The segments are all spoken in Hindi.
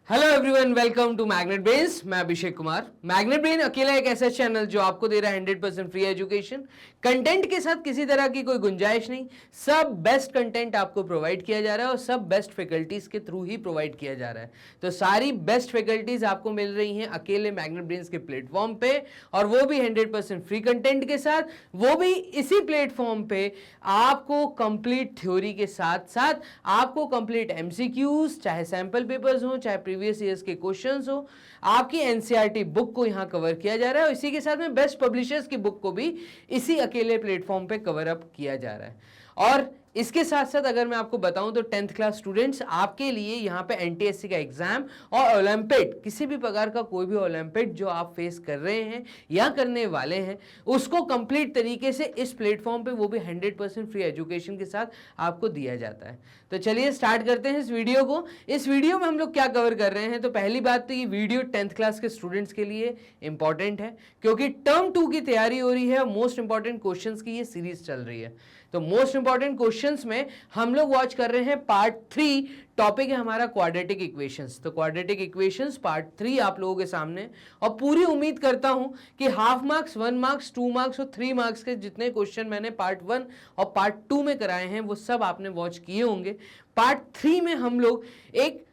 Hello everyone, welcome to Magnet Brains. मैं अभिषेक कुमार। मैग्नेट ब्रेन अकेला एक ऐसा चैनल जो आपको दे रहा है 100% फ्री एजुकेशन। कंटेंट के साथ किसी तरह की कोई गुंजाइश नहीं, सब बेस्ट कंटेंट आपको प्रोवाइड किया जा रहा है और सब बेस्ट फैकल्टीज के थ्रू ही प्रोवाइड किया जा रहा है। तो सारी बेस्ट फैकल्टीज आपको मिल रही हैं अकेले मैग्नेट ब्रेन्स के प्लेटफॉर्म पे, और वो भी 100% फ्री कंटेंट के साथ, वो भी इसी प्लेटफॉर्म पे आपको कंप्लीट थ्योरी के साथ साथ आपको कंप्लीट एमसीक्यूज, चाहे सैंपल पेपर्स हो, चाहे प्रीवियस ईयर्स के क्वेश्चंस हो, आपकी एनसीईआरटी बुक को यहां कवर किया जा रहा है और इसी के साथ में बेस्ट पब्लिशर्स की बुक को भी इसी अकेले प्लेटफॉर्म पे कवर अप किया जा रहा है। और इसके साथ साथ अगर मैं आपको बताऊं तो 10th क्लास स्टूडेंट्स आपके लिए यहाँ पे एनटीएससी का एग्जाम और ओलंपिक, किसी भी प्रकार का कोई भी ओलंपिक जो आप फेस कर रहे हैं या करने वाले हैं, उसको कंप्लीट तरीके से इस प्लेटफॉर्म पे, वो भी 100% फ्री एजुकेशन के साथ आपको दिया जाता है। तो चलिए स्टार्ट करते हैं इस वीडियो को। इस वीडियो में हम लोग क्या कवर कर रहे हैं, तो पहली बात तो ये वीडियो 10th क्लास के स्टूडेंट्स के लिए इंपॉर्टेंट है क्योंकि टर्म 2 की तैयारी हो रही है और मोस्ट इंपॉर्टेंट क्वेश्चंस की ये सीरीज चल रही है। तो मोस्ट इंपॉर्टेंट क्वेश्चंस में हम लोग वॉच कर रहे हैं पार्ट 3, टॉपिक है हमारा क्वाड्रेटिक इक्वेशंस। तो क्वाड्रेटिक इक्वेशंस पार्ट 3 आप लोगों के सामने, और पूरी उम्मीद करता हूं कि हाफ मार्क्स, 1 मार्क्स, 2 मार्क्स और 3 मार्क्स के जितने क्वेश्चन मैंने पार्ट 1 और पार्ट 2 में कराए हैं वो सब आपने वॉच किए होंगे। पार्ट 3 में हम लोग एक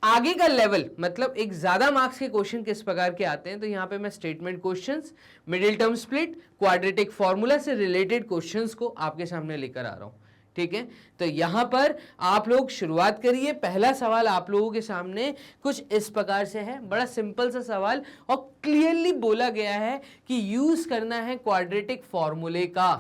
आगे का लेवल, मतलब एक ज्यादा मार्क्स के क्वेश्चन किस प्रकार के आते हैं, तो यहां पे मैं statement questions, middle term split, quadratic formula से रिलेटेड क्वेश्चंस को आपके सामने लेकर आ रहा हूं। ठीक है, तो यहां पर आप लोग शुरुआत करिए। पहला सवाल आप लोगों के सामने कुछ इस प्रकार से है, बड़ा सिंपल सा सवाल, और क्लियरली बोला गया है कि यूज करना है क्वाड्रेटिक फॉर्मूले का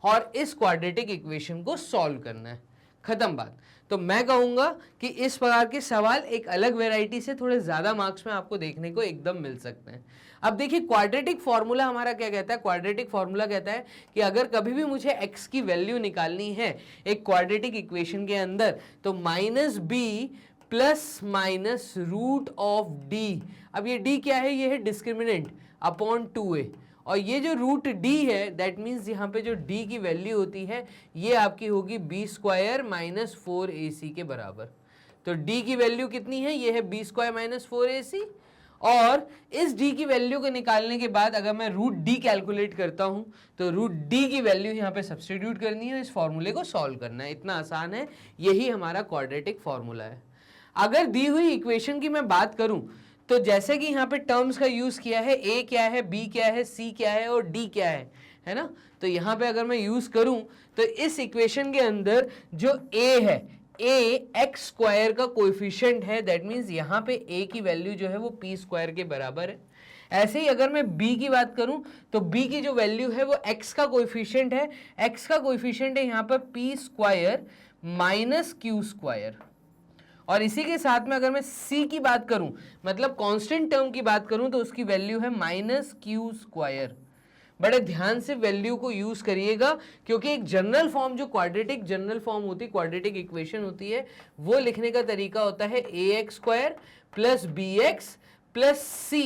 और इस क्वाड्रेटिक इक्वेशन को सॉल्व करना है। खत्म बात। तो मैं कहूंगा कि इस प्रकार के सवाल एक अलग वैरायटी से थोड़े ज्यादा मार्क्स में आपको देखने को एकदम मिल सकते हैं। अब देखिए क्वाड्रेटिक फॉर्मूला हमारा क्या कहता है। क्वाड्रेटिक फॉर्मूला कहता है कि अगर कभी भी मुझे x की वैल्यू निकालनी है एक क्वाड्रेटिक इक्वेशन के अंदर, तो -b plus minus root of d। अब ये d क्या है, ये है डिस्क्रिमिनेंट अपॉन 2a, और ये जो रूट d है दैट मीन्स यहाँ पे जो d की वैल्यू होती है ये आपकी होगी b स्क्वायर माइनस 4ac के बराबर। तो d की वैल्यू कितनी है, ये है b स्क्वायर माइनस 4ac, और इस d की वैल्यू को निकालने के बाद अगर मैं रूट d कैलकुलेट करता हूं तो रूट d की वैल्यू यहाँ पे सब्स्टिट्यूट करनी है, इस फॉर्मूले को सॉल्व करना है। इतना आसान है, यही हमारा क्वाड्रेटिक फॉर्मूला है। अगर दी हुई इक्वेशन की मैं बात करूं तो जैसे कि यहाँ पे टर्म्स का यूज किया है, a क्या है, b क्या है, c क्या है और d क्या है ना। तो यहाँ पे अगर मैं यूज करूं तो इस इक्वेशन के अंदर जो a है, a एक्स स्क्वायर का कोएफिशिएंट है, दैट मीन्स यहाँ पे a की वैल्यू जो है वो p स्क्वायर के बराबर है। ऐसे ही अगर मैं b की बात करूं तो b की जो वैल्यू है वो x का कोएफिशिएंट है, x का कोएफिशिएंट है यहाँ पर p square minus q square. और इसी के साथ में अगर मैं c की बात करूं, मतलब कांस्टेंट टर्म की बात करूं, तो उसकी वैल्यू है माइनस क्यू स्क्वायर। बड़े ध्यान से वैल्यू को यूज करिएगा क्योंकि एक जनरल फॉर्म, जो क्वाड्रेटिक जनरल फॉर्म होती है, क्वाड्रेटिक इक्वेशन होती है, वो लिखने का तरीका होता है ax square plus bx plus c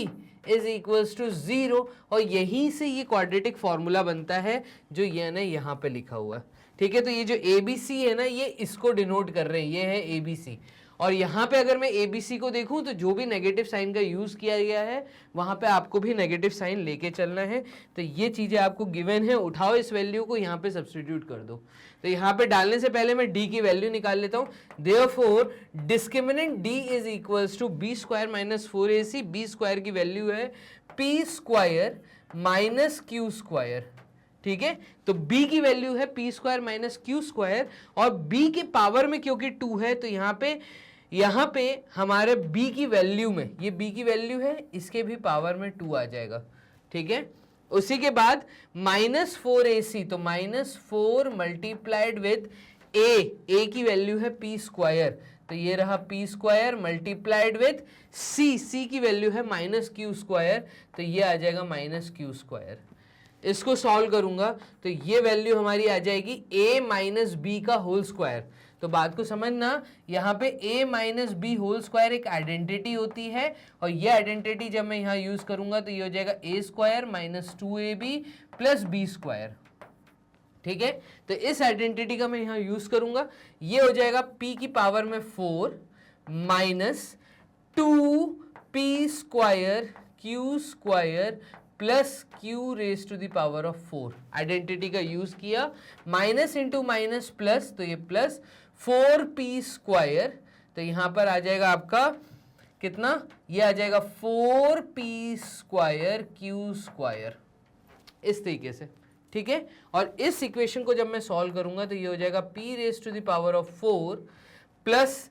is equals to 0, और यहीं से ये क्वाड्रेटिक फॉर्मूला बनता है जो ये ना यहाँ पे लिखा हुआ है। ठीक है, तो ये जो ABC है ना, ये इसको डिनोट कर रहे हैं, ये है ABC। और यहाँ पे अगर मैं ABC को देखूं तो जो भी नेगेटिव साइन का यूज किया गया है वहां पे आपको भी नेगेटिव साइन लेके चलना है। तो ये चीजें आपको गिवन है, उठाओ इस वैल्यू को यहाँ पे सब्स्टिट्यूट कर दो। तो यहाँ पे डालने से पहले मैं d की वैल्यू निकाल लेता हूं। Therefore discriminant d is equals to b square minus 4ac। b square की वैल्यू है p square minus q square. ठीक है, तो b की वैल्यू है p square minus q square, और b के पावर में क्योंकि 2 है तो यहाँ पे हमारे b की वैल्यू में, ये b की वैल्यू है, इसके भी पावर में 2 आ जाएगा। ठीक है, उसी के बाद माइनस 4ac, तो माइनस 4 मल्टीप्लाइड विथ a की वैल्यू है p स्क्वायर, तो ये रहा p square multiplied with c की वैल्यू है माइनस q स्क्वायर, तो ये आ जाएगा माइनस q स्क्वायर। इसको सॉल्व करूंगा तो ये वैल्यू हमारी आ जाएगी a माइनस बी का होल स्क्वायर। तो बात को समझना, यहाँ पे a minus b whole square एक आइडेंटिटी होती है, और ये आइडेंटिटी जब मैं यहाँ यूज करूंगा तो ये हो जाएगा a square minus 2ab plus B square. ठीक है, तो इस आइडेंटिटी का मैं यहाँ यूज करूंगा, ये हो जाएगा p की पावर में 4 minus two p square q square plus q raise to the power of 4। Identity का यूज किया, माइनस इंटू माइनस प्लस, तो ये प्लस 4p स्क्वायर, तो यहां पर आ जाएगा आपका कितना, ये आ जाएगा 4p स्क्वायर क्यू स्क्वायर, इस तरीके से, ठीक है। और इस इक्वेशन को जब मैं सॉल्व करूंगा तो ये हो जाएगा p raise to the power of 4 plus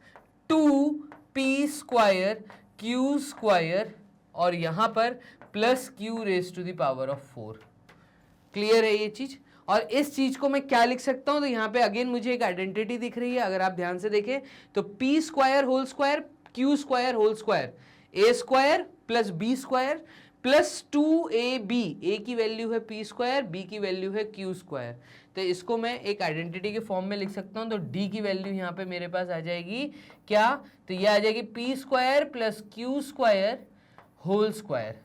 2p square q square, और यहां पर plus q raise to the power of 4। Clear है ये चीज। और इस चीज को मैं क्या लिख सकता हूं, तो यहां पे अगेन मुझे एक आइडेंटिटी दिख रही है, अगर आप ध्यान से देखें तो p square whole square q square whole square, a square plus b square plus 2ab, a की वैल्यू है p स्क्वायर, b की वैल्यू है q स्क्वायर। तो इसको मैं एक आइडेंटिटी के फॉर्म में लिख सकता हूं, तो d की वैल्यू यहां पे मेरे पास आ जाएगी क्या, तो ये आ जाएगी p square plus q square whole square,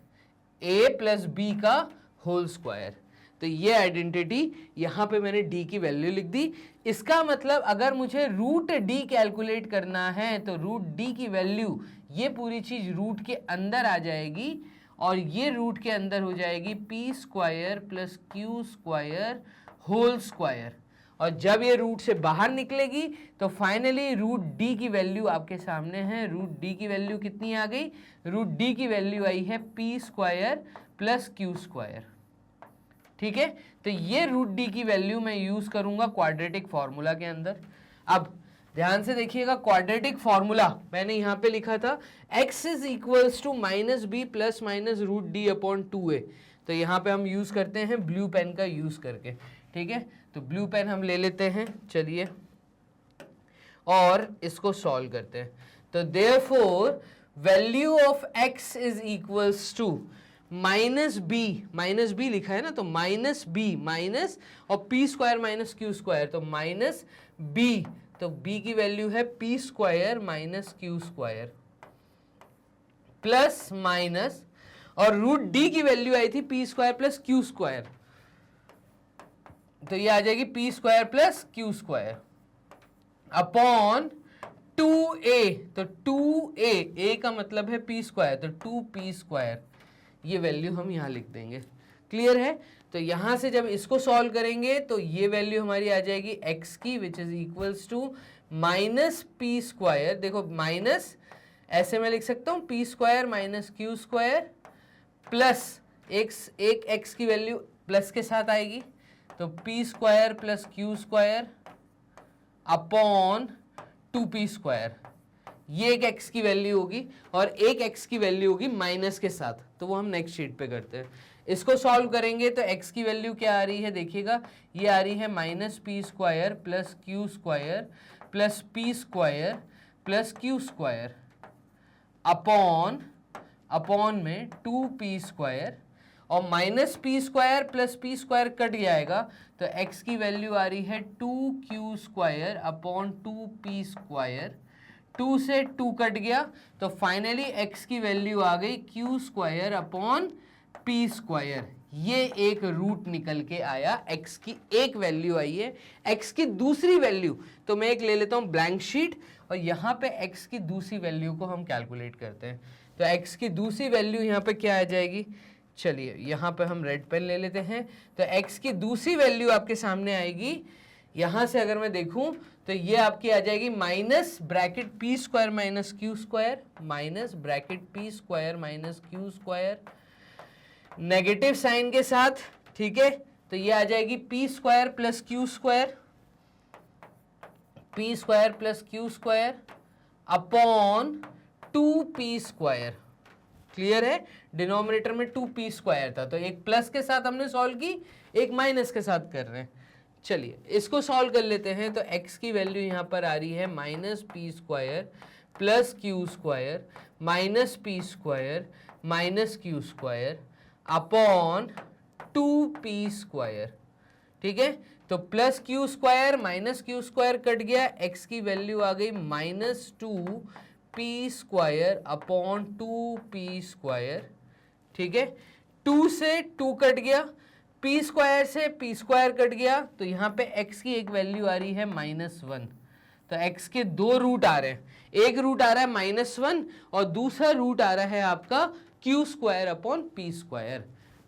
a plus b का होल स्क्वायर। तो ये आइडेंटिटी यहां पे मैंने d की वैल्यू लिख दी। इसका मतलब अगर मुझे रूट d कैलकुलेट करना है तो रूट d की वैल्यू, ये पूरी चीज रूट के अंदर आ जाएगी, और ये रूट के अंदर हो जाएगी p square plus q square whole square, और जब ये रूट से बाहर निकलेगी तो फाइनली रूट d की वैल्यू आपके सामने है। रूट d की वैल्यू कितनी आ गई, रूट d की वैल्यू आई है p square plus q square, ठीक है। तो ये रूट डी की वैल्यू मैं यूज करूंगा क्वाड्रेटिक फॉर्मूला के अंदर। अब ध्यान से देखिएगा, क्वाड्रेटिक फॉर्मूला मैंने यहां पे लिखा था x is equals to minus b plus minus root d upon 2a। तो यहां पे हम यूज करते हैं ब्लू पेन का यूज करके, ठीक है। तो ब्लू पेन हम ले लेते हैं, चलिए, और इसको सॉल्व करते हैं। तो therefore value of x is equals to minus b लिखा है ना, तो माइनस बी माइनस और p square minus q square, तो माइनस b, तो b की वैल्यू है p square minus q square plus minus, और रूट d की वैल्यू आई थी p square plus q square, तो ये आ जाएगी p square plus q square upon 2a, तो 2a का मतलब है p स्क्वायर, तो 2p स्क्वायर, ये वैल्यू हम यहां लिख देंगे। क्लियर है। तो यहां से जब इसको सॉल्व करेंगे तो ये वैल्यू हमारी आ जाएगी x की, which is equals to minus p square, देखो माइनस ऐसे मैं लिख सकता हूं p square minus q square plus एक x की वैल्यू प्लस के साथ आएगी, तो p square plus q square upon 2p square, ये एक x की वैल्यू होगी और एक x की वैल्यू होगी माइनस के साथ, तो वो हम नेक्स्ट शीट पे करते हैं। इसको सॉल्व करेंगे तो x की वैल्यू क्या आ रही है, देखिएगा ये आ रही है minus P square plus q square plus P square plus q square upon में 2p स्क्वायर, और minus P square plus P square cut जाएगा, तो x की वैल्यू आ रही है 2q square upon 2p square, 2 से 2 कट गया, तो फाइनली x की वैल्यू आ गई q square upon p square. ये एक रूट निकल के आया, x की एक वैल्यू आई है। x की दूसरी वैल्यू, तो मैं एक ले लेता हूं ब्लैंक शीट, और यहां पे x की दूसरी वैल्यू को हम कैलकुलेट करते हैं। तो x की दूसरी वैल्यू यहां पे क्या आ जाएगी, चलिए यहां पे हम रेड पेन ले लेते हैं। तो x की दूसरी वैल्यू आपके सामने आएगी, यहां से अगर मैं देखूं तो ये आपकी आ जाएगी minus bracket p square minus q square, minus bracket p square minus q square, negative sign के साथ, ठीक है। तो ये आ जाएगी p square plus q square, p square plus q square upon 2p square. Clear है, डिनोमिनेटर में 2p स्क्वायर था, तो एक प्लस के साथ हमने सॉल्व की, एक माइनस के साथ कर रहे हैं। चलिए इसको सॉल्व कर लेते हैं। तो x की वैल्यू यहाँ पर आ रही है minus P square plus q square minus P square minus q square upon 2p square, ठीक है। तो plus q square minus q square cut गया, x की वैल्यू आ गई minus 2p square upon 2p square, ठीक है। 2 से 2 कट गया, p स्क्वायर से p स्क्वायर कट गया, तो यहाँ पे x की एक वैल्यू आ रही है -1, तो x के दो रूट आ रहे हैं, एक रूट आ रहा है -1 और दूसरा रूट आ रहा है आपका q² अपॉन p²।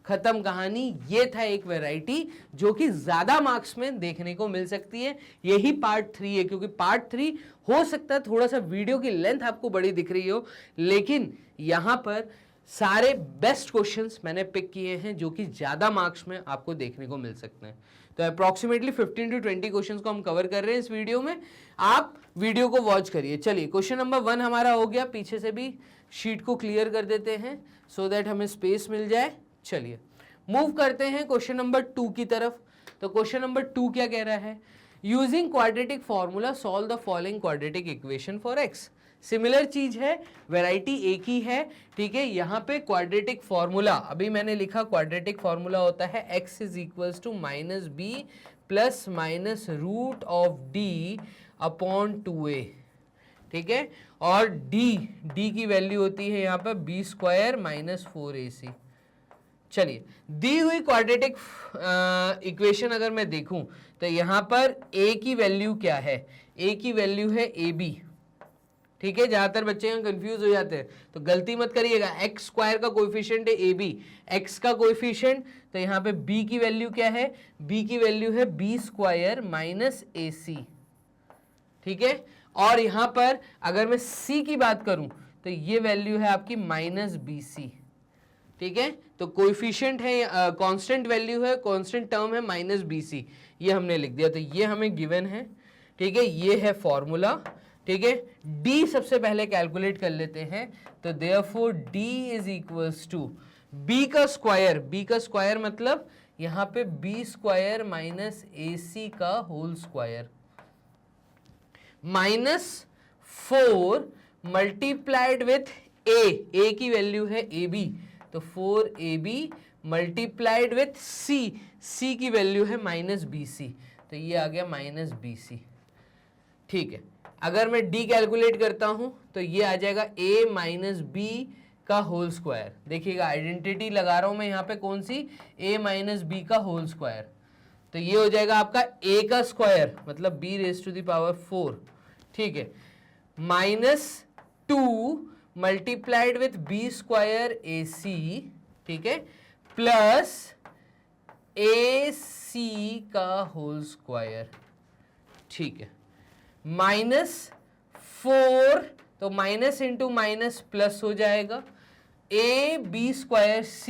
खत्म कहानी। ये था एक वैरायटी जो कि ज्यादा मार्क्स में देखने को मिल सकती है। यही पार्ट 3 है, क्योंकि पार्ट 3 हो सकता है थोड़ा सा वीडियो की लेंथ आपको बड़ी दिख रही हो, लेकिन यहां पर सारे बेस्ट क्वेश्चंस मैंने पिक किए हैं जो कि ज्यादा मार्क्स में आपको देखने को मिल सकते हैं। तो अप्रॉक्सीमेटली 15 to 20 क्वेश्चंस को हम कवर कर रहे हैं इस वीडियो में। आप वीडियो को वॉच करिए। चलिए, क्वेश्चन नंबर 1 हमारा हो गया। पीछे से भी शीट को क्लियर कर देते हैं सो दैट हमें स्पेस मिल जाए। चलिए मूव करते हैं क्वेश्चन नंबर 2 की तरफ। तो क्वेश्चन नंबर 2 क्या कह रहा है? Using quadratic formula solve the following quadratic equation for x. Similar चीज है, वैरायटी एक ही है, ठीक है। यहां पे क्वाड्रेटिक फॉर्मूला अभी मैंने लिखा, क्वाड्रेटिक फॉर्मूला होता है x is equals to -b plus minus root of d upon 2a, ठीक है। और d की वैल्यू होती है यहाँ पर b² माइनस 4ac। चलिए, दी हुई क्वाड्रेटिक इक्वेशन अगर मैं देखूं तो यहां पर a की वैल्यू क्या है? a की वैल्यू है ab, ठीक है। ज्यादातर बच्चे यहाँ कंफ्यूज हो जाते हैं, तो गलती मत करिएगा। x² का कोएफिशिएंट है ab, x का कोएफिशिएंट, तो यहाँ पे b की वैल्यू क्या है? b की वैल्यू है b² माइनस ac, ठीक है। और यहां पर अगर मैं c की बात करूं तो ये वैल्यू है आपकी -bc, ठीक है। तो कोएफिशिएंट है, कांस्टेंट वैल्यू है, कांस्टेंट टर्म है -bc, ये हमने लिख दिया। तो ये हमें गिवन है, ठीक है। ये है फॉर्मूला, ठीक है। d सबसे पहले कैलकुलेट कर लेते हैं। तो therefore d is equals to b का स्क्वायर मतलब यहां पे b² माइनस ac का whole square -4 multiplied with a की वैल्यू है ab, तो 4ab मल्टीप्लाइड विथ c की वैल्यू है -bc, तो ये आ गया -bc, ठीक है। अगर मैं d कैलकुलेट करता हूं तो ये आ जाएगा a माइनस b का होल स्क्वायर। देखिएगा, आइडेंटिटी लगा रहा हूं मैं यहाँ पे, कौन सी? a माइनस बी का होल स्क्वायर। तो ये हो जाएगा आपका a का स्क्वायर मतलब b⁴, ठीक है, -2 मल्टीप्लाइड विथ b² ac, ठीक है, प्लस ac का होल स्क्वायर, ठीक है, -4, तो माइनस इंटू माइनस प्लस हो जाएगा, ab² c,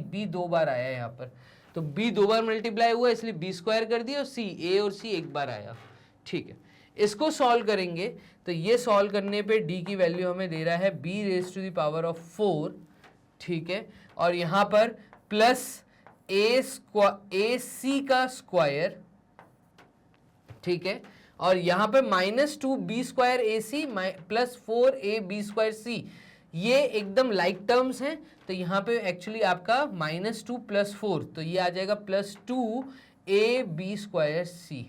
b 2 बार आया यहाँ पर, तो b 2 बार मल्टीप्लाई हुआ इसलिए b² कर दिया, और a और c एक बार आया, ठीक है। इसको सॉल्व करेंगे तो ये सॉल्व करने पे d की वैल्यू हमें दे रहा है b⁴, ठीक है। और यहाँ पर प्लस ac का स्क्वायर, ठीक है, और यहाँ पे -2 b² ac plus 4ab² c, ये एकदम लाइक टर्म्स हैं, तो यहाँ पे एक्चुअली आपका -2 प्लस 4, तो ये आ जाएगा +2 ab² c।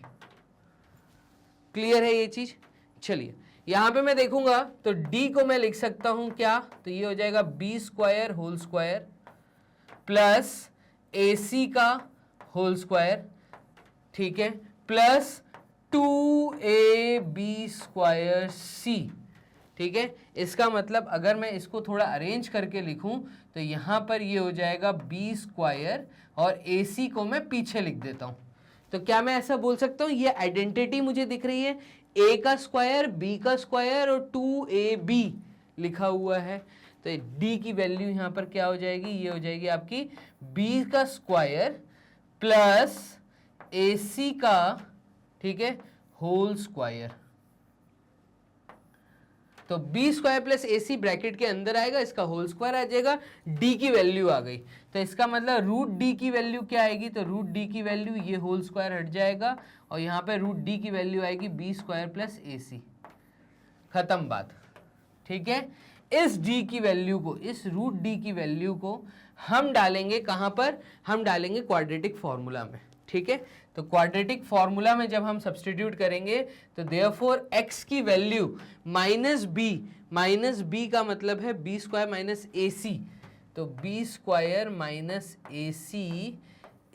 क्लियर है ये चीज? चलिए, यहां पे मैं देखूंगा तो d को मैं लिख सकता हूं क्या? तो ये हो जाएगा b² whole square plus ac का होल स्क्वायर, ठीक है, प्लस 2ab² c, ठीक है। इसका मतलब अगर मैं इसको थोड़ा अरेंज करके लिखूं तो यहां पर ये हो जाएगा b² और ac को मैं पीछे लिख देता हूं। तो क्या मैं ऐसा बोल सकता हूं, ये आइडेंटिटी मुझे दिख रही है, a का स्क्वायर, b का स्क्वायर और 2ab लिखा हुआ है, तो d की वैल्यू यहां पर क्या हो जाएगी? ये हो जाएगी आपकी b का स्क्वायर प्लस ac का, ठीक है, होल स्क्वायर। तो b² प्लस ac ब्रैकेट के अंदर आएगा, इसका होल स्क्वायर आ जाएगा, d की वैल्यू आ गई, तो इसका मतलब √d की वैल्यू क्या आएगी? तो √d की वैल्यू ये होल स्क्वायर हट जाएगा और यहाँ पे √d की वैल्यू आएगी b² प्लस ac। खत्म बात, ठीक है। इस d की वैल्यू को, इस √d की वैल्यू को हम डालेंगे कहाँ पर? हम डालेंगे क्वाड्रेटिक फॉर्मूला में, ठीक है। तो क्वाड्रेटिक फॉर्मूला में जब हम सब्स्टिट्यूट करेंगे तो देयरफॉर x की वैल्यू -b का मतलब है b² माइनस ac, तो b² माइनस ac,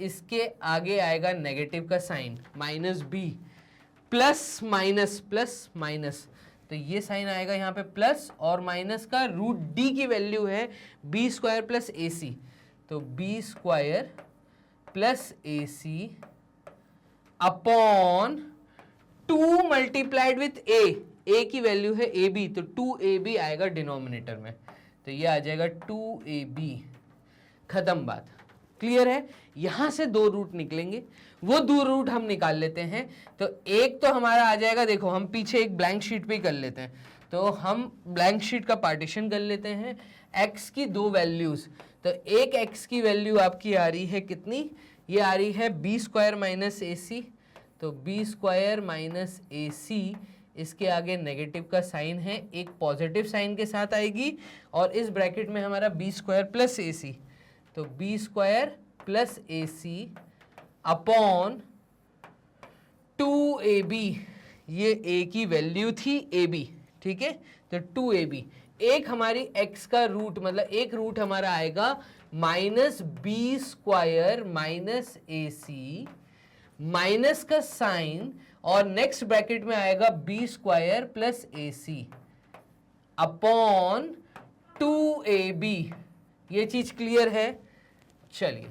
इसके आगे आएगा नेगेटिव का साइन -b, प्लस माइनस, तो ये साइन आएगा यहाँ पे प्लस और माइनस का रूट डी की वैल्यू है B square plus A C, तो B square plus A C upon 2 multiplied with A की वैल्यू है ए बी, तो 2ab आएगा डिनोमिनेटर में, तो ये आ जाएगा 2ab। खत्म बात, क्लियर है। यहां से दो रूट निकलेंगे, वो दो रूट हम निकाल लेते हैं। तो एक तो हमारा आ जाएगा, देखो हम पीछे एक ब्लैंक शीट पे कर लेते हैं, तो हम ब्लैंक शीट का पार्टीशन कर लेते हैं। x की दो वैल्यूज, तो एक x की वैल्यू आपकी आ रही है कितनी, ये आ रही है B square minus A C, तो बी स्क्वायर माइनस ए सी, इसके आगे नेगेटिव का साइन है, एक पॉजिटिव साइन के साथ आएगी, और इस ब्रैकेट में हमारा B square plus A C, तो B square plus A C upon 2ab, ये a की वैल्यू थी ab, ठीक है, तो 2ab। एक हमारी x का रूट, मतलब एक रूट हमारा आएगा minus B square minus A C, minus का साइन, और नेक्स्ट ब्रैकेट में आएगा B square plus A C upon 2ab। ये चीज क्लियर है। चलिए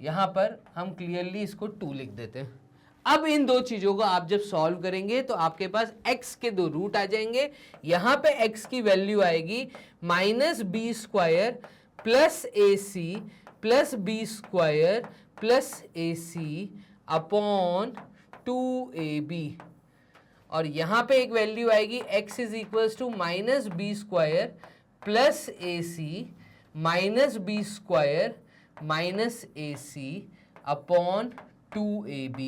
यहां पर हम क्लियरली इसको 2 लिख देते हैं। अब इन दो चीजों को आप जब सॉल्व करेंगे तो आपके पास x के दो रूट आ जाएंगे। यहां पे x की वैल्यू आएगी minus B square plus A C plus B square plus A C upon 2ab, और यहां पे एक वैल्यू आएगी x is equals to minus B square plus A C minus B square minus A C upon 2ab।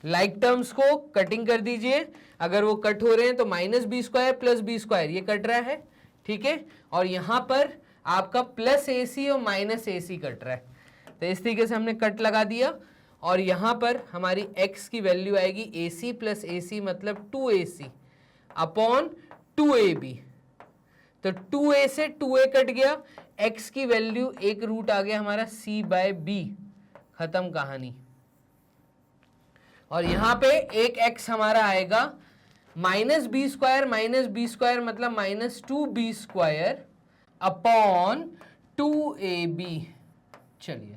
Like terms को कटिंग कर दीजिए, अगर वो कट हो रहे हैं तो minus B square plus B square ये कट रहा है, ठीक है, और यहां पर आपका प्लस ए सी और माइनस ए सी कट रहा है, तो इस तरीके से हमने कट लगा दिया। और यहां पर हमारी x की वैल्यू आएगी ए सी प्लस ए सी, मतलब 2ac अपॉन 2ab, तो 2a से 2a कट गया, x की वैल्यू एक रूट आ गया हमारा c बाय b, खत्म कहानी। और यहां पे एक x हमारा आएगा माइनस बी स्क्वायर मतलब minus 2b square upon 2ab। चलिए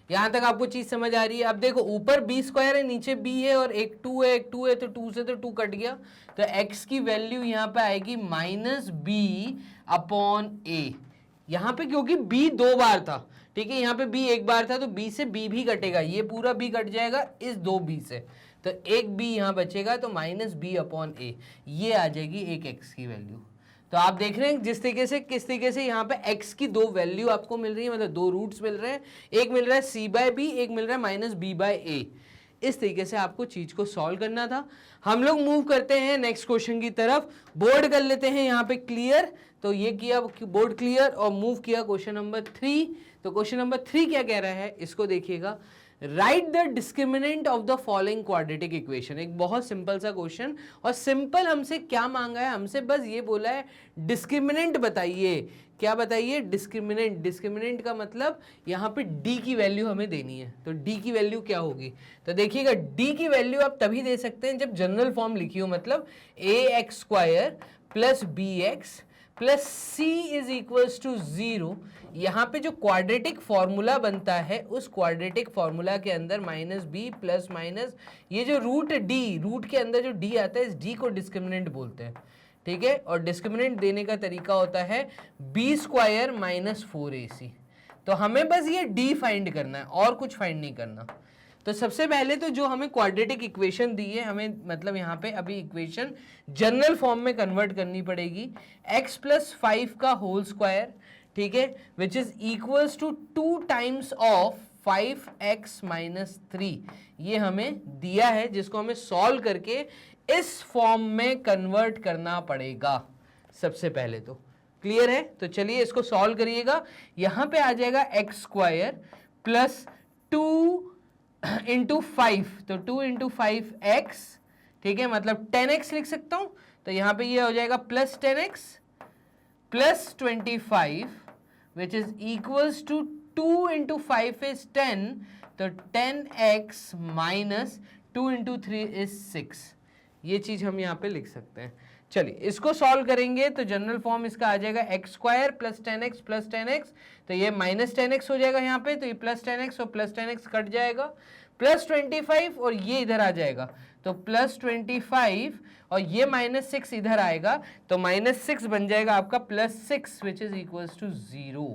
यहां तक आपको चीज समझ आ रही है। अब देखो ऊपर b स्क्वायर है, नीचे b है, और एक 2 है तो 2 से तो 2 कट गया, तो x की वैल्यू यहां पे आएगी माइनस b अपॉन a। यहां पे क्योंकि b 2 बार था, ठीक है, यहाँ पे b एक बार था, तो b से b भी कटेगा, ये पूरा b कट जाएगा इस 2b से, तो एक b यहाँ बचेगा, तो माइनस b अपॉन a, ये आ जाएगी एक x की वैल्यू। तो आप देख रहे हैं जिस तरीके से किस तरीके से यहाँ पे x की दो वैल्यू आपको मिल रही है, मतलब दो रूट्स मिल रहे हैं, एक मिल रहा है c बाय b, एक मिल रहा है माइनस b बाय a। इस तरीके से आपको चीज को सॉल्व करना था। हम लोग मूव करते हैं नेक्स्ट क्वेश्चन की तरफ, बोर्ड कर लेते हैं यहाँ पे क्लियर, तो ये किया बोर्ड क्लियर और मूव किया क्वेश्चन नंबर 3। तो क्वेश्चन नंबर 3 क्या कह रहा है, इसको देखिएगा, right the discriminant of the following quadratic equation. एक बहुत सिंपल सा क्वेश्चन, और सिंपल हमसे क्या मांगा है, हमसे बस ये बोला है डिस्क्रिमिनेंट बताइए। क्या बताइए, डिस्क्रिमिनेंट। डिस्क्रिमिनेंट का मतलब यहाँ पे d की वैल्यू हमें देनी है, तो d की वैल्यू क्या होगी, तो देखिएगा d की वैल्यू आप तभी दे सकते हैं जब जनरल फॉर्म लिखी हो, मतलब ax square plus bx plus c is equals to 0। यहाँ पे जो क्वाड्रेटिक फॉर्मूला बनता है उस क्वाड्रेटिक फॉर्मूला के अंदर माइनस बी प्लस माइनस ये जो रूट डी, रूट के अंदर जो डी आता है इस डी को डिस्क्रिमिनेंट बोलते हैं, ठीक है। और डिस्क्रिमिनेंट देने का तरीका होता है बी स्क्वायर माइनस 4ac। तो हमें बस ये डी फाइंड करना है और कुछ फाइंड नहीं करना। तो सबसे पहले तो जो हमें क्वाड्रेटिक इक्वेशन दी है, हमें मतलब यहाँ पे अभी इक्वेशन जनरल फॉर्म में कन्वर्ट करनी पड़ेगी। x प्लस 5 का होल स्क्वायर, ठीक है, which is equals to 2 times of 5x minus 3, ये हमें दिया है, जिसको हमें सॉल्व करके इस फॉर्म में कन्वर्ट करना पड़ेगा सबसे पहले। तो क्लियर है, तो चलिए इसको सॉल्व करिएगा। यहां पे आ जाएगा x स्क्वायर प्लस 2 इंटू 5, तो 2 इंटू 5x, ठीक है, मतलब 10x लिख सकता हूं, तो यहां पे ये हो जाएगा plus 10x plus 25 which is equals to 2 into 5 is 10, तो 10x माइनस 2 इंटू 3 इज 6। ये चीज हम यहाँ पे लिख सकते हैं। चलिए इसको सॉल्व करेंगे तो जनरल फॉर्म इसका आ जाएगा x square plus 10x plus 10x, तो ये माइनस 10x हो जाएगा यहाँ पे, तो ये प्लस 10x और प्लस 10x कट जाएगा, प्लस 25 और ये इधर आ जाएगा, तो प्लस 25 और ये माइनस 6 इधर आएगा, तो माइनस 6 बन जाएगा आपका plus 6 which is equals to 0।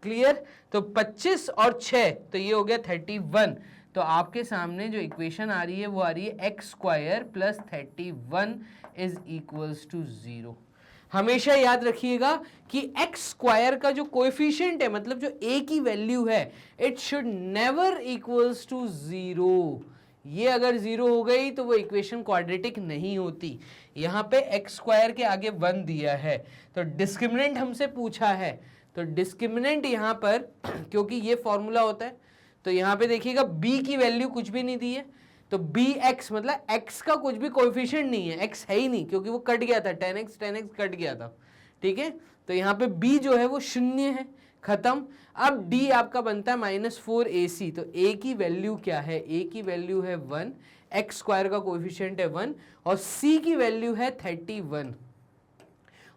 Clear? तो 25 और 6 तो ये हो गया 31। तो आपके सामने जो इक्वेशन आ रही है वो आ रही है x square plus 31 is equals to 0। हमेशा याद रखिएगा कि एक्स स्क्वायर का जो कोएफिशिएंट है, मतलब जो ए की वैल्यू है, it should never equals to 0। ये अगर 0 हो गई तो वो इक्वेशन क्वाड्रेटिक नहीं होती। यहाँ पे एक्स स्क्वायर के आगे 1 दिया है, तो डिस्क्रिमिनेंट हमसे पूछा है, तो डिस्क्रिमिनेंट यहाँ पर क्योंकि ये फॉर्मूला होता है, तो यहाँ पे देखिएगा b की वैल्यू कुछ भी नहीं दी है, तो bx मतलब x का कुछ भी कोएफिशिएंट नहीं है, x है ही नहीं क्योंकि वो कट गया था, 10x कट गया था। ठीक है, तो यहाँ पे b जो है वो 0 है, खत्म। अब d आपका बनता है -4ac, तो a की वैल्यू क्या है? a की वैल्यू है 1, एक्स स्क्वायर का कोएफिशिएंट है 1 और c की वैल्यू है 31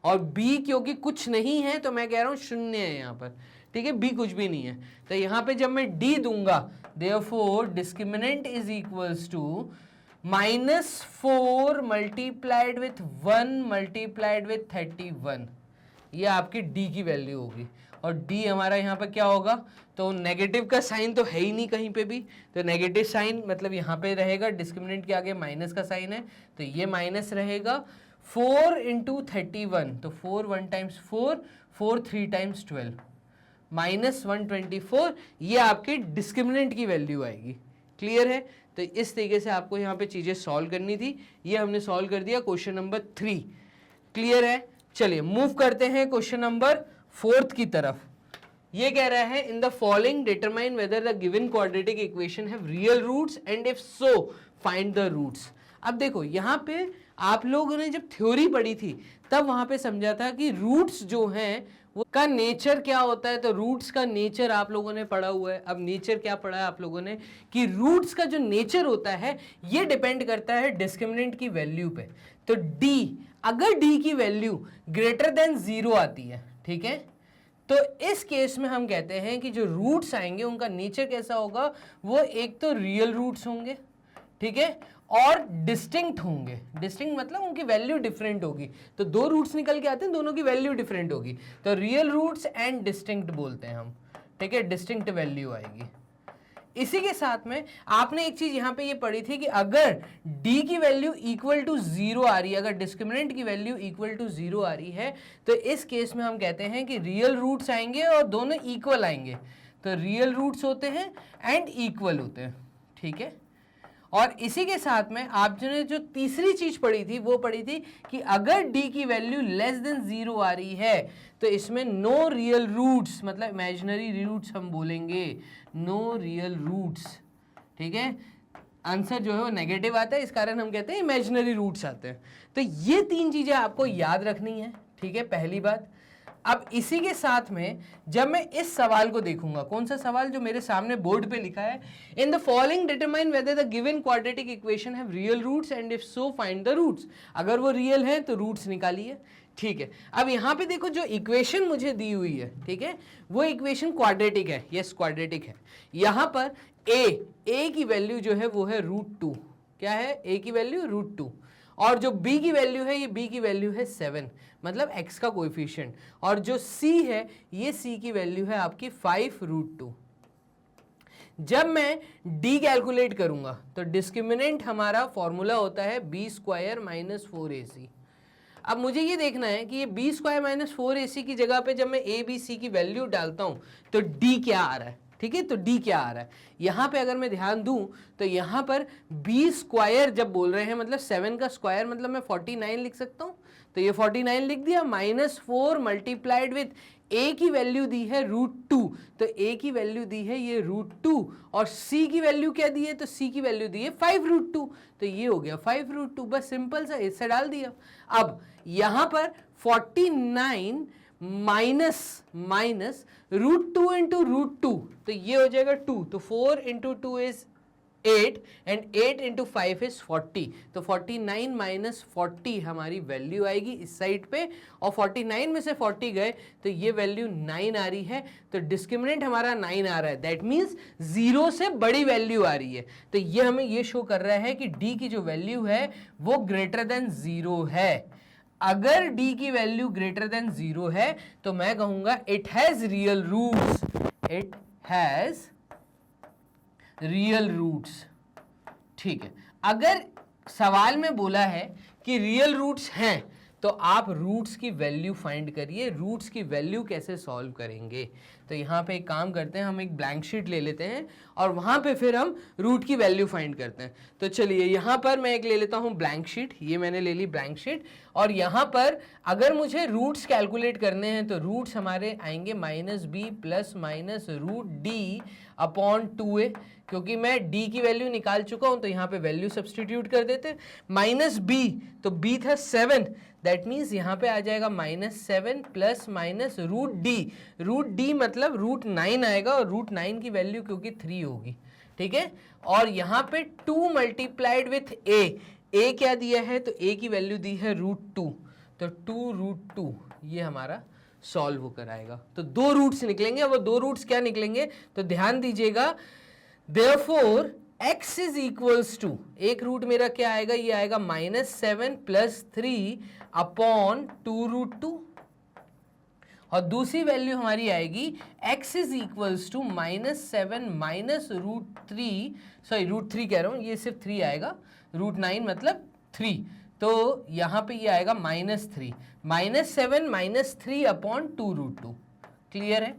और b क्योंकि कुछ नहीं है तो मैं कह रहा हूँ 0 है यहाँ पर। ठीक है, b कुछ भी नहीं है, तो यहाँ पे जब मैं d दूंगा, therefore discriminant is equals to -4 multiplied with 1 multiplied with 31, ये आपकी d की वैल्यू होगी। और d हमारा यहाँ पर क्या होगा? तो नेगेटिव का साइन तो है ही नहीं कहीं पे भी, तो नेगेटिव साइन मतलब यहाँ पे रहेगा, डिस्क्रिमिनेंट के आगे माइनस का साइन है तो ये माइनस रहेगा। 4 इंटू 31, तो 4 1 टाइम्स 4, 4 3 टाइम्स 12, -124, ये आपके डिस्क्रिमिनेंट की वैल्यू आएगी। क्लियर है? तो इस तरीके से आपको यहाँ पे चीजें सॉल्व करनी थी, ये हमने सॉल्व कर दिया क्वेश्चन नंबर 3। क्लियर है? चलिए मूव करते हैं क्वेश्चन नंबर 4 की तरफ। ये कह रहा है in the following determine whether the given quadratic equation have real roots and if so find the roots. अब देखो यहाँ पे आप लोगों ने जब थ्योरी पढ़ी थी तब वहां पे समझा था कि रूट्स जो हैं वो का नेचर क्या होता है, तो रूट्स का नेचर आप लोगों ने पढ़ा हुआ है। अब नेचर क्या पढ़ा है आप लोगों ने कि रूट्स का जो नेचर होता है ये डिपेंड करता है डिस्क्रिमिनेंट की वैल्यू पे। तो d, अगर d की वैल्यू ग्रेटर देन 0 आती है, ठीक है, तो इस केस में हम कहते हैं कि जो रूट्स आएंगे उनका नेचर कैसा होगा, वो एक तो रियल रूट्स होंगे, ठीक है, और डिस्टिंक्ट होंगे। डिस्टिंक्ट मतलब उनकी वैल्यू डिफरेंट होगी, तो दो रूट्स निकल के आते हैं, दोनों की वैल्यू डिफरेंट होगी, तो रियल रूट्स एंड डिस्टिंक्ट बोलते हैं हम। ठीक है, डिस्टिंक्ट वैल्यू आएगी। इसी के साथ में आपने एक चीज यहां पे ये पढ़ी थी कि अगर d की वैल्यू इक्वल टू 0 आ रही है, अगर डिस्क्रिमिनेंट की वैल्यू इक्वल टू 0 आ रही है, तो इस केस में हम कहते हैं कि रियल रूट्स आएंगे और दोनों इक्वल आएंगे। तो रियल रूट्स होते हैं एंड इक्वल होते हैं। ठीक है, और इसी के साथ में आपने जो तीसरी चीज पढ़ी थी वो पढ़ी थी कि अगर d की वैल्यू लेस देन 0 आ रही है तो इसमें नो रियल रूट्स, मतलब इमेजिनरी रूट्स हम बोलेंगे, नो रियल रूट्स। ठीक है, आंसर जो है वो नेगेटिव आता है, इस कारण हम कहते हैं इमेजिनरी रूट्स आते हैं। तो ये तीन चीजें आपको याद रखनी है। ठीक है, पहली बात। अब इसी के साथ में जब मैं इस सवाल को देखूंगा, कौन सा सवाल जो मेरे सामने बोर्ड पे लिखा है, in the following determine whether the given quadratic equation have real roots and if so find the roots. अगर वो रियल है तो रूट्स निकालिए। ठीक है, अब यहाँ पे देखो जो इक्वेशन मुझे दी हुई है, ठीक है, वो इक्वेशन क्वाड्रेटिक है। यस, क्वाड्रेटिक है। यहाँ पर ए की वैल्यू जो है वो है √2। क्या है? ए की वैल्यू √2, और जो b की वैल्यू है, ये b की वैल्यू है 7, मतलब x का कोएफिशिएंट, और जो c है, ये c की वैल्यू है आपकी 5√2। जब मैं d कैलकुलेट करूंगा तो डिस्क्रिमिनेंट हमारा फॉर्मूला होता है b² - 4ac। अब मुझे ये देखना है कि ये b² - 4ac की जगह पे जब मैं a b c की वैल्यू डालता हूं तो d क्या आ रहा है। ठीक है, तो d क्या आ रहा है यहाँ पे, अगर मैं ध्यान दूं तो यहाँ पर b² जब बोल रहे हैं मतलब 7 का स्क्वायर, मतलब मैं 49 लिख सकता हूँ, तो ये 49 लिख दिया, -4 मल्टीप्लाइड विथ a की वैल्यू दी है √2, तो a की वैल्यू दी है ये √2, और c की वैल्यू क्या दी है, तो c की वैल्यू दी है 5√2, तो ये हो गया 5√2। बस सिंपल सा इससे डाल दिया। अब यहाँ पर 49 माइनस √2 इंटू √2, तो ये हो जाएगा 2, तो 4 into 2 is 8 and 8 into 5 is 40, तो 49 माइनस 40 हमारी वैल्यू आएगी इस साइड पे, और 49 में से 40 गए तो ये वैल्यू 9 आ रही है, तो डिस्क्रिमिनेंट हमारा 9 आ रहा है, दैट मीन्स 0 से बड़ी वैल्यू आ रही है। तो ये हमें ये शो कर रहा है कि d की जो वैल्यू है वो ग्रेटर देन 0 है। अगर d की वैल्यू ग्रेटर देन 0 है तो मैं कहूंगा it has real roots, it has real roots. ठीक है, अगर सवाल में बोला है कि रियल रूट्स हैं तो आप रूट्स की वैल्यू फाइंड करिए। रूट्स की वैल्यू कैसे सॉल्व करेंगे, तो यहाँ पे एक काम करते हैं, हम एक ब्लैंक शीट ले लेते हैं और वहाँ पे फिर हम रूट की वैल्यू फाइंड करते हैं। तो चलिए यहाँ पर मैं एक ले लेता हूँ ब्लैंक शीट, ये मैंने ले ली ब्लैंक शीट, और यहाँ पर अगर मुझे रूट्स कैलकुलेट करने हैं तो रूट्स हमारे आएंगे -b plus minus root d upon 2a, क्योंकि मैं d की वैल्यू निकाल चुका हूं तो यहाँ पे वैल्यू सब्सटीट्यूट कर देते हैं। -b, तो b था 7, दैट मीन्स यहाँ पे आ जाएगा -7 प्लस माइनस रूट डी मतलब √9 आएगा, और √9 की वैल्यू क्योंकि 3 होगी, ठीक है। और यहाँ पे 2 मल्टीप्लाइड विथ a क्या दिया है, तो a की वैल्यू दी है √2, तो 2√2 ये हमारा सॉल्व होकर आएगा। तो 2 रूट्स निकलेंगे, वो 2 रूट्स क्या निकलेंगे तो ध्यान दीजिएगा, therefore x is equals to, एक रूट मेरा क्या आएगा, ये आएगा -7 प्लस 3 अपॉन 2√2, और दूसरी वैल्यू हमारी आएगी x is equals to -7 minus √3, sorry √3 कह रहा हूं, ये सिर्फ 3 आएगा, √9 मतलब 3, तो यहाँ पे ये आएगा -3, -7 माइनस 3 अपॉन 2√2। क्लियर है?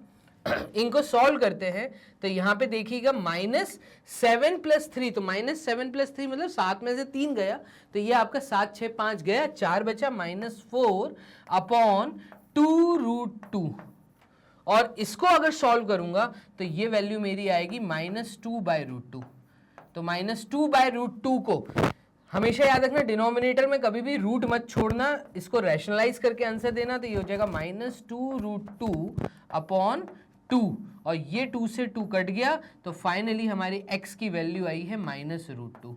इनको सॉल्व करते हैं तो यहाँ पे देखिएगा -7 प्लस 3, तो -7 प्लस 3 मतलब 7 में से 3 गया, तो ये आपका 7 6 5 गया, 4 बचा, -4 अपॉन 2√2, और इसको अगर सॉल्व करूंगा तो ये वैल्यू मेरी आएगी -2/√2। तो -2/√2 को हमेशा याद रखना, डिनोमिनेटर में कभी भी रूट मत छोड़ना, इसको रैशनलाइज करके आंसर देना, तो ये हो जाएगा -2√2 अपॉन 2, और ये 2 से 2 कट गया, तो फाइनली हमारी x की वैल्यू आई है -√2।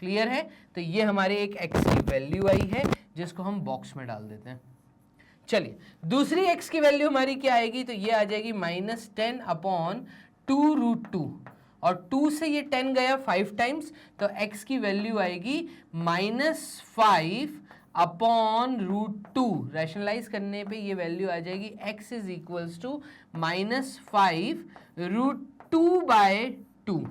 क्लियर है? तो ये हमारे एक x की वैल्यू आई है जिसको हम बॉक्स में डाल देते हैं। चलिए दूसरी x की वैल्यू हमारी क्या आएगी, तो ये आ जाएगी -10 अपॉन 2√2, और 2 से ये 10 गया 5 टाइम्स, तो x की वैल्यू आएगी -5 अपॉन √2। रैशनलाइज करने पे ये वैल्यू आ जाएगी x इज इक्वल्स टू -5 √2/2।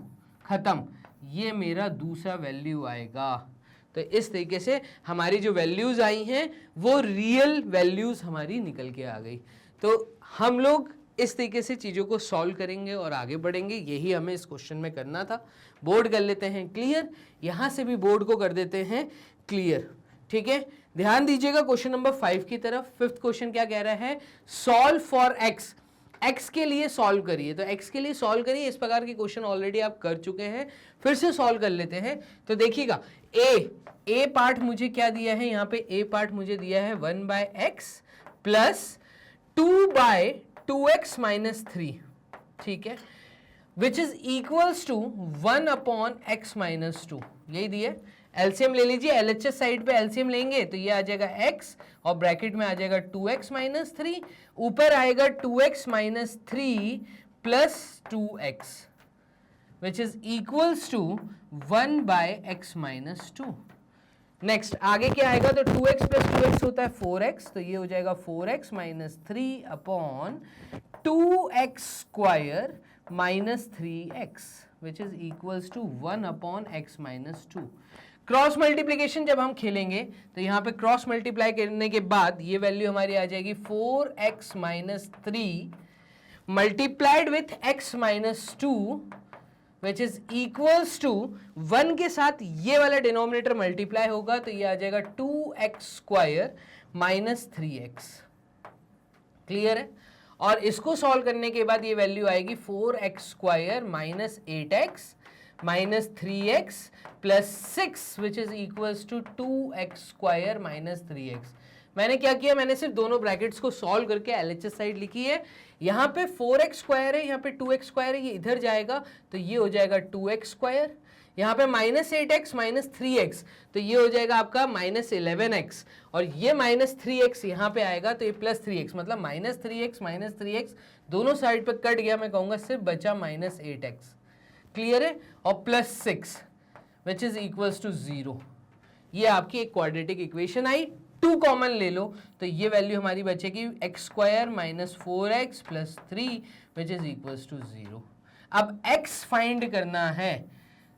खत्म, ये मेरा दूसरा वैल्यू आएगा। तो इस तरीके से हमारी जो वैल्यूज आई हैं वो रियल वैल्यूज हमारी निकल के आ गई। तो हम लोग इस तरीके से चीज़ों को सॉल्व करेंगे और आगे बढ़ेंगे, यही हमें इस क्वेश्चन में करना था। बोर्ड कर लेते हैं क्लियर, यहाँ से भी बोर्ड को कर देते हैं क्लियर, ठीक है। ध्यान दीजिएगा क्वेश्चन नंबर 5 की तरफ। 5th क्वेश्चन क्या कह रहा है, सॉल्व फॉर x, x के लिए सॉल्व करिए। तो x के लिए सॉल्व करिए, इस प्रकार के क्वेश्चन ऑलरेडी आप कर चुके हैं, फिर से सॉल्व कर लेते हैं। तो देखिएगा a पार्ट मुझे क्या दिया है, यहाँ पे a पार्ट मुझे दिया है 1/x प्लस 2/2x माइनस 3, ठीक है, which is equals to 1 upon x minus 2, यही दिया। एलसीएम ले लीजिए, एलएचएस साइड पे एलसीएम लेंगे तो ये आ जाएगा x और ब्रैकेट में आ जाएगा 2x माइनस 3, ऊपर आएगा 2x minus 3 plus 2x which is equals to 1/x minus 2। Next आगे क्या आएगा, तो 2x प्लस 2x होता है 4x, तो ये हो जाएगा 4x minus 3 upon 2x square minus 3x which is equals to 1 upon x minus 2। Cross multiplication जब हम खेलेंगे तो यहाँ पे क्रॉस मल्टीप्लाई करने के बाद ये वैल्यू हमारी आ जाएगी 4x minus 3 multiplied with x minus 2 which is equals to 1 के साथ ये वाला डिनोमिनेटर मल्टीप्लाई होगा, तो ये आ जाएगा 2x square minus 3x। Clear है? और इसको सॉल्व करने के बाद ये वैल्यू आएगी 4x square minus 8x minus 3x plus 6 which is equals to 2x square minus 3x। मैंने क्या किया, मैंने सिर्फ दोनों ब्रैकेट्स को सॉल्व करके एलएचएस साइड लिखी है। यहाँ पे 4x स्क्वायर है, यहाँ पे 2x स्क्वायर है, ये इधर जाएगा तो ये हो जाएगा 2x स्क्वायर, यहाँ पे -8x -3x, तो ये हो जाएगा आपका -11x, और ये -3x यहाँ पे आएगा तो ये +3x, मतलब -3x -3x दोनों साइड पे कट गया, मैं कहूँगा सिर्फ बचा -8x। क्लियर है? और +6 विच इज इक्वल्स टू 0। ये आपकी एक क्वाड्रेटिक इक्वेशन आई। 2 कॉमन ले लो तो ये वैल्यू हमारी बचेगी x² - 4x + 3 which is equals to 0। अब x फाइंड करना है,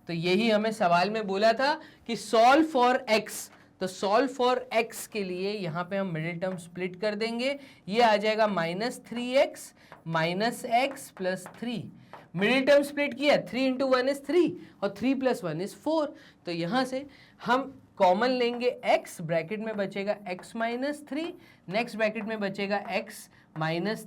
तो यही हमें सवाल में बोला था कि सॉल्व फॉर x, तो सॉल्व फॉर x के लिए यहाँ पे हम मिडिल टर्म स्प्लिट कर देंगे, ये आ जाएगा -3x - x + 3। Middle term split किया, 3 × 1 इज 3 और 3 + 1 इज 4, तो यहाँ से हम कॉमन लेंगे x, ब्रैकेट में बचेगा x - 3, नेक्स्ट ब्रैकेट में बचेगा x -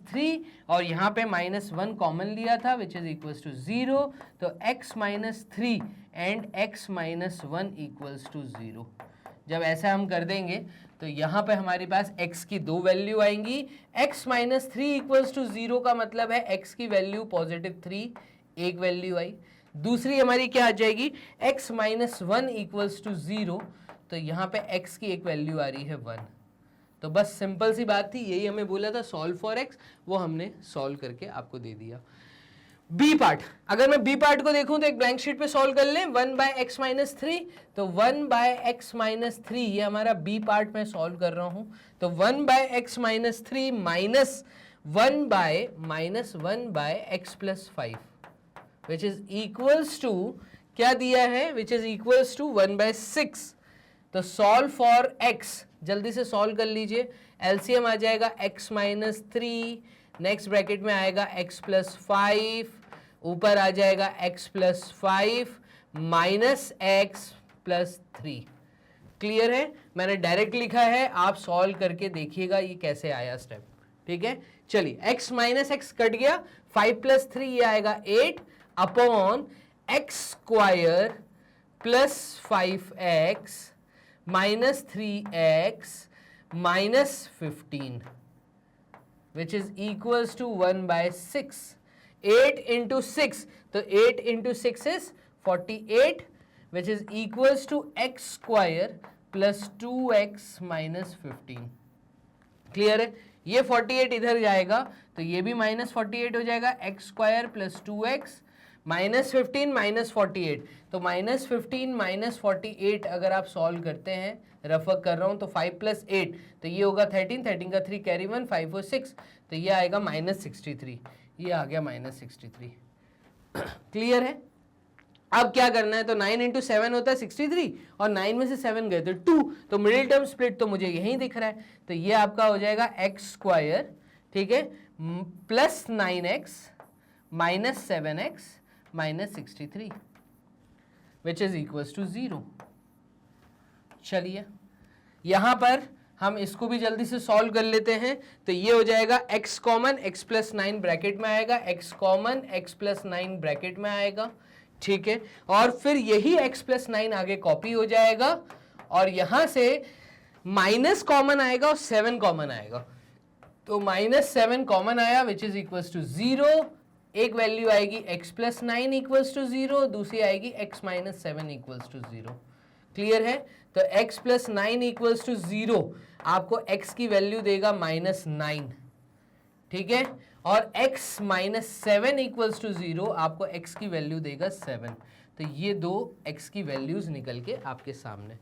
3, और यहाँ पे -1 कॉमन लिया था विच इज इक्वल्स टू 0, तो x - 3 and x - 1 equals to 0। जब ऐसा हम कर देंगे तो यहाँ पे हमारे पास x की 2 वैल्यू आएंगी। x - 3 इक्वल्स टू 0 का मतलब है x की वैल्यू +3, एक वैल्यू आई। दूसरी हमारी क्या आ जाएगी, x - 1 इक्वल्स टू 0, तो यहाँ पे x की एक वैल्यू आ रही है 1। तो बस सिंपल सी बात थी, यही हमें बोला था सॉल्व फॉर x, वो हमने सॉल्व करके आपको दे दिया। बी पार्ट, अगर मैं बी पार्ट को देखूं तो एक ब्लैंक शीट पे सॉल्व कर लें। 1/x - 3, तो 1/x - 3 ये हमारा बी पार्ट में सॉल्व कर रहा हूं, तो 1/x - 3 minus 1/x + 5 which is equals to, क्या दिया है, विच इज इक्वल्स टू 1/6। तो सॉल्व फॉर x, जल्दी से सॉल्व कर लीजिए। एलसीएम आ जाएगा x - 3, नेक्स्ट ब्रैकेट में आएगा x + 5, ऊपर आ जाएगा x + 5 माइनस x + 3। क्लियर है? मैंने डायरेक्ट लिखा है, आप सॉल्व करके देखिएगा ये कैसे आया स्टेप। ठीक है, चलिए x - x कट गया, 5 + 3 ये आएगा 8 upon x² + 5x -3x -15 which is equals to 1/6। 8 × 6, तो 8 × 6 is 48 which is equals to x² + 2x -15। Clear है? ये 48 इधर जाएगा तो ये भी -48 हो जाएगा, x² + 2x -15 -48, तो -15 -48 अगर आप सॉल्व करते हैं, रफ वर्क कर रहा हूं, तो 5 + 8 तो ये होगा 13, 13 का 3 कैरी 1, 5 और 6, तो ये आएगा -63, ये आ गया -63। क्लियर है? अब क्या करना है, तो 9 × 7 होता है 63, और 9 में से 7 गए तो 2, तो मिडिल टर्म स्प्लिट तो मुझे यहीं दिख रहा है, तो ये आपका हो जाएगा x², ठीक है, + 9x - 7x -63 which is equals to 0। चलिए यहां पर हम इसको भी जल्दी से सॉल्व कर लेते हैं, तो ये हो जाएगा x कॉमन, x + 9 ब्रैकेट में आएगा, x कॉमन, x + 9 ब्रैकेट में आएगा, ठीक है, और फिर यही x + 9 आगे कॉपी हो जाएगा, और यहां से माइनस कॉमन आएगा और 7 कॉमन आएगा, तो -7 कॉमन आया विच इज इक्वल्स टू 0। एक वैल्यू आएगी x + 9 इक्वल्स टू 0, दूसरी आएगी x - 7 इक्वल्स टू 0। क्लियर है? तो x + 9 इक्वल्स टू 0 आपको x की वैल्यू देगा -9, ठीक है, और x - 7 इक्वल्स टू 0 आपको x की वैल्यू देगा 7। तो ये दो x की वैल्यूज निकल के आपके सामने।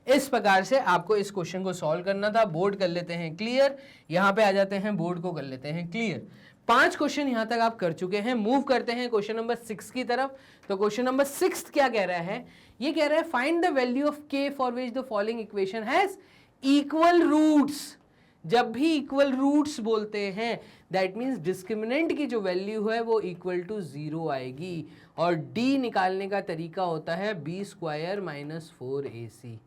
इस प्रकार से आपको इस क्वेश्चन को सॉल्व करना था। बोर्ड कर लेते हैं क्लियर, यहां पे आ जाते हैं, बोर्ड को कर लेते हैं क्लियर। 5 क्वेश्चन यहां तक आप कर चुके हैं। मूव करते हैं क्वेश्चन नंबर 6 की तरफ। तो क्वेश्चन नंबर 6 क्या कह रहा है, ये कह रहा है find the value of k for which the following equation has equal roots. जब भी इक्वल रूट्स बोलते हैं दैट मीन्स डिस्क्रिमिनेंट की जो वैल्यू है वो इक्वल टू 0 आएगी, और d निकालने का तरीका होता है b² - 4ac।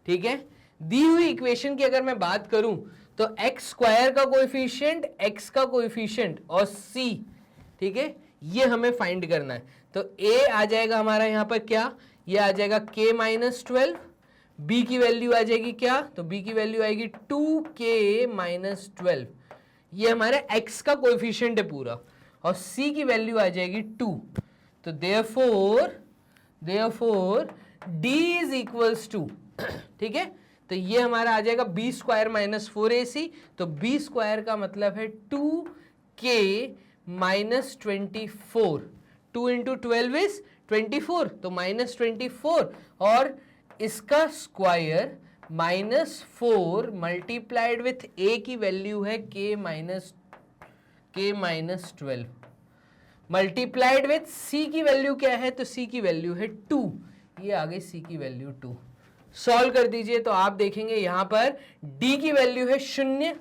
ठीक है, दी हुई इक्वेशन की अगर मैं बात करूं तो x² का कोएफिशिएंट, x का कोएफिशिएंट और c, ठीक है, ये हमें फाइंड करना है। तो a आ जाएगा हमारा यहां पर क्या, ये आ जाएगा k - 12, b की वैल्यू आ जाएगी क्या, तो b की वैल्यू आएगी 2k - 12, ये हमारे x का कोएफिशिएंट है पूरा, और c की वैल्यू आ जाएगी 2। तो therefore therefore d is equals to, ठीक है, तो ये हमारा आ जाएगा बी स्क्वायर माइनस 4ac, तो बी स्क्वायर का मतलब है 2k माइनस 24, 2 इंटू 12 इज 24, तो माइनस 24, और इसका square minus 4 multiplied with a की वैल्यू है k minus 12 multiplied with c की वैल्यू क्या है, तो c की वैल्यू है 2, ये आ गई c की वैल्यू 2। सॉल्व कर दीजिए तो आप देखेंगे यहां पर d की वैल्यू है 0,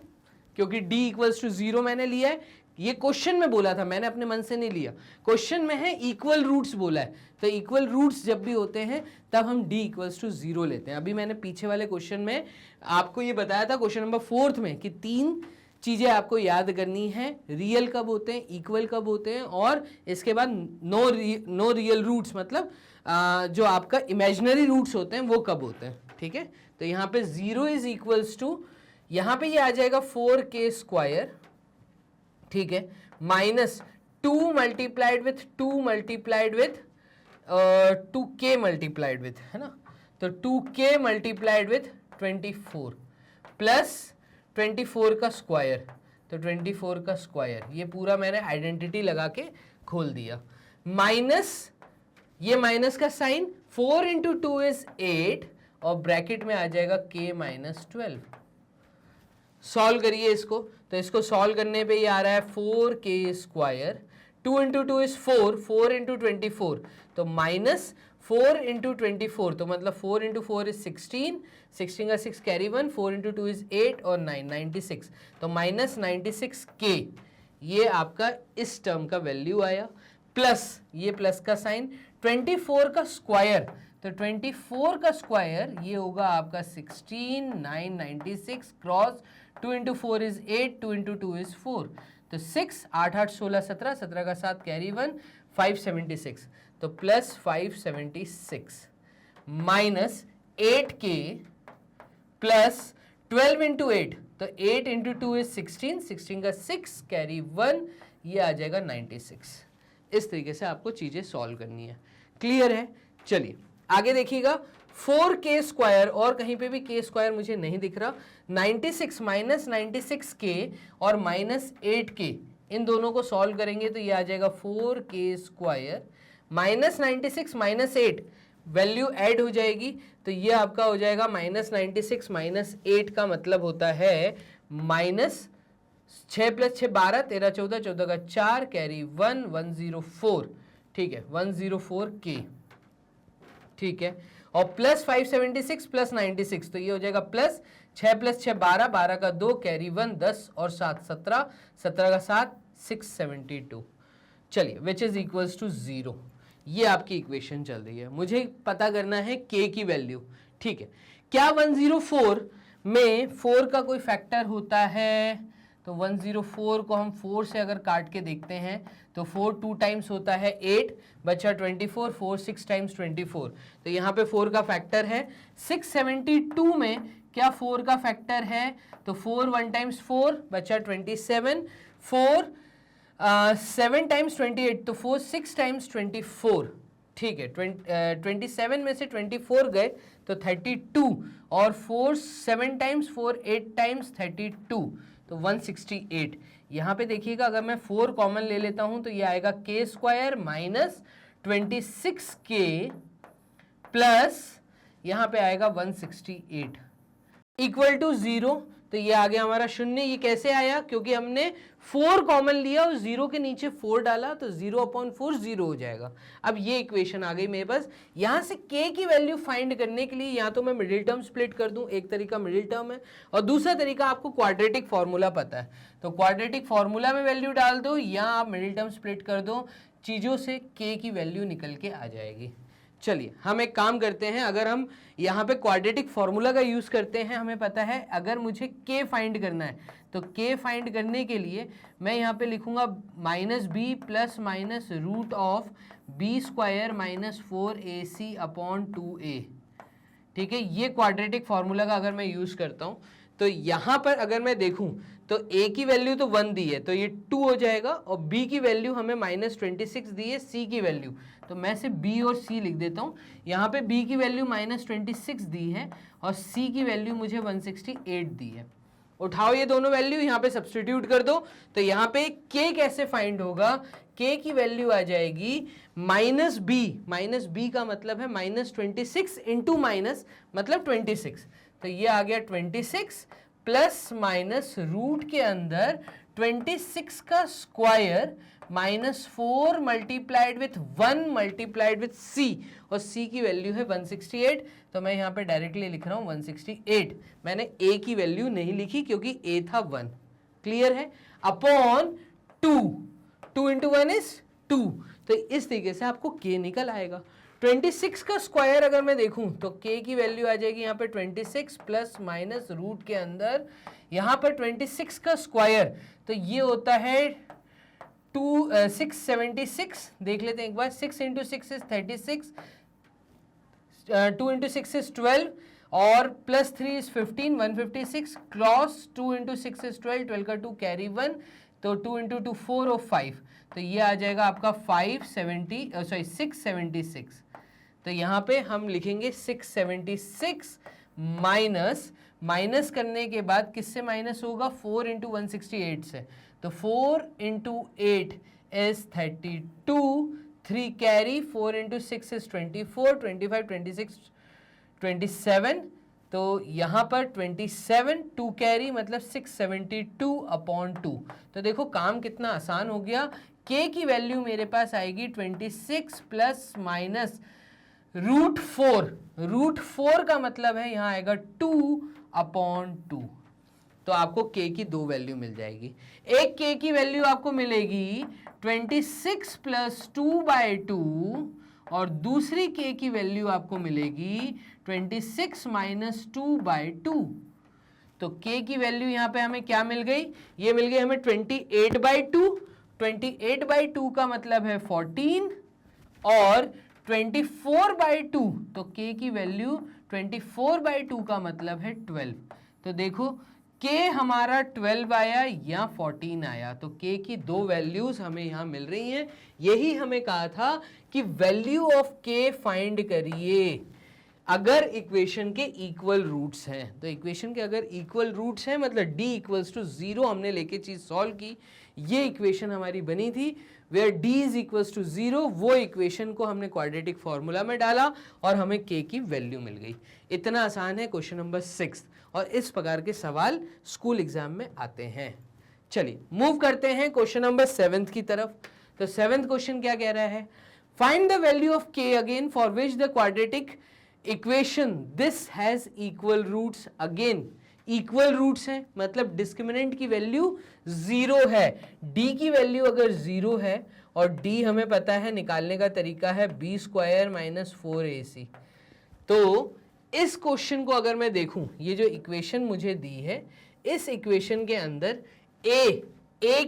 क्योंकि d इक्वल्स टू 0 मैंने लिया है, ये क्वेश्चन में बोला था, मैंने अपने मन से नहीं लिया, क्वेश्चन में है इक्वल रूट्स बोला है, तो इक्वल रूट्स जब भी होते हैं तब हम d इक्वल्स टू 0 लेते हैं। अभी मैंने पीछे वाले क्वेश्चन में आपको ये बताया था, क्वेश्चन नंबर 4 में, कि 3 चीजें आपको याद करनी है, रियल कब होते हैं, इक्वल कब होते हैं, और इसके बाद नो रियल रूट्स, मतलब जो आपका इमेजिनरी रूट्स होते हैं वो कब होते हैं, ठीक है। तो यहाँ पे 0 इज इक्वल्स टू, यहाँ पे ये आ जाएगा 4k स्क्वायर, ठीक है, minus 2 multiplied with 2 multiplied with 2k multiplied with, है ना, तो 2k मल्टीप्लाइड विथ 24 प्लस 24 का स्क्वायर, तो 24 का स्क्वायर, ये पूरा मैंने आइडेंटिटी लगा के खोल दिया, माइनस ये माइनस का साइन, 4 इंटू 2 इज 8, और ब्रैकेट में आ जाएगा k माइनस 12। सॉल्व करिए इसको, तो इसको सॉल्व करने पे ये आ रहा है 4k square, 2 into 2 is 4, 4 into 24, तो माइनस 4 इंटू 24, तो मतलब 4 इंटू 4 इज 16, 16 का 6 कैरी 1, 4 इंटू 2 इज 8 और 9, 96, तो माइनस 96k, ये आपका इस टर्म का वैल्यू आया, प्लस ये प्लस का साइन, 24 का स्क्वायर, तो 24 का स्क्वायर ये होगा आपका 16, 9, 96 cross 2 into 4 is 8, 2 into 2 is 4, तो 6, 8, 8, 16, 17, 17 का 7 कैरी 1, 576, तो plus 576 minus 8k plus 12 into 8, तो 8 इंटू 2 इज 16, 16 का 6 कैरी 1, ये आ जाएगा 96। इस तरीके से आपको चीजें सॉल्व करनी है, क्लियर है। चलिए आगे देखिएगा, 4k स्क्वायर, और कहीं पे भी k स्क्वायर मुझे नहीं दिख रहा, 96 माइनस 96k और माइनस 8k, इन दोनों को सॉल्व करेंगे तो ये आ जाएगा 4k square minus 96 minus 8, value add हो जाएगी, तो ये आपका हो जाएगा माइनस 96 माइनस 8 का मतलब होता है माइनस 6 प्लस 6 12, 13 14, 14 का 4 कैरी 1, 104, ठीक है, 104k, ठीक है, और प्लस 576 प्लस 96, तो ये हो जाएगा प्लस 6 प्लस 6 12, 12 का 2 कैरी 1, 10 और 7 17, 17 का 7 672, चलिए विच इज इक्वल्स टू 0, ये आपकी इक्वेशन चल रही है, मुझे पता करना है k की वैल्यू, ठीक है। क्या 104 में 4 का कोई फैक्टर होता है, तो 104 को हम 4 से अगर काट के देखते हैं तो 4 2 टाइम्स होता है 8, बचा 24, 4 6 टाइम्स 24, तो यहाँ पे 4 का फैक्टर है। 672 में क्या 4 का फैक्टर है, तो 4 1 टाइम्स 4, बचा 27, 4 7 टाइम्स 28, तो 4 6 टाइम्स 24, ठीक है, 27 में से 24 गए तो 32, और 4 7 टाइम्स 4 8 टाइम्स 32, तो 168। यहाँ पे देखिएगा अगर मैं 4 कॉमन ले लेता हूँ तो ये आएगा k square minus 26k plus यहाँ पे आएगा 168 इक्वल टू 0, तो ये आ गया हमारा 0। ये कैसे आया, क्योंकि हमने 4 कॉमन लिया और 0 के नीचे 4 डाला, तो 0/4 0 हो जाएगा। अब ये इक्वेशन आ गई मेरे पास। यहाँ से k की वैल्यू फाइंड करने के लिए या तो मैं मिडिल टर्म स्प्लिट कर दूं, एक तरीका मिडिल टर्म है, और दूसरा तरीका आपको क्वाड्रेटिक फॉर्मूला पता है, तो क्वाड्रेटिक फॉर्मूला में वैल्यू डाल दो या आप मिडिल टर्म स्प्लिट कर दो, चीज़ों से k की वैल्यू निकल के आ जाएगी। चलिए हम एक काम करते हैं, अगर हम यहाँ पे क्वाड्रेटिक फॉर्मूला का यूज़ करते हैं, हमें पता है अगर मुझे k फाइंड करना है तो k फाइंड करने के लिए मैं यहाँ पे लिखूंगा minus b plus minus root of b square minus 4ac upon 2a, ठीक है। ये क्वाड्रेटिक फॉर्मूला का अगर मैं यूज़ करता हूँ तो यहाँ पर अगर मैं देखूँ तो a की वैल्यू तो 1 दी है तो ये 2 हो जाएगा, और b की वैल्यू हमें -26 दी है, c की वैल्यू, तो मैं सिर्फ b और c लिख देता हूँ। यहाँ पे b की वैल्यू -26 दी है और c की वैल्यू मुझे 168 दी है। उठाओ ये दोनों वैल्यू, यहाँ पे सब्सटीट्यूट कर दो, तो यहाँ पे k कैसे फाइंड होगा, k की वैल्यू आ जाएगी -b का मतलब है -26 इंटू माइनस मतलब 26, तो ये आ गया 26 प्लस माइनस रूट के अंदर 26 का square -4 multiplied with 1 multiplied with c, और c की वैल्यू है 168, तो मैं यहाँ पे डायरेक्टली लिख रहा हूँ 168। मैंने a की वैल्यू नहीं लिखी क्योंकि a था 1, क्लियर है, अपॉन 2 इंटू 1 इज 2, तो इस तरीके से आपको k निकल आएगा। 26 का स्क्वायर अगर मैं देखूं तो k की वैल्यू आ जाएगी यहाँ पे 26 प्लस माइनस रूट के अंदर, यहाँ पर 26 का स्क्वायर तो ये होता है 676, देख लेते हैं एक बार, 6 इंटू 6 इज 36, 2 इंटू 6 इज 12 और plus 3 is 15, 156 cross 2 into 6 is 12 का 2 कैरी 1, तो 2 इंटू 2 4 और 5, तो ये आ जाएगा आपका 676, तो यहाँ पे हम लिखेंगे 676 माइनस करने के बाद किससे माइनस होगा, 4 इंटू 168 से, तो 4 into 8 is 32, 3 carry, 4 into 6 is 24, 25, 26, 27, तो यहाँ पर 27 2 कैरी मतलब 672 अपॉन 2, तो देखो काम कितना आसान हो गया। k की वैल्यू मेरे पास आएगी 26 प्लस माइनस रूट 4 का मतलब है यहाँ आएगा 2 अपॉन 2, तो आपको k की दो वैल्यू मिल जाएगी। एक k की वैल्यू आपको मिलेगी 26 प्लस 2/2 और दूसरी k की वैल्यू आपको मिलेगी 26 माइनस 2/2, तो k की वैल्यू यहाँ पे हमें क्या मिल गई, ये मिल गई हमें 28/2, 28/2 का मतलब है 14 और 24/2, तो k की वैल्यू 24/2 का मतलब है 12, तो देखो k हमारा 12 आया या 14 आया, तो k की दो वैल्यूज हमें यहाँ मिल रही हैं। यही हमें कहा था कि वैल्यू ऑफ k फाइंड करिए अगर इक्वेशन के इक्वल रूट्स हैं, तो इक्वेशन के अगर इक्वल रूट्स हैं मतलब d इक्वल्स टू 0 हमने लेके चीज सॉल्व की, ये इक्वेशन हमारी बनी थी where d is equals to 0, वो इक्वेशन को हमने क्वाड्रेटिक फॉर्मूला में डाला और हमें k की वैल्यू मिल गई। इतना आसान है क्वेश्चन नंबर 6, और इस प्रकार के सवाल स्कूल एग्जाम में आते हैं। चलिए मूव करते हैं क्वेश्चन नंबर 7 की तरफ। तो 7th क्वेश्चन क्या कह रहा है, find the value of k again for which the quadratic equation this has equal roots, again equal roots हैं मतलब डिस्क्रिमिनेंट की वैल्यू 0 है, d की वैल्यू अगर 0 है और d हमें पता है निकालने का तरीका है b स्क्वायर माइनस 4ac, तो इस क्वेश्चन को अगर मैं देखूं, ये जो इक्वेशन मुझे दी है इस इक्वेशन के अंदर a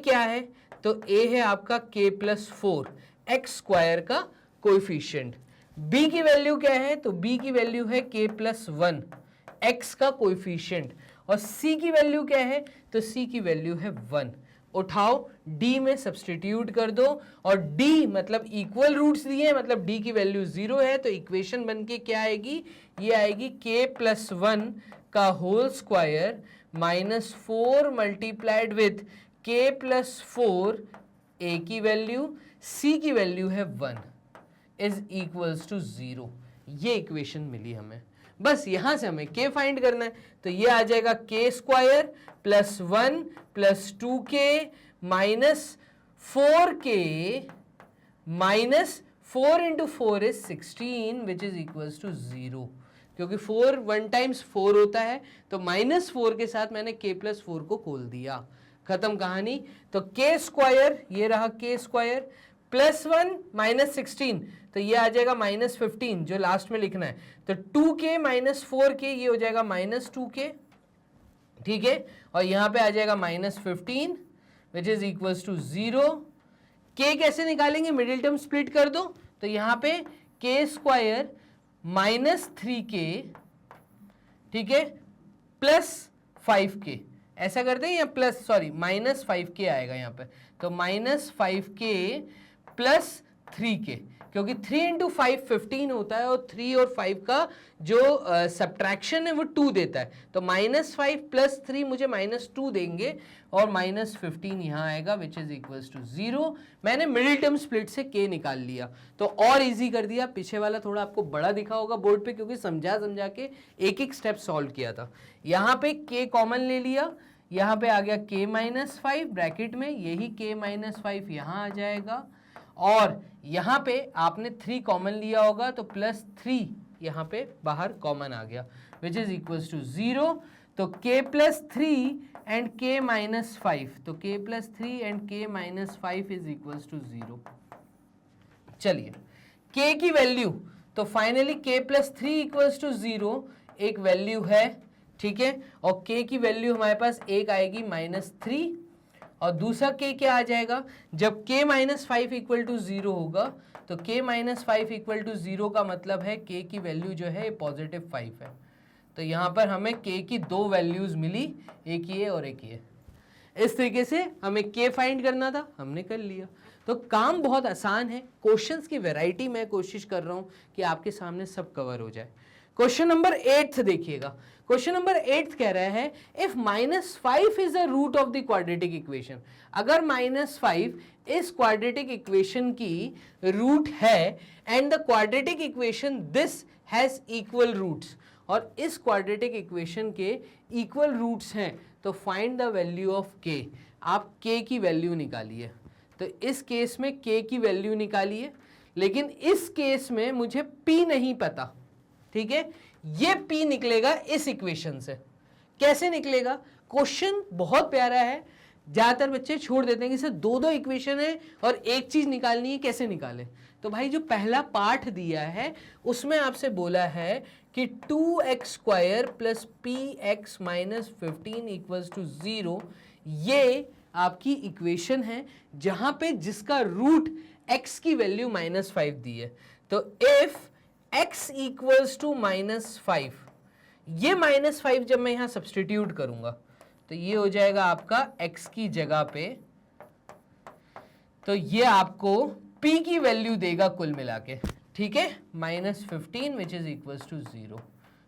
क्या है, तो a है आपका k प्लस 4 एक्स स्क्वायर का कोएफिशिएंट, b की वैल्यू क्या है, तो b की वैल्यू है k प्लस 1 x का कोएफिशिएंट, और c की वैल्यू क्या है, तो c की वैल्यू है 1। उठाओ d में सब्सटीट्यूट कर दो, और d मतलब इक्वल रूट्स दिए मतलब d की वैल्यू 0 है, तो इक्वेशन बन के क्या आएगी, ये आएगी k प्लस 1 का whole square minus 4 multiplied with k plus 4, a की वैल्यू, c की वैल्यू है 1 इज इक्वल्स टू 0, ये इक्वेशन मिली हमें। बस यहां से हमें k फाइंड करना है, तो ये आ जाएगा k square plus 1 plus 2k minus 4k minus 4 into 4 is 16 which is equals to 0, क्योंकि 4 1 टाइम्स 4 होता है, तो माइनस 4 के साथ मैंने k प्लस 4 को खोल दिया, खत्म कहानी। तो k स्क्वायर, ये रहा k स्क्वायर प्लस 1 माइनस 16, तो ये आ जाएगा माइनस 15 जो लास्ट में लिखना है, तो 2k माइनस 4k ये हो जाएगा माइनस 2k, ठीक है, और यहाँ पे आ जाएगा minus 15 which is equals to 0। k कैसे निकालेंगे, मिडिल टर्म स्प्लिट कर दो, तो यहाँ पे k स्क्वायर माइनस 3k, ठीक है, प्लस 5k ऐसा करते हैं या प्लस सॉरी -5k आएगा यहाँ पे, तो -5k प्लस 3k, क्योंकि 3 इंटू 5 15 होता है और 3 और 5 का जो सब्ट्रैक्शन है वो 2 देता है, तो -5 प्लस 3 मुझे -2 देंगे और -15 यहाँ आएगा विच इज इक्वल्स टू 0। मैंने मिडिल टर्म स्प्लिट से k निकाल लिया तो और इजी कर दिया। पीछे वाला थोड़ा आपको बड़ा दिखा होगा बोर्ड पे क्योंकि समझा के एक एक स्टेप सॉल्व किया था। यहाँ पे k कॉमन ले लिया, यहाँ पे आ गया k-5 ब्रैकेट में, यही k-5 यहाँ आ जाएगा और यहाँ पे आपने 3 कॉमन लिया होगा तो +3 यहाँ पे बाहर कॉमन आ गया विच इज इक्वल्स टू 0। तो k+3 एंड k-5, तो k+3 and k-5 is equals to 0। चलिए k की वैल्यू, तो फाइनली k+3 इक्वल्स टू 0 एक वैल्यू है, ठीक है, और k की वैल्यू हमारे पास एक आएगी -3 और दूसरा k क्या आ जाएगा, जब k-5 इक्वल टू 0 होगा तो k-5 इक्वल टू 0 का मतलब है k की वैल्यू जो है +5 है। तो यहाँ पर हमें k की 2 वैल्यूज मिली, एक ये और एक ये। इस तरीके से हमें k फाइंड करना था, हमने कर लिया। तो काम बहुत आसान है, क्वेश्चंस की वैरायटी मैं कोशिश कर रहा हूँ कि आपके सामने सब कवर हो जाए। क्वेश्चन नंबर 8 देखिएगा। क्वेश्चन नंबर 8 कह रहा है if -5 is the root of the quadratic equation, अगर -5 इस क्वाड्रेटिक इक्वेशन की रूट है and the quadratic equation this has equal roots, और इस क्वाड्रेटिक इक्वेशन के इक्वल रूट्स हैं, तो find the value of k। आप k की वैल्यू निकालिए। तो इस केस में k की वैल्यू निकालिए, लेकिन इस केस में मुझे p नहीं पता, ठीक है, ये p निकलेगा इस इक्वेशन से। कैसे निकलेगा? क्वेश्चन बहुत प्यारा है, ज्यादातर बच्चे छोड़ देते हैं कि सर 2 इक्वेशन है और एक चीज निकालनी है, कैसे निकालें? तो भाई जो पहला पार्ट दिया है उसमें आपसे बोला है कि 2x² plus px minus 15 equals to 0, ये आपकी इक्वेशन है जहां पे जिसका रूट x की वैल्यू -5 दी है। तो इफ x इक्वल्स टू -5, ये -5 जब मैं यहां सब्सटीट्यूट करूंगा तो ये हो जाएगा आपका x की जगह पे, तो ये आपको p की वैल्यू देगा कुल मिला के, ठीक है, -15 which is equals to 0।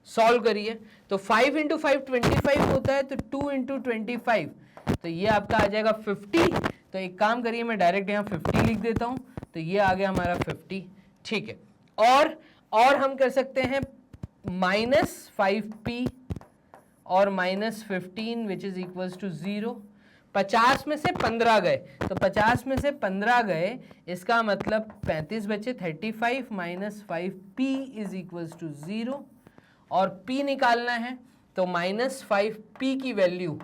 Solve करिए, तो 5 इंटू 5 25 होता है, तो 2 इंटू 25, तो ये आपका आ जाएगा 50। तो एक काम करिए, मैं डायरेक्ट यहाँ 50 लिख देता हूँ, तो ये आ गया हमारा 50, ठीक है। और हम कर सकते हैं -5p और -15 विच इज इक्वल्स टू 0। 50 में से 15 गए, तो 50 में से 15 गए, इसका मतलब 35 बचे, 35 minus 5p is equals to 0। और p निकालना है तो -5p की वैल्यू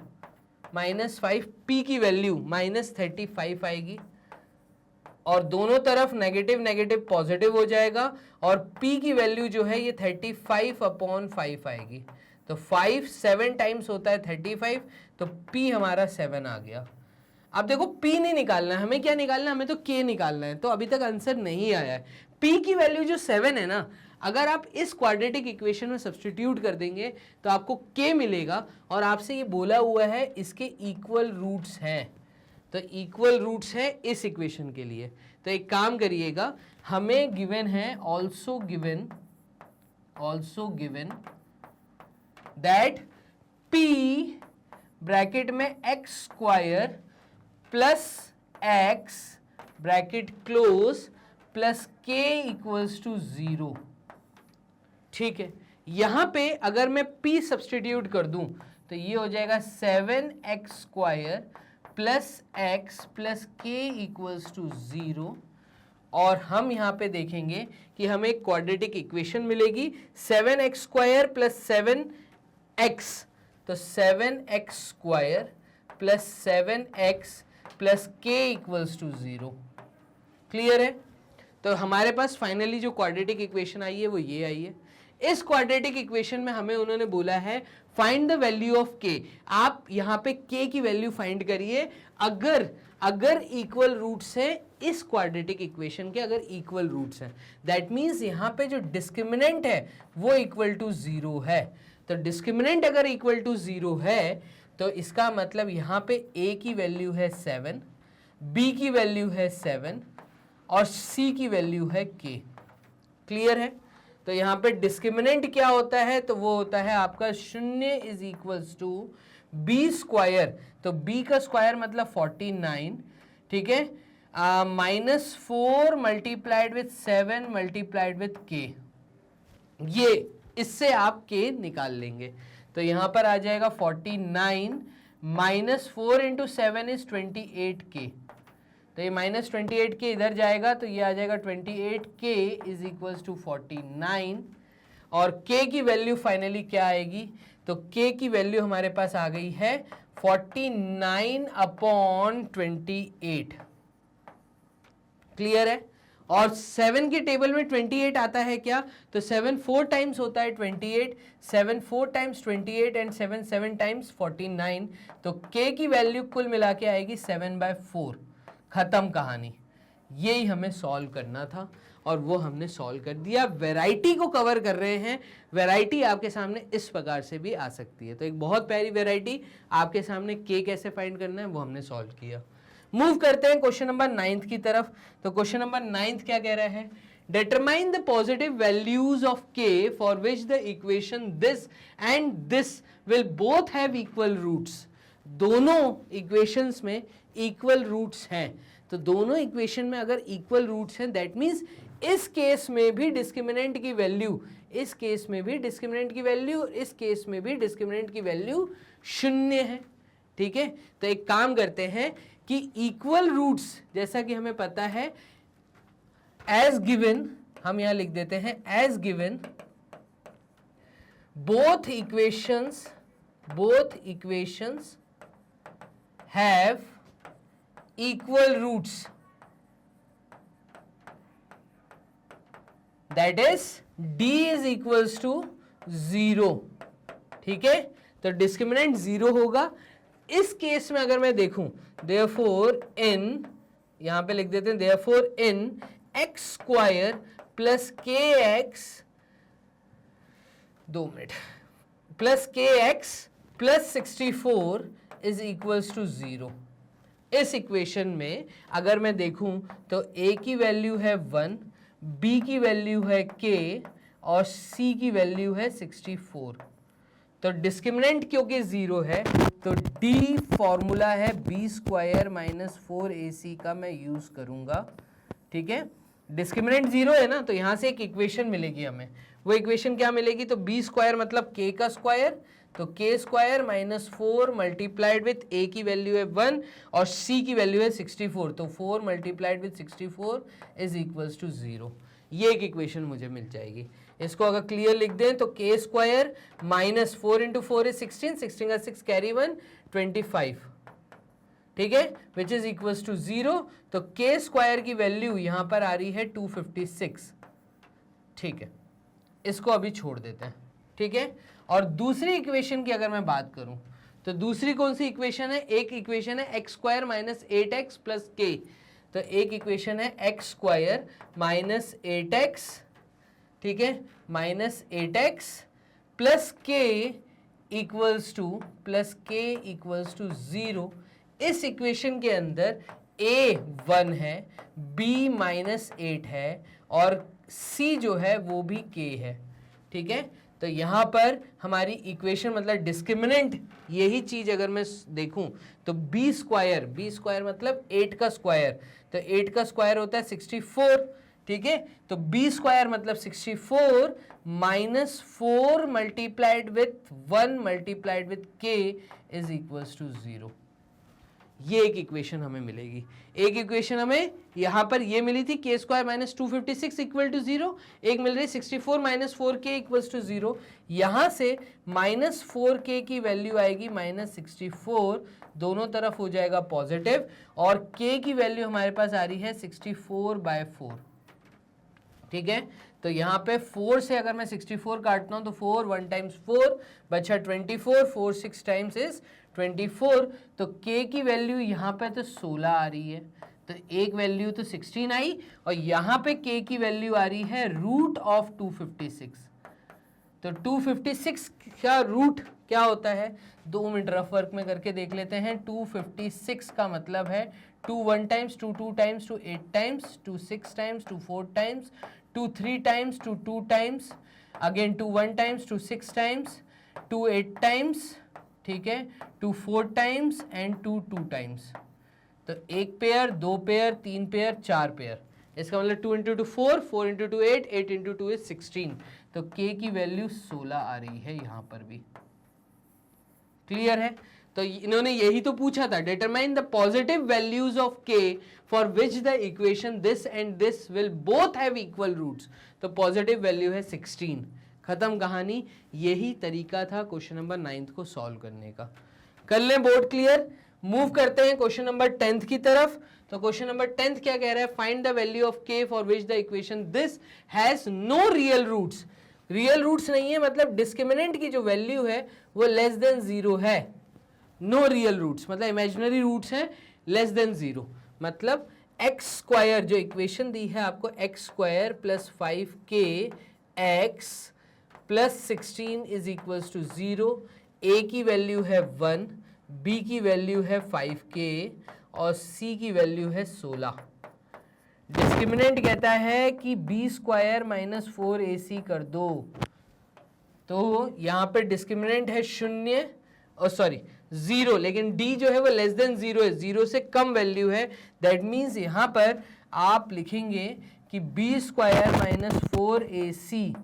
-35 आएगी, और दोनों तरफ नेगेटिव नेगेटिव पॉजिटिव हो जाएगा, और p की वैल्यू जो है ये 35/5 आएगी। तो 5 7 टाइम्स होता है 35, तो p हमारा 7 आ गया। अब देखो p नहीं निकालना है, हमें क्या निकालना है, हमें तो k निकालना है, तो अभी तक आंसर नहीं आया है। p की वैल्यू जो 7 है ना, अगर आप इस क्वाड्रेटिक इक्वेशन में सब्स्टिट्यूट कर देंगे तो आपको k मिलेगा, और आपसे ये बोला हुआ है इसके इक्वल रूट्स हैं, तो इक्वल रूट्स है इस इक्वेशन के लिए। तो एक काम करिएगा, हमें गिवन है also given that p bracket में x² प्लस x bracket close plus k equals to 0, ठीक है। यहां पे अगर मैं p सब्स्टिट्यूट कर दूं तो ये हो जाएगा 7x² plus x plus k equals to 0, और हम यहाँ पे देखेंगे कि हमें एक क्वाड्रेटिक इक्वेशन मिलेगी 7x² प्लस 7x, तो 7x² plus 7x plus k equals to 0। Clear है? तो हमारे पास फाइनली जो क्वाड्रेटिक इक्वेशन आई है वो ये आई है। इस क्वाड्रेटिक इक्वेशन में हमें उन्होंने बोला है find the value of k। आप यहाँ पे k की वैल्यू फाइंड करिए, अगर इक्वल रूट्स है इस क्वाड्रेटिक इक्वेशन के, अगर इक्वल रूट्स हैं, दैट मीन्स यहाँ पे जो डिस्क्रिमिनेंट है वो इक्वल टू 0 है। तो डिस्क्रिमिनेंट अगर इक्वल टू 0 है तो इसका मतलब यहाँ पे a की वैल्यू है 7, b की वैल्यू है 7 और c की वैल्यू है k। क्लियर है? तो यहाँ पे डिस्क्रिमिनेंट क्या होता है, तो वो होता है आपका 0 is equals to b square, तो b का स्क्वायर मतलब 49, ठीक है, -4 multiplied with 7 multiplied with k, ये इससे आप k निकाल लेंगे। तो यहाँ पर आ जाएगा 49 -4 इंटू 7 इज 28k, तो ये -28k इधर जाएगा तो ये आ जाएगा 28k इज इक्वल्स टू 49, और k की वैल्यू फाइनली क्या आएगी, तो k की वैल्यू हमारे पास आ गई है 49/28। क्लियर है? और 7 के टेबल में 28 आता है क्या, तो 7 4 टाइम्स होता है 28, 7 4 टाइम्स 28 एंड 7 7 टाइम्स 49, तो k की वैल्यू कुल मिला के आएगी 7/4। खत्म कहानी। यही हमें सॉल्व करना था और वो हमने सॉल्व कर दिया। वैरायटी को कवर कर रहे हैं, वैरायटी आपके सामने इस प्रकार से भी आ सकती है। तो एक बहुत प्यारी वैरायटी आपके सामने k कैसे फाइंड करना है वो हमने सॉल्व किया। मूव करते हैं क्वेश्चन नंबर 9 की तरफ। तो क्वेश्चन नंबर 9 क्या कह रहा है, determine the positive values of k for which the equation this and this will both have equal roots. दोनों इक्वेशंस में इक्वल रूट्स हैं, तो दोनों इक्वेशन में अगर इक्वल रूट्स हैं दैट मीन्स इस केस में भी डिस्क्रिमिनेंट की वैल्यू, इस केस में भी डिस्क्रिमिनेंट की वैल्यू, इस केस में भी डिस्क्रिमिनेंट की वैल्यू 0 है। ठीक है, तो एक काम करते हैं कि इक्वल रूट्स जैसा कि हमें पता है एज गिवन, हम यहां लिख देते हैं as given both equations have equal roots, that is d is equals to 0। ठीक है, तो डिस्क्रिमिनेंट 0 होगा। इस केस में अगर मैं देखूं देयरफॉर इन, यहां पे लिख देते हैं therefore in x square plus kx, 2 minute, plus kx plus 64 is equals to 0। इस इक्वेशन में अगर मैं देखूं तो a की वैल्यू है 1, b की वैल्यू है k और c की वैल्यू है 64। तो डिस्क्रिमिनेंट क्योंकि 0 है तो d फॉर्मूला है b स्क्वायर माइनस 4ac का मैं यूज करूंगा। ठीक है, डिस्क्रिमिनेंट 0 है ना, तो यहां से एक इक्वेशन मिलेगी हमें। वो इक्वेशन क्या मिलेगी, तो b स्क्वायर मतलब k का स्क्वायर, तो k square minus 4 multiplied with a की वैल्यू है 1 और c की वैल्यू है 64, तो 4 multiplied with 64 is equals to 0। ये एक इक्वेशन मुझे मिल जाएगी। इसको अगर क्लियर लिख दें तो k square minus 4 into 4 is 16, 16 का 6 कैरी 1 25। ठीक है, विच इज इक्वल्स टू 0। तो k स्क्वायर की वैल्यू यहां पर आ रही है 256। ठीक है, इसको अभी छोड़ देते हैं। ठीक है, और दूसरी इक्वेशन की अगर मैं बात करूं तो दूसरी कौन सी इक्वेशन है, एक इक्वेशन है x square minus 8x plus k। तो एक इक्वेशन है एक्स स्क्वायर माइनस 8x, ठीक है, minus 8x plus k equals to 0। इस इक्वेशन के अंदर a 1 है, b माइनस 8 है और c जो है वो भी k है। ठीक है, तो यहां पर हमारी इक्वेशन मतलब डिस्क्रिमिनेंट, यही चीज अगर मैं देखूं तो b स्क्वायर मतलब 8 का स्क्वायर, तो 8 का स्क्वायर होता है 64। ठीक है, तो b स्क्वायर मतलब 64 minus 4 multiplied with 1 multiplied with k is equals to 0। ये एक इक्वेशन हमें मिलेगी। एक इक्वेशन हमें यहां पर ये मिली थी k square minus 256 equal to 0, एक मिल रही 64 माइनस 4k इक्वल्स टू 0। यहां से माइनस 4k की वैल्यू आएगी माइनस 64, दोनों तरफ हो जाएगा पॉजिटिव और k की वैल्यू हमारे पास आ रही है 64/4। ठीक है, तो यहाँ पे 4 से अगर मैं 64 काटता हूँ तो 4 1 टाइम्स 4 बचा 24, 4 6 टाइम्स इज 24। तो k की वैल्यू यहाँ पे तो 16 आ रही है, तो एक वैल्यू तो 16 आई और यहाँ पे k की वैल्यू आ रही है रूट ऑफ 256। तो 256 का रूट क्या होता है, 2 मिनट रफ वर्क में करके देख लेते हैं। 256 का मतलब है 2 1 times, 2 2 times, 2 8 times, 2 6 times, 2 4 times, 2 3 times, 2 2 times, again 2 1 times, 2 6 times, 2 8 times, ठीक है, 2 4 टाइम्स एंड 2 2 टाइम्स। तो 1 पेयर, 2 पेयर, 3 पेयर, 4 पेयर। इसका मतलब 2 इंटू 2 4, 4 इंटू 2 8, 8 इंटू 2 इज 16। तो k की वैल्यू 16 आ रही है यहां पर भी। क्लियर है? तो इन्होंने यही तो पूछा था, determine the positive values of k for which the equation this and this will both have equal roots. तो पॉजिटिव वैल्यू है 16। खत्म कहानी। यही तरीका था क्वेश्चन नंबर 9 को सॉल्व करने का। कर लें बोर्ड क्लियर। मूव करते हैं क्वेश्चन नंबर 10 की तरफ। तो क्वेश्चन नंबर 10 क्या कह रहा है, find the value of k for which the equation this has no real roots. Real roots नहीं है मतलब डिस्क्रिमिनेंट की जो वैल्यू है वो लेस देन 0 है। नो रियल रूट्स मतलब इमेजिनरी रूट्स हैं, लेस देन 0 मतलब एक्स स्क्वायर, जो इक्वेशन दी है आपको, x square plus 5k x plus 16 is equals to 0। a की वैल्यू है 1, b की वैल्यू है 5k और c की वैल्यू है 16। डिस्क्रिमिनेंट कहता है कि b स्क्वायर माइनस 4ac कर दो। तो यहां पे डिस्क्रिमिनेंट है 0 और सॉरी 0, लेकिन d जो है वो लेस देन 0 है, 0 से कम वैल्यू है। दैट मीन्स यहां पर आप लिखेंगे कि b square minus 4ac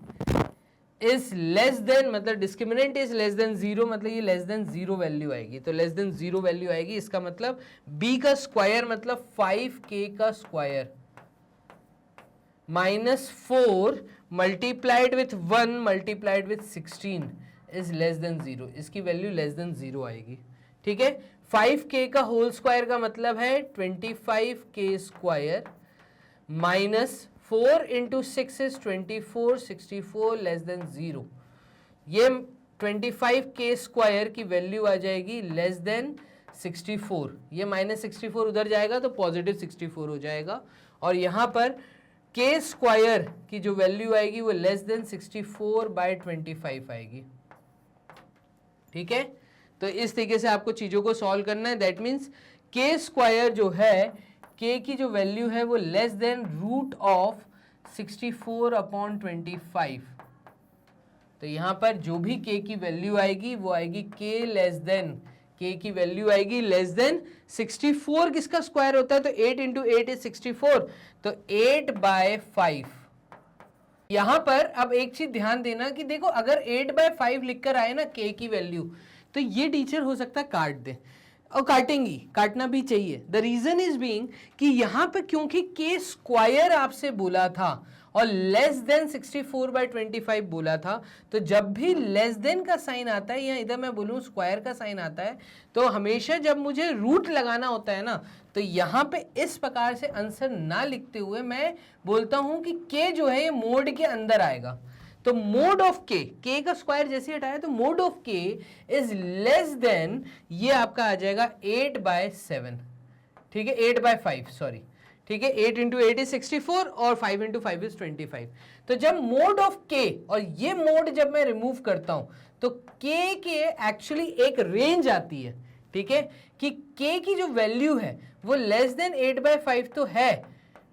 is less than, मतलब डिस्क्रिमिनेंट इज लेस देन 0, मतलब ये लेस देन 0 वैल्यू आएगी। तो लेस देन 0 वैल्यू आएगी, इसका मतलब b का स्क्वायर मतलब 5k का square minus 4 multiplied with 1 multiplied with 16 is less than 0। इसकी वैल्यू लेस देन 0 आएगी। ठीक है, 5k का होल स्क्वायर का मतलब है 25k square minus 4 into 6 is 24, 64 less than 0। ये 25k स्क्वायर की वैल्यू आ जाएगी लेस देन 64। ये माइनस 64 उधर जाएगा तो पॉजिटिव 64 हो जाएगा। और यहां पर k स्क्वायर की जो वैल्यू आएगी वो लेस देन 64 बाय 25 आएगी। ठीक है, तो इस तरीके से आपको चीजों को सॉल्व करना है। दैट मीन्स k स्क्वायर जो है, k की जो वैल्यू है वो less than root of 64 upon 25। तो यहां पर जो भी k की वैल्यू आएगी वो आएगी k लेस देन, k की वैल्यू आएगी लेस देन 64। किसका स्क्वायर होता है, तो 8 इंटू 8 इज 64, तो 8 बाय 5। यहां पर अब एक चीज ध्यान देना कि देखो अगर 8 बाय 5 लिखकर आए ना k की वैल्यू, तो ये टीचर हो सकता है काट दे, और काटेंगी, काटना भी चाहिए। द रीजन इज बीइंग कि यहां पर क्योंकि k स्क्वायर आपसे बोला था और लेस देन 64 बाय 25 बोला था, तो जब भी लेस देन का साइन आता है या इधर मैं बोलूं स्क्वायर का साइन आता है, तो हमेशा जब मुझे रूट लगाना होता है ना, तो यहां पे इस प्रकार से आंसर ना लिखते हुए मैं बोलता हूं कि k जो है ये मोड के अंदर आएगा। तो मोड ऑफ k का स्क्वायर जैसे हटाया तो mode of k is less than, ये आपका आ जाएगा 8 बाय 7। ठीक है, 8 बाय 5 सॉरी। ठीक है, 8 इंटू 8 इज 64 और 5 इंटू 5 इज 25। तो जब मोड ऑफ k और ये मोड जब मैं रिमूव करता हूं तो k के एक्चुअली एक रेंज आती है। ठीक है, कि k की जो वैल्यू है वो लेस देन 8 बाय 5 तो है।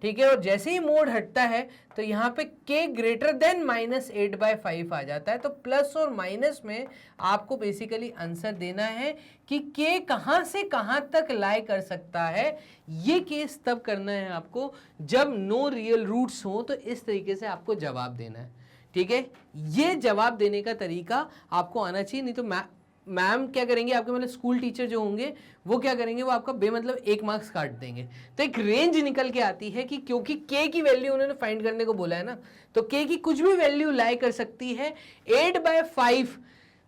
ठीक है, और जैसे ही मोड हटता है तो यहाँ पे k greater than minus 8 by 5 आ जाता है। तो प्लस और माइनस में आपको बेसिकली आंसर देना है कि k कहाँ से कहाँ तक लाई कर सकता है। ये केस तब करना है आपको जब नो रियल रूट्स हो, तो इस तरीके से आपको जवाब देना है। ठीक है, ये जवाब देने का तरीका आपको आना चाहिए, नहीं तो मैम क्या करेंगे, आपके मतलब स्कूल टीचर जो होंगे वो क्या करेंगे, वो आपका बेमतलब 1 मार्क्स काट देंगे। तो एक रेंज निकल के आती है कि क्योंकि k की वैल्यू उन्होंने फाइंड करने को बोला है ना, तो k की कुछ भी वैल्यू लाई कर सकती है 8 बाय 5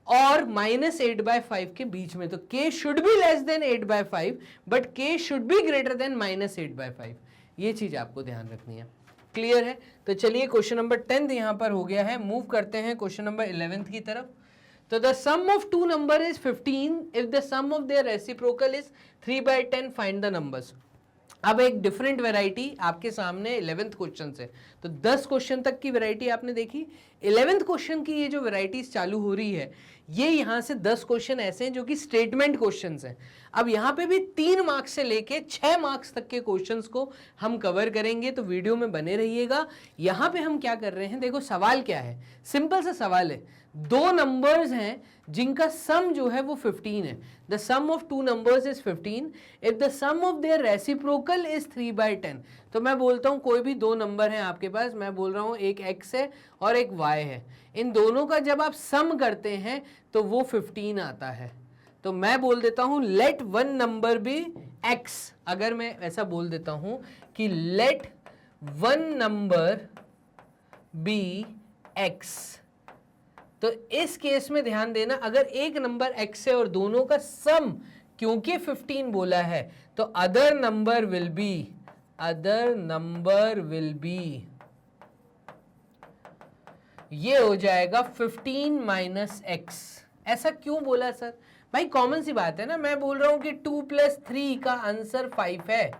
और माइनस 8 बाय 5 के बीच में। तो k should be less than 8 by 5 but k should be greater than minus 8 by 5। ये चीज आपको ध्यान रखनी है। क्लियर है? तो चलिए क्वेश्चन नंबर 10 यहां पर हो गया है। मूव करते हैं क्वेश्चन नंबर 11 की तरफ। तो the sum of two number is 15 if the sum of their reciprocal is 3 by 10 find the numbers। अब एक डिफरेंट वैरायटी आपके सामने 11th क्वेश्चन से, तो 10 क्वेश्चन तक की वैरायटी आपने देखी, 11th क्वेश्चन की ये जो वैरायटीज चालू हो रही है, ये यहां से 10 क्वेश्चन ऐसे हैं जो कि स्टेटमेंट क्वेश्चंस हैं। अब यहां पे भी 3 मार्क्स से लेके 6 मार्क्स तक के क्वेश्चंस को हम कवर करेंगे, तो वीडियो में बने रहिएगा। यहां पे हम क्या कर रहे हैं, देखो सवाल क्या है, सिंपल सा सवाल है, दो नंबर्स हैं जिनका सम जो है वो 15 है। The sum of two numbers is 15 if the sum of their reciprocal is 3/10। तो मैं बोलता हूं कोई भी दो नंबर हैं आपके पास, मैं बोल रहा हूं एक x है और एक y है, इन दोनों का जब आप सम करते हैं तो वो 15 आता है। तो मैं बोल देता हूं let one number be x। अगर मैं ऐसा बोल देता हूं कि let one number be x, तो इस केस में ध्यान देना, अगर एक नंबर x है और दोनों का सम क्योंकि 15 बोला है, तो अदर नंबर विल बी ये हो जाएगा 15 माइनस x। ऐसा क्यों बोला सर? भाई कॉमन सी बात है ना, मैं बोल रहा हूं कि 2 + 3 का आंसर 5 है,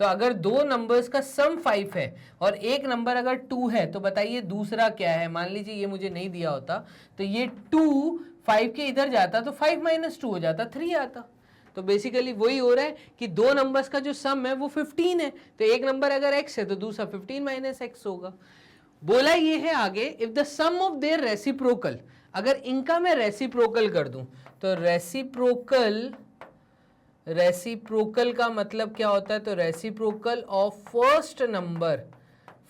तो अगर दो नंबर्स का सम 5 है और एक नंबर अगर 2 है, तो बताइए दूसरा क्या है? मान लीजिए ये मुझे नहीं दिया होता, तो ये 2 5 के इधर जाता तो 5 - 2 हो जाता, 3 आता। तो बेसिकली वही हो रहा है कि दो नंबर्स का जो सम है वो 15 है, तो एक नंबर अगर x है तो दूसरा 15 - x होगा। बोला ये है आगे, if the sum of their reciprocal, अगर इनका मैं रेसिप्रोकल कर दूं, तो रेसिप्रोकल का मतलब क्या होता है? तो रेसिप्रोकल ऑफ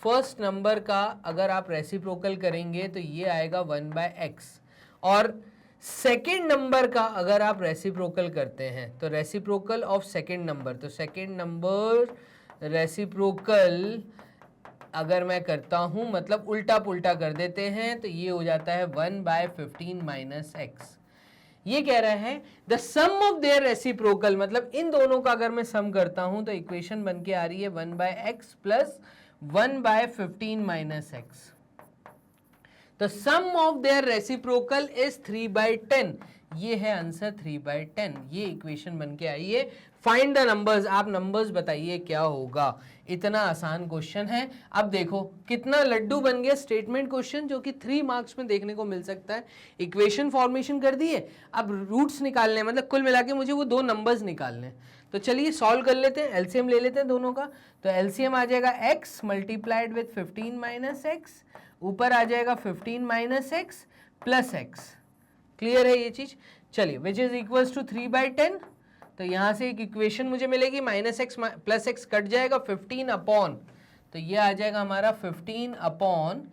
फर्स्ट नंबर का अगर आप रेसिप्रोकल करेंगे तो ये आएगा 1/x, और सेकेंड नंबर का अगर आप रेसिप्रोकल करते हैं तो रेसिप्रोकल ऑफ सेकेंड नंबर, तो सेकेंड नंबर रेसिप्रोकल अगर मैं करता हूं, मतलब उल्टा पुल्टा कर देते हैं, तो ये हो जाता है 1/15 - x। ये कह रहा है the sum of their reciprocal, मतलब इन दोनों का अगर मैं सम करता हूं तो इक्वेशन बन के आ रही है 1/x प्लस 1/15 - x। तो सम ऑफ देयर रेसिप्रोकल इज 3/10, ये है आंसर 3/10। ये इक्वेशन बन के आई है। फाइंड द नंबर्स, आप नंबर्स बताइए क्या होगा। इतना आसान क्वेश्चन है। अब देखो कितना लड्डू बन गया स्टेटमेंट क्वेश्चन, जो कि 3 मार्क्स में देखने को मिल सकता है। इक्वेशन फॉर्मेशन कर दिए, अब रूट्स निकालने, मतलब कुल मिला के मुझे वो दो नंबर्स निकालने। तो चलिए सॉल्व कर लेते हैं, एलसीएम ले लेते हैं दोनों का। तो एलसीएम आ जाएगा x मल्टीप्लाइड विथ 15 - x, ऊपर आ जाएगा 15 - x प्लस x। क्लियर है ये चीज? चलिए, विच इज इक्वल्स टू 3/10। तो यहां से एक इक्वेशन मुझे मिलेगी, -x प्लस x कट जाएगा, 15 अपॉन, तो ये आ जाएगा हमारा 15 अपॉन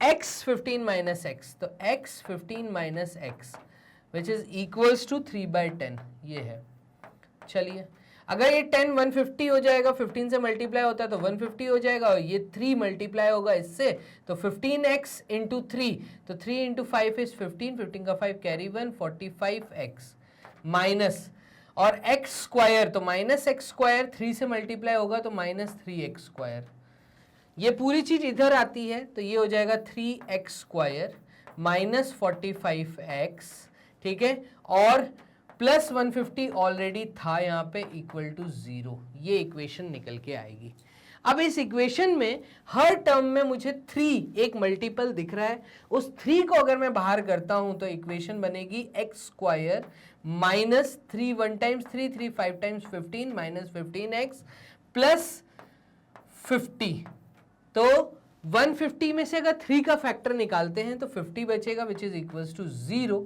x 15 - x, तो x 15 - x which is equals to 3/10, ये है। चलिए, अगर ये 10 150 हो जाएगा, 15 से मल्टीप्लाई होता है तो 150 हो जाएगा, और ये 3 मल्टीप्लाई होगा इससे, तो 15x इंटू 3, तो 3 इंटू 5 इज 15, 15 का 5 कैरी 1, 45x माइनस, और x स्क्वायर, तो -x स्क्वायर 3 से मल्टीप्लाई होगा तो -3x स्क्वायर। ये पूरी चीज इधर आती है तो ये हो जाएगा 3x स्क्वायर माइनस 45x, ठीक है, और प्लस 150 ऑलरेडी था यहाँ पे, इक्वल टू 0। ये इक्वेशन निकल के आएगी। अब इस इक्वेशन में हर टर्म में मुझे 3 एक मल्टीपल दिख रहा है, उस 3 को अगर मैं बाहर करता हूं तो इक्वेशन बनेगी x square minus 3 1 times 3 3 5 times 15 minus 15x plus 50। तो 150 में से अगर 3 का फैक्टर निकालते हैं तो 50 बचेगा, विच इज इक्वल्स टू 0।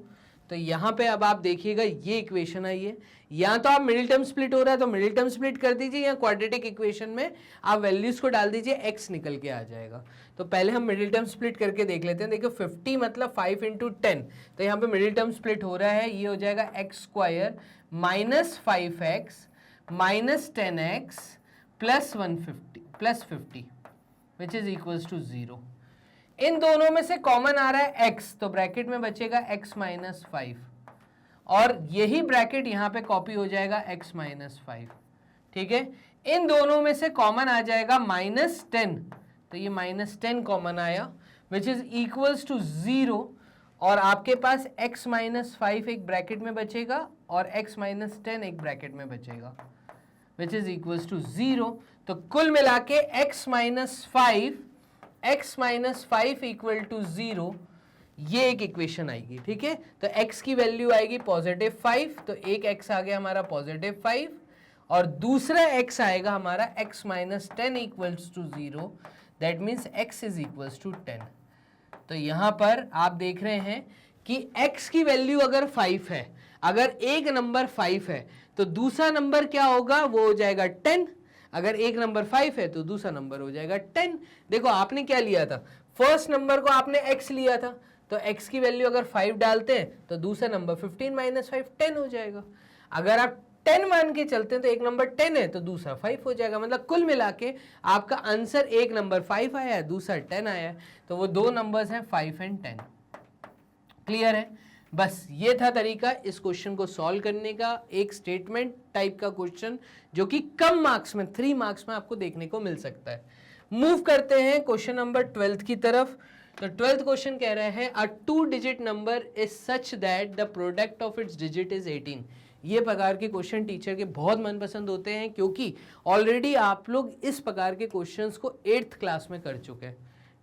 तो यहां पे अब आप देखिएगा ये इक्वेशन आई है, या तो आप मिडिल टर्म स्प्लिट हो रहा है तो मिडिल टर्म स्प्लिट कर दीजिए, या क्वाड्रेटिक इक्वेशन में आप वैल्यूज को डाल दीजिए, x निकल के आ जाएगा। तो पहले हम मिडिल टर्म स्प्लिट करके देख लेते हैं। देखो 50 मतलब 5 इंटू 10, तो यहाँ पे मिडिल टर्म स्प्लिट हो रहा है, ये हो जाएगा x square minus 5x minus 10x plus 150 plus 50 which is equals to 0। इन दोनों में से कॉमन आ रहा है x, तो ब्रैकेट में बचेगा x माइनस 5, और यही ब्रैकेट यहां पे कॉपी हो जाएगा x माइनस 5, ठीक है। इन दोनों में से कॉमन आ जाएगा -10, तो ये -10 कॉमन आया, विच इज इक्वल्स टू 0, और आपके पास x माइनस 5 एक ब्रैकेट में बचेगा और x माइनस 10 एक ब्रैकेट में बचेगा। Which is equals to 0। तो कुल मिला के x माइनस 5 इक्वल टू 0, ये एक इक्वेशन आएगी। ठीक है, तो x की वैल्यू आएगी +5, तो एक x आ गया हमारा +5, और दूसरा x आएगा हमारा x minus 10 equals to 0, that means x is equals to 10। तो यहां पर आप देख रहे हैं कि x की वैल्यू अगर 5 है, अगर एक नंबर 5 है तो दूसरा नंबर क्या होगा, वो हो जाएगा 10। अगर एक नंबर 5 है तो दूसरा नंबर हो जाएगा 10। देखो आपने क्या लिया था, फर्स्ट नंबर को आपने x लिया था, तो x की वैल्यू अगर 5 डालते हैं तो दूसरा नंबर 15 माइनस 5 10 हो जाएगा। अगर आप 10 मान के चलते हैं तो एक नंबर 10 है तो दूसरा 5 हो जाएगा। मतलब कुल मिला के आपका आंसर एक नंबर 5 आया है, दूसरा 10 आया है, तो वो दो नंबर्स हैं 5 एंड 10। क्लियर है? बस ये था तरीका इस क्वेश्चन को सॉल्व करने का, एक स्टेटमेंट टाइप का क्वेश्चन जो कि कम मार्क्स में 3 मार्क्स में आपको देखने को मिल सकता है। मूव करते हैं क्वेश्चन नंबर 12 की तरफ। तो 12th क्वेश्चन कह रहे हैं अ 2 digit number is such that the product of its digit is 18। ये प्रकार के क्वेश्चन टीचर के बहुत मनपसंद होते हैं, क्योंकि ऑलरेडी आप लोग इस प्रकार के क्वेश्चंस को 8th क्लास में कर चुके हैं।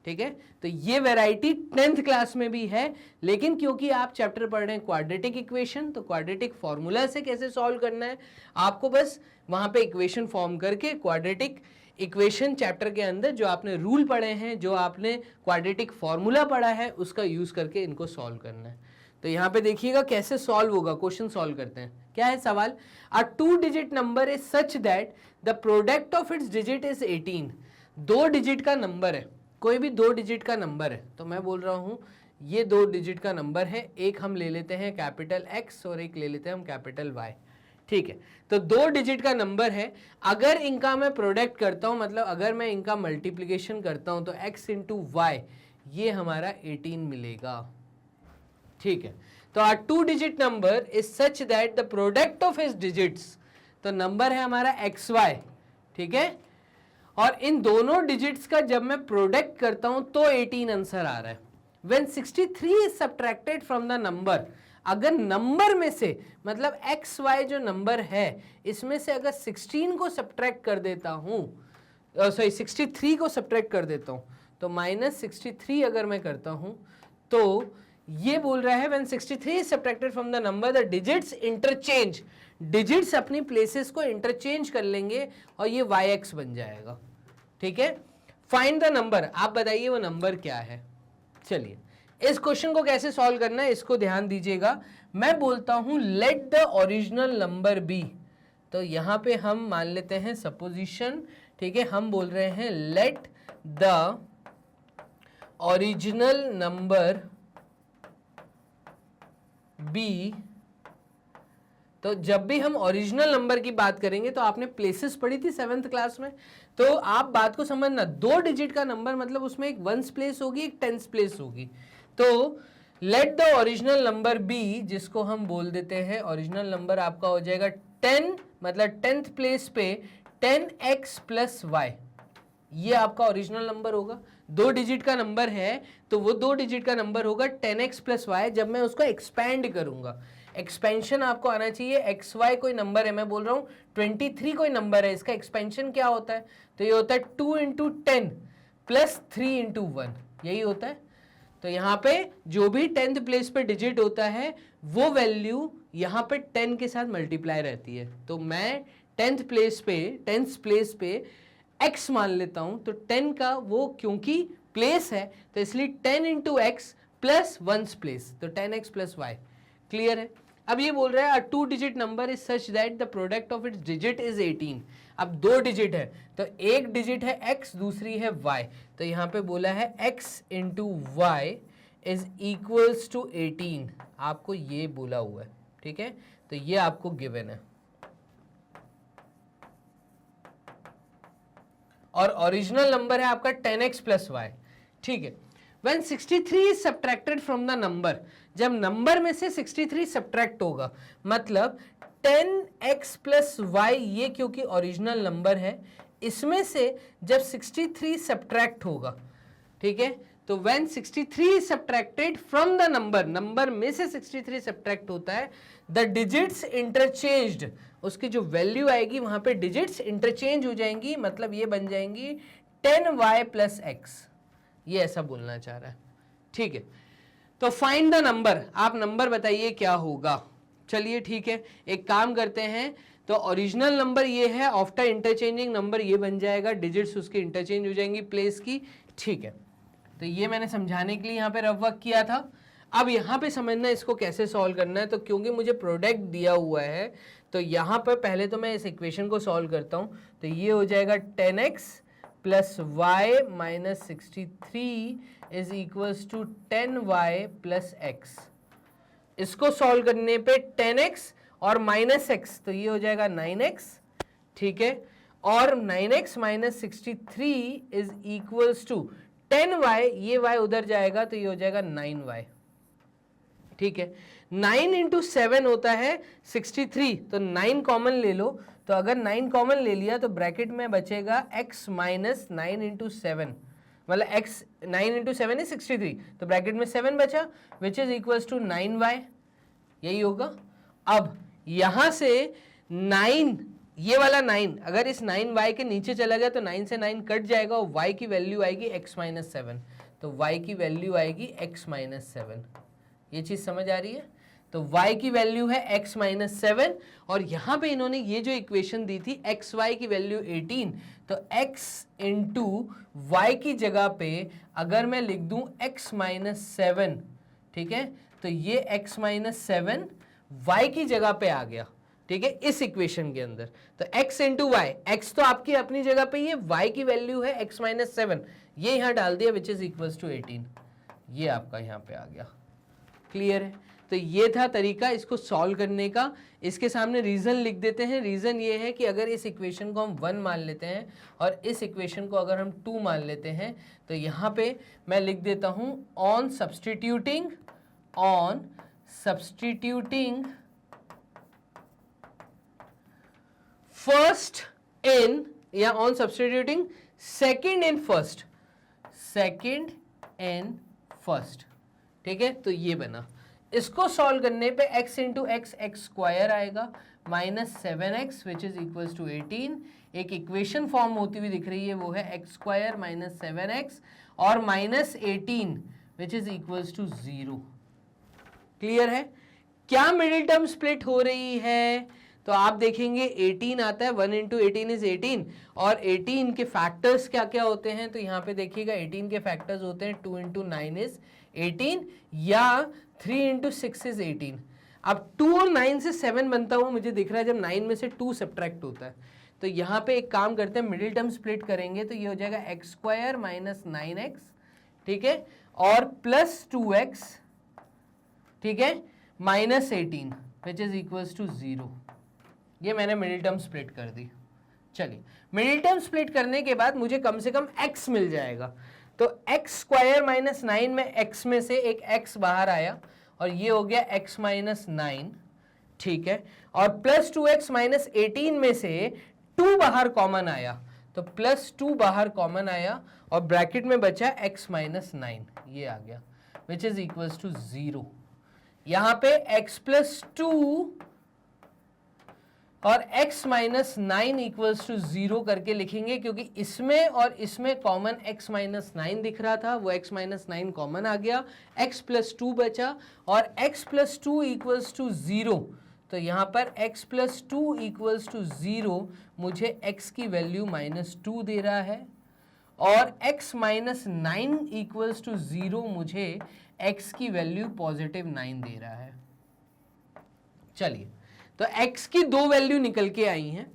ठीक है, तो ये वैरायटी 10th क्लास में भी है, लेकिन क्योंकि आप चैप्टर पढ़ रहे हैं क्वाड्रेटिक इक्वेशन, तो क्वाड्रेटिक फॉर्मूला से कैसे सॉल्व करना है, आपको बस वहां पे इक्वेशन फॉर्म करके क्वाड्रेटिक इक्वेशन चैप्टर के अंदर जो आपने रूल पढ़े हैं, जो आपने क्वाड्रेटिक फॉर्मूला पढ़ा है, उसका यूज करके इनको सॉल्व करना है। तो यहाँ पे देखिएगा कैसे सॉल्व होगा, क्वेश्चन सॉल्व करते हैं। क्या है सवाल, अ 2 digit number is such that the product of its digit is 18। 2 digit का नंबर है, कोई भी 2 डिजिट का नंबर है, तो मैं बोल रहा हूं ये 2 डिजिट का नंबर है, एक हम ले लेते हैं कैपिटल X और एक ले लेते हैं हम कैपिटल Y। ठीक है, तो 2 डिजिट का नंबर है, अगर इनका मैं प्रोडक्ट करता हूं, मतलब अगर मैं इनका मल्टीप्लिकेशन करता हूं, तो x इंटू वाई ये हमारा 18 मिलेगा। ठीक है, तो आ 2 digit number is such that the product of its digits, तो नंबर है हमारा XY। ठीक है, और इन दोनों डिजिट्स का जब मैं प्रोडक्ट करता हूं तो 18 आंसर आ रहा है। When 63 is subtracted from the number, अगर नंबर में से, मतलब XY जो नंबर है इसमें से अगर 16 को सब्ट्रैक्ट कर देता हूं, सॉरी 63 को सब्ट्रैक्ट कर देता हूं, तो -63 अगर मैं करता हूं, तो ये बोल रहा है when 63 is subtracted from the number the digits interchange, digits अपनी प्लेसेस को इंटरचेंज कर लेंगे और ये yx बन जाएगा। ठीक है, फाइंड द नंबर, आप बताइए वो नंबर क्या है। चलिए इस क्वेश्चन को कैसे सॉल्व करना है इसको ध्यान दीजिएगा। मैं बोलता हूं let the original number be, तो यहां पे हम मान लेते हैं सपोजिशन। ठीक है, हम बोल रहे हैं let the original number be. तो जब भी हम ओरिजिनल नंबर की बात करेंगे, तो आपने प्लेसेस पढ़ी थी 7th क्लास में, तो आप बात को समझना, 2 डिजिट का नंबर मतलब उसमें एक 1s प्लेस होगी, एक 10s प्लेस होगी। तो let the original number be, जिसको हम बोल देते हैं ओरिजिनल नंबर आपका हो जाएगा 10, मतलब 10th प्लेस पे 10x प्लस y, ये आपका ओरिजिनल नंबर होगा। 2 डिजिट का नंबर है तो वो 2 डिजिट का नंबर होगा 10x प्लस y। जब मैं उसको एक्सपैंड करूंगा, एक्सपेंशन आपको आना चाहिए, xy कोई नंबर है, मैं बोल रहा हूं 23 कोई नंबर है, इसका एक्सपेंशन क्या होता है, तो ये होता है 2 इंटू 10 प्लस 3 इंटू 1, यही होता है। तो यहाँ पे जो भी 10th प्लेस पे डिजिट होता है वो वैल्यू यहाँ पे 10 के साथ मल्टीप्लाई रहती है। तो मैं 10th प्लेस पे x मान लेता हूं, तो 10 का वो क्योंकि प्लेस है तो इसलिए 10 into x plus 1s place, तो 10x प्लस y। क्लियर है? अब ये बोल रहा है अ 2 digit number is such that the product of its digit is 18। अब 2 डिजिट है तो एक डिजिट है x, दूसरी है y, तो यहां पे बोला है x into y is equals to 18, आपको ये बोला हुआ है। ठीक है, तो ये आपको गिवन है, और ओरिजिनल नंबर है आपका 10x प्लस y। ठीक है, When 63 is subtracted from the number, जब नंबर में से 63 सब्ट्रैक्ट होगा, मतलब 10x प्लस वाई, ये क्योंकि ओरिजिनल नंबर है, इसमें से जब 63 सब्ट्रैक्ट होगा, ठीक है, तो when 63 is subtracted from the number, number में से 63 सब्ट्रैक्ट होता है, the digits interchanged, उसकी जो वैल्यू आएगी वहां पे डिजिट्स इंटरचेंज हो जाएंगी, मतलब ये बन जाएंगी 10y प्लस एक्स, ये ऐसा बोलना चाह रहा है। ठीक है, तो फाइंड द नंबर, आप नंबर बताइए क्या होगा। चलिए ठीक है, एक काम करते हैं, तो ओरिजिनल नंबर ये है, आफ्टर इंटरचेंजिंग नंबर ये बन जाएगा, डिजिट्स उसकी इंटरचेंज हो जाएंगी प्लेस की। ठीक है, तो ये मैंने समझाने के लिए यहाँ पे रफ वर्क किया था। अब यहाँ पे समझना इसको कैसे सॉल्व करना है। तो क्योंकि मुझे प्रोडक्ट दिया हुआ है तो यहाँ पर पहले तो मैं इस इक्वेशन को सॉल्व करता हूँ। तो ये हो जाएगा 10x plus y minus 63 is equals to 10y plus x. इसको सॉल्व करने पे 10x और माइनस एक्स, तो ये हो जाएगा 9x। ठीक है, और 9x minus 63 is equals to 10y, ये y उधर जाएगा तो ये हो जाएगा 9y। ठीक है, 9 इंटू 7 होता है 63, तो 9 कॉमन ले लो। तो अगर 9 कॉमन ले लिया तो ब्रैकेट में बचेगा x माइनस 9 इंटू 7, मतलब x 9 इंटू 7 है 63, तो ब्रैकेट में 7 बचा विच इज इक्वल्स टू 9y, यही होगा। अब यहां से 9, ये वाला 9 अगर इस 9y के नीचे चला गया तो 9 से 9 कट जाएगा और y की वैल्यू आएगी x माइनस 7, तो y की वैल्यू आएगी x माइनस 7। ये चीज समझ आ रही है? तो y की वैल्यू है x माइनस 7, और यहां पे इन्होंने ये जो इक्वेशन दी थी xy की वैल्यू 18, तो x इंटू वाई की जगह पे अगर मैं लिख दूं x माइनस 7, ठीक है, तो ये x माइनस 7 y की जगह पे आ गया। ठीक है, इस इक्वेशन के अंदर तो x इंटू वाई, x तो आपकी अपनी जगह पे, ये y की वैल्यू है x माइनस 7, ये यहां डाल दिया विच इज इक्वल्स टू 18, ये आपका यहां पे आ गया। क्लियर है? तो ये था तरीका इसको सॉल्व करने का। इसके सामने रीजन लिख देते हैं। रीजन ये है कि अगर इस इक्वेशन को हम 1 मान लेते हैं और इस इक्वेशन को अगर हम 2 मान लेते हैं, तो यहाँ पे मैं लिख देता हूँ ऑन सब्स्टिट्यूटिंग फर्स्ट इन, या on substituting second in first. ठीक है, तो ये बना। इसको सॉल्व करने पे x इंटू एक्स स्क्वायर आएगा minus 7x which is equals to 18। एक इक्वेशन फॉर्म होती हुई दिख रही है, वो है x स्क्वायर माइनस 7x और minus 18 which is equals to 0। Clear है? क्या मिडिल टर्म स्प्लिट हो रही है? तो आप देखेंगे 18 आता है, 1 इंटू 18 इज 18, और 18 के फैक्टर्स क्या क्या होते हैं, तो यहाँ पे देखिएगा 18 के फैक्टर्स होते हैं 2 इंटू 9 इज 18, या 3 इंटू 6 इज 18। अब 2 और 9 से 7 बनता हुआ मुझे दिख रहा है जब 9 में से 2 सब्ट्रैक्ट होता है। तो यहाँ पे एक काम करते हैं, मिडिल टर्म स्प्लिट करेंगे, तो ये हो जाएगा एक्स स्क्वायर माइनस 9x, ठीक है, और प्लस 2x, ठीक है, minus 18 which is equals to 0। ये मैंने मिडिल टर्म स्प्लिट कर दी। चलिए, मिडिल टर्म स्प्लिट करने के बाद मुझे कम से कम x मिल जाएगा। तो एक्स स्क्वायर माइनस 9 में x में से एक x बाहर आया और ये हो गया x माइनस 9, ठीक है, और प्लस 2x माइनस 18 में से 2 बाहर कॉमन आया, तो प्लस 2 बाहर कॉमन आया और ब्रैकेट में बचा x माइनस 9, ये आ गया विच इज इक्वल्स टू 0। यहां पे x प्लस 2 और x माइनस 9 इक्वल्स टू 0 करके लिखेंगे, क्योंकि इसमें और इसमें कॉमन x माइनस 9 दिख रहा था, वो x माइनस 9 कॉमन आ गया, x प्लस 2 बचा और x प्लस 2 इक्वल्स टू 0। तो यहाँ पर x प्लस 2 इक्वल्स टू 0 मुझे x की वैल्यू माइनस 2 दे रहा है, और x माइनस 9 इक्वल्स टू 0 मुझे x की वैल्यू पॉजिटिव 9 दे रहा है। चलिए, तो x की 2 वैल्यू निकल के आई हैं।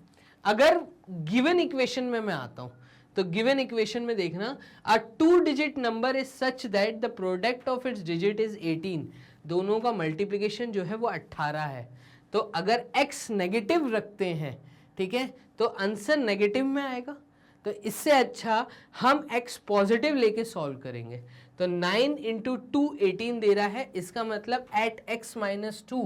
अगर गिवन इक्वेशन में मैं आता हूं, तो गिवन इक्वेशन में देखना, अ 2 digit number is such that the product of its digit is 18। दोनों का मल्टीप्लिकेशन जो है वो 18 है। तो अगर x नेगेटिव रखते हैं, ठीक है, तो आंसर नेगेटिव में आएगा। तो इससे अच्छा हम x पॉजिटिव लेके सॉल्व करेंगे। तो 9 इंटू 2 18 दे रहा है, इसका मतलब एट x माइनस 2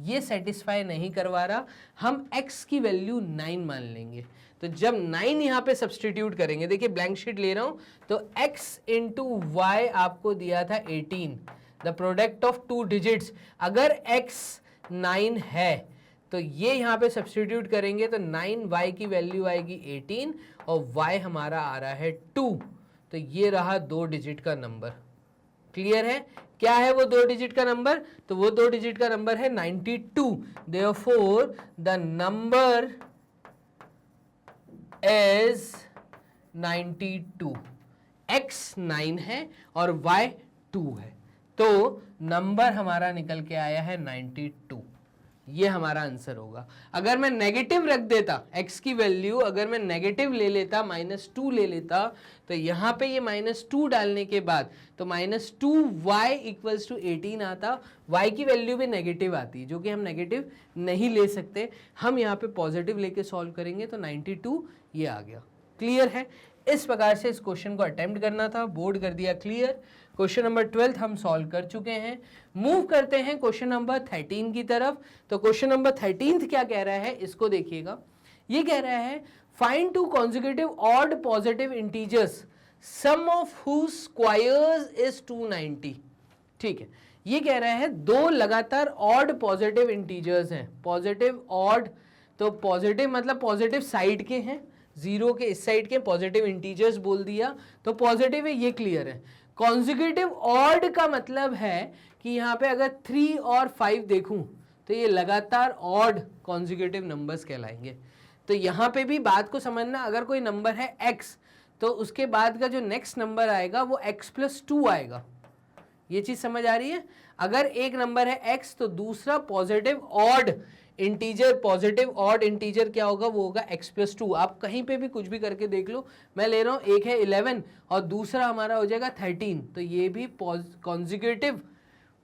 ये सेटिस्फाई नहीं करवा रहा, हम x की वैल्यू 9 मान लेंगे। तो जब 9 यहाँ पे सब्सटीट्यूट करेंगे, देखिए ब्लैंक शीट ले रहा हूं, तो x इंटू वाई आपको दिया था 18, द प्रोडक्ट ऑफ 2 डिजिट्स। अगर x 9 है तो ये यहाँ पे सब्सटीट्यूट करेंगे तो 9y की वैल्यू आएगी 18 और y हमारा आ रहा है 2। तो ये रहा 2 डिजिट का नंबर। क्लियर है? क्या है वो 2 डिजिट का नंबर? तो वो 2 डिजिट का नंबर है 92। Therefore the number is 92। x 9 है और y 2 है, तो नंबर हमारा निकल के आया है 92। ये हमारा आंसर होगा। अगर मैं नेगेटिव रख देता x की वैल्यू, अगर मैं नेगेटिव ले लेता -2 ले लेता, तो यहाँ पे ये -2 डालने के बाद तो -2y इक्वल्स टू 18 आता। y की वैल्यू भी नेगेटिव आती, जो कि हम नेगेटिव नहीं ले सकते, हम यहाँ पे पॉजिटिव लेके सॉल्व करेंगे तो 92 ये आ गया। क्लियर है? इस प्रकार से इस क्वेश्चन को अटेम्प्ट करना था, बोर्ड कर दिया क्लियर। क्वेश्चन नंबर 12 हम सॉल्व कर चुके हैं। मूव करते हैं क्वेश्चन नंबर 13 की तरफ। तो क्वेश्चन नंबर 13 क्या कह रहा है, इसको देखिएगा। ये कह रहा है find 2 consecutive odd positive integers sum of whose squares is 290। ठीक है, ये कह रहा है 2 लगातार ऑड पॉजिटिव इंटीजर्स हैं। पॉजिटिव ऑड, तो पॉजिटिव मतलब पॉजिटिव साइड के हैं, जीरो के इस साइड के पॉजिटिव इंटीजर्स बोल दिया, तो पॉजिटिव है, ये क्लियर है। कॉन्जिक्यूटिव ऑड का मतलब है कि यहाँ पे अगर 3 और 5 देखूं तो ये लगातार ऑड कॉन्जिक्यूटिव नंबर्स कहलाएंगे। तो यहाँ पे भी बात को समझना, अगर कोई नंबर है x तो उसके बाद का जो नेक्स्ट नंबर आएगा वो x+2 आएगा। ये चीज समझ आ रही है? अगर एक नंबर है x तो दूसरा positive odd integer, positive odd integer क्या होगा, वो होगा x+2। आप कहीं पे भी कुछ भी करके देख लो। मैं ले रहा हूँ, एक है 11 और दूसरा हमारा हो जाएगा 13, तो ये भी कॉन्जिक्यूटिव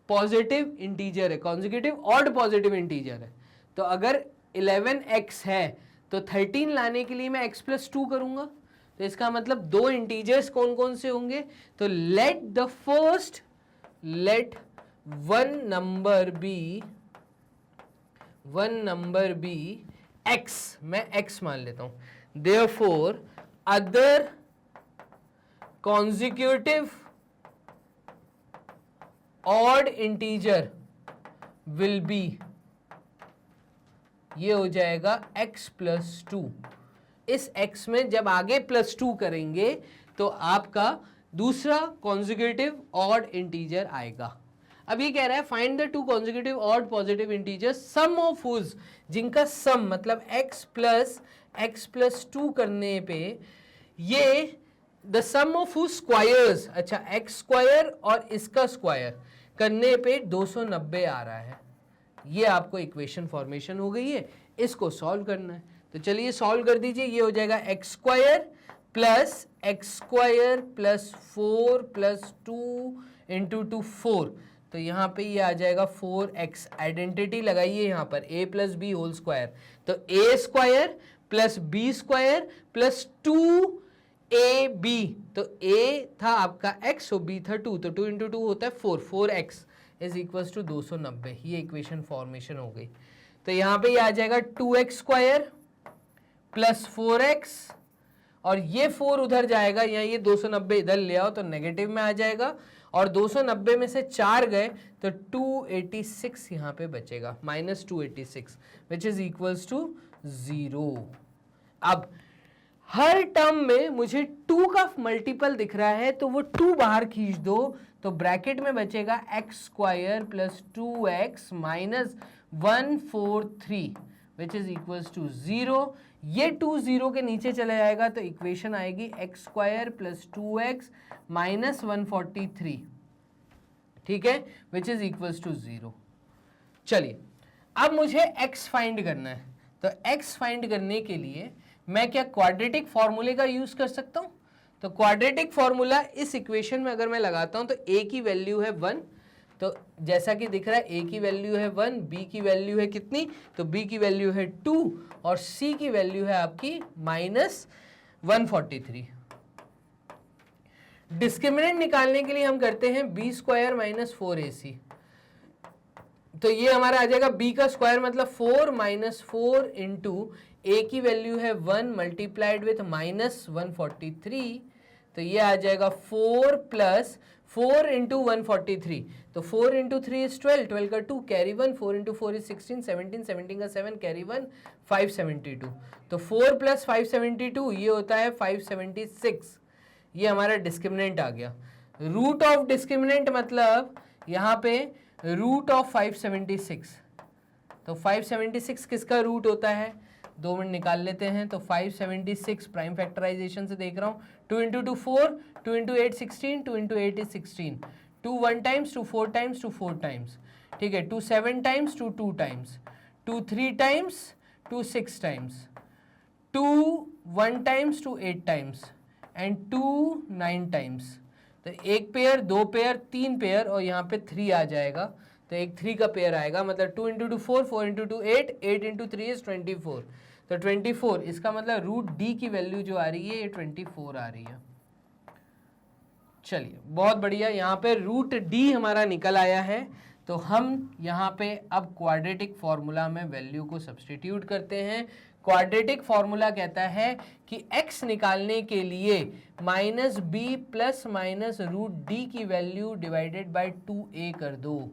पॉजिटिव इंटीजर है, कॉन्जिक्यूटिव ऑड पॉजिटिव इंटीजर है। तो अगर 11x है तो 13 लाने के लिए मैं x+2 करूंगा, तो इसका मतलब 2 इंटीजर्स कौन कौन से होंगे, तो let one number be x, मैं x मान लेता हूं। Therefore other consecutive odd integer will be, ये हो जाएगा x+2। इस x में जब आगे +2 करेंगे तो आपका दूसरा कॉन्जिक्यूटिव ऑड इंटीजर आएगा। अब ये कह रहा है find the 2 consecutive odd positive integers sum of whose, जिनका सम मतलब x+2 करने पे ये the sum of whose squares, अच्छा x² और इसका स्क्वायर करने पे 290 आ रहा है। ये आपको इक्वेशन फॉर्मेशन हो गई है, इसको सॉल्व करना है। तो चलिए सॉल्व कर दीजिए। ये हो जाएगा x² + 4 + 2 × 2 4, तो यहाँ पे ये आ जाएगा 4x। आइडेंटिटी लगाइए यहाँ पर a + b होल स्क्वायर, तो a² + b² + 2ab, तो a था आपका x और b था 2, तो 2 × 2 होता है 4, 4x = 290। ये इक्वेशन फॉर्मेशन हो गई। तो यहाँ पे ये आ जाएगा 2x² + 4x, और ये 4 उधर जाएगा, यहाँ ये 290 इधर ले आओ तो नेगेटिव में आ जाएगा, और 290 में से 4 गए तो 286 यहाँ पे बचेगा, -286 विच इज इक्वल्स टू 0। अब हर टर्म में मुझे 2 का मल्टीपल दिख रहा है तो वो 2 बाहर खींच दो, तो ब्रैकेट में बचेगा x² + 2x - 143 which is equals to 0। ये 2 0 के नीचे चले जाएगा तो इक्वेशन आएगी x² + 2x - 143, ठीक है, विच इज इक्वल्स टू 0। चलिए अब मुझे x फाइंड करना है, तो x फाइंड करने के लिए मैं क्या क्वाड्रेटिक फॉर्मूले का यूज कर सकता हूं। तो क्वाड्रेटिक फॉर्मूला इस इक्वेशन में अगर मैं लगाता हूं तो a की वैल्यू है 1, तो जैसा कि दिख रहा है a की वैल्यू है 1, b की वैल्यू है कितनी, तो b की वैल्यू है 2 और c की वैल्यू है आपकी -143। डिस्क्रिमिनेंट निकालने के लिए हम करते हैं b² - 4ac, तो ये हमारा आ जाएगा b का स्क्वायर मतलब 4 - 4 × a की वैल्यू है 1 मल्टीप्लाइड विथ -143, तो ये आ जाएगा 4 + 4 इंटू 143, तो 4 इंटू 3 इज 12, 12 का 2 कैरी 1, 4 इंटू 4 इज 16, 17, 17 का 7 कैरी 1, 572, तो 4 प्लस 572 ये होता है 576, ये हमारा डिस्क्रिमिनेंट आ गया। रूट ऑफ डिस्क्रिमिनेंट मतलब यहाँ पे रूट ऑफ 576, तो 576 किसका रूट होता है, 2 मिनट निकाल लेते हैं। तो 576 प्राइम फैक्टराइजेशन से देख रहा हूँ, 2 into 2 4, 2 into 8 16, 2 into 8 is 16, 2 1 times, 2 4 times, 2 4 times, ठीक है, 2 7 times, 2 2 times, 2 3 times, 2 6 times, 2 1 times, 2 8 times and 2 9 times. तो एक पेयर, 2 पेयर, 3 पेयर और यहाँ पे 3 आ जाएगा, तो एक 3 का पेयर आएगा, मतलब 2 इंटू 2 4, 4 इंटू 2 8, 8 इंटू 3 इज 24, तो 24, इसका मतलब रूट डी की वैल्यू जो आ रही है ये 24 आ रही है। चलिए बहुत बढ़िया, यहाँ पे रूट डी हमारा निकल आया है। तो हम यहाँ पे अब क्वाड्रेटिक फॉर्मूला में वैल्यू को सब्स्टिट्यूट करते हैं। क्वाड्रेटिक फॉर्मूला कहता है कि x निकालने के लिए minus b plus minus root D की वैल्यू डिवाइडेड बाय 2a कर दो,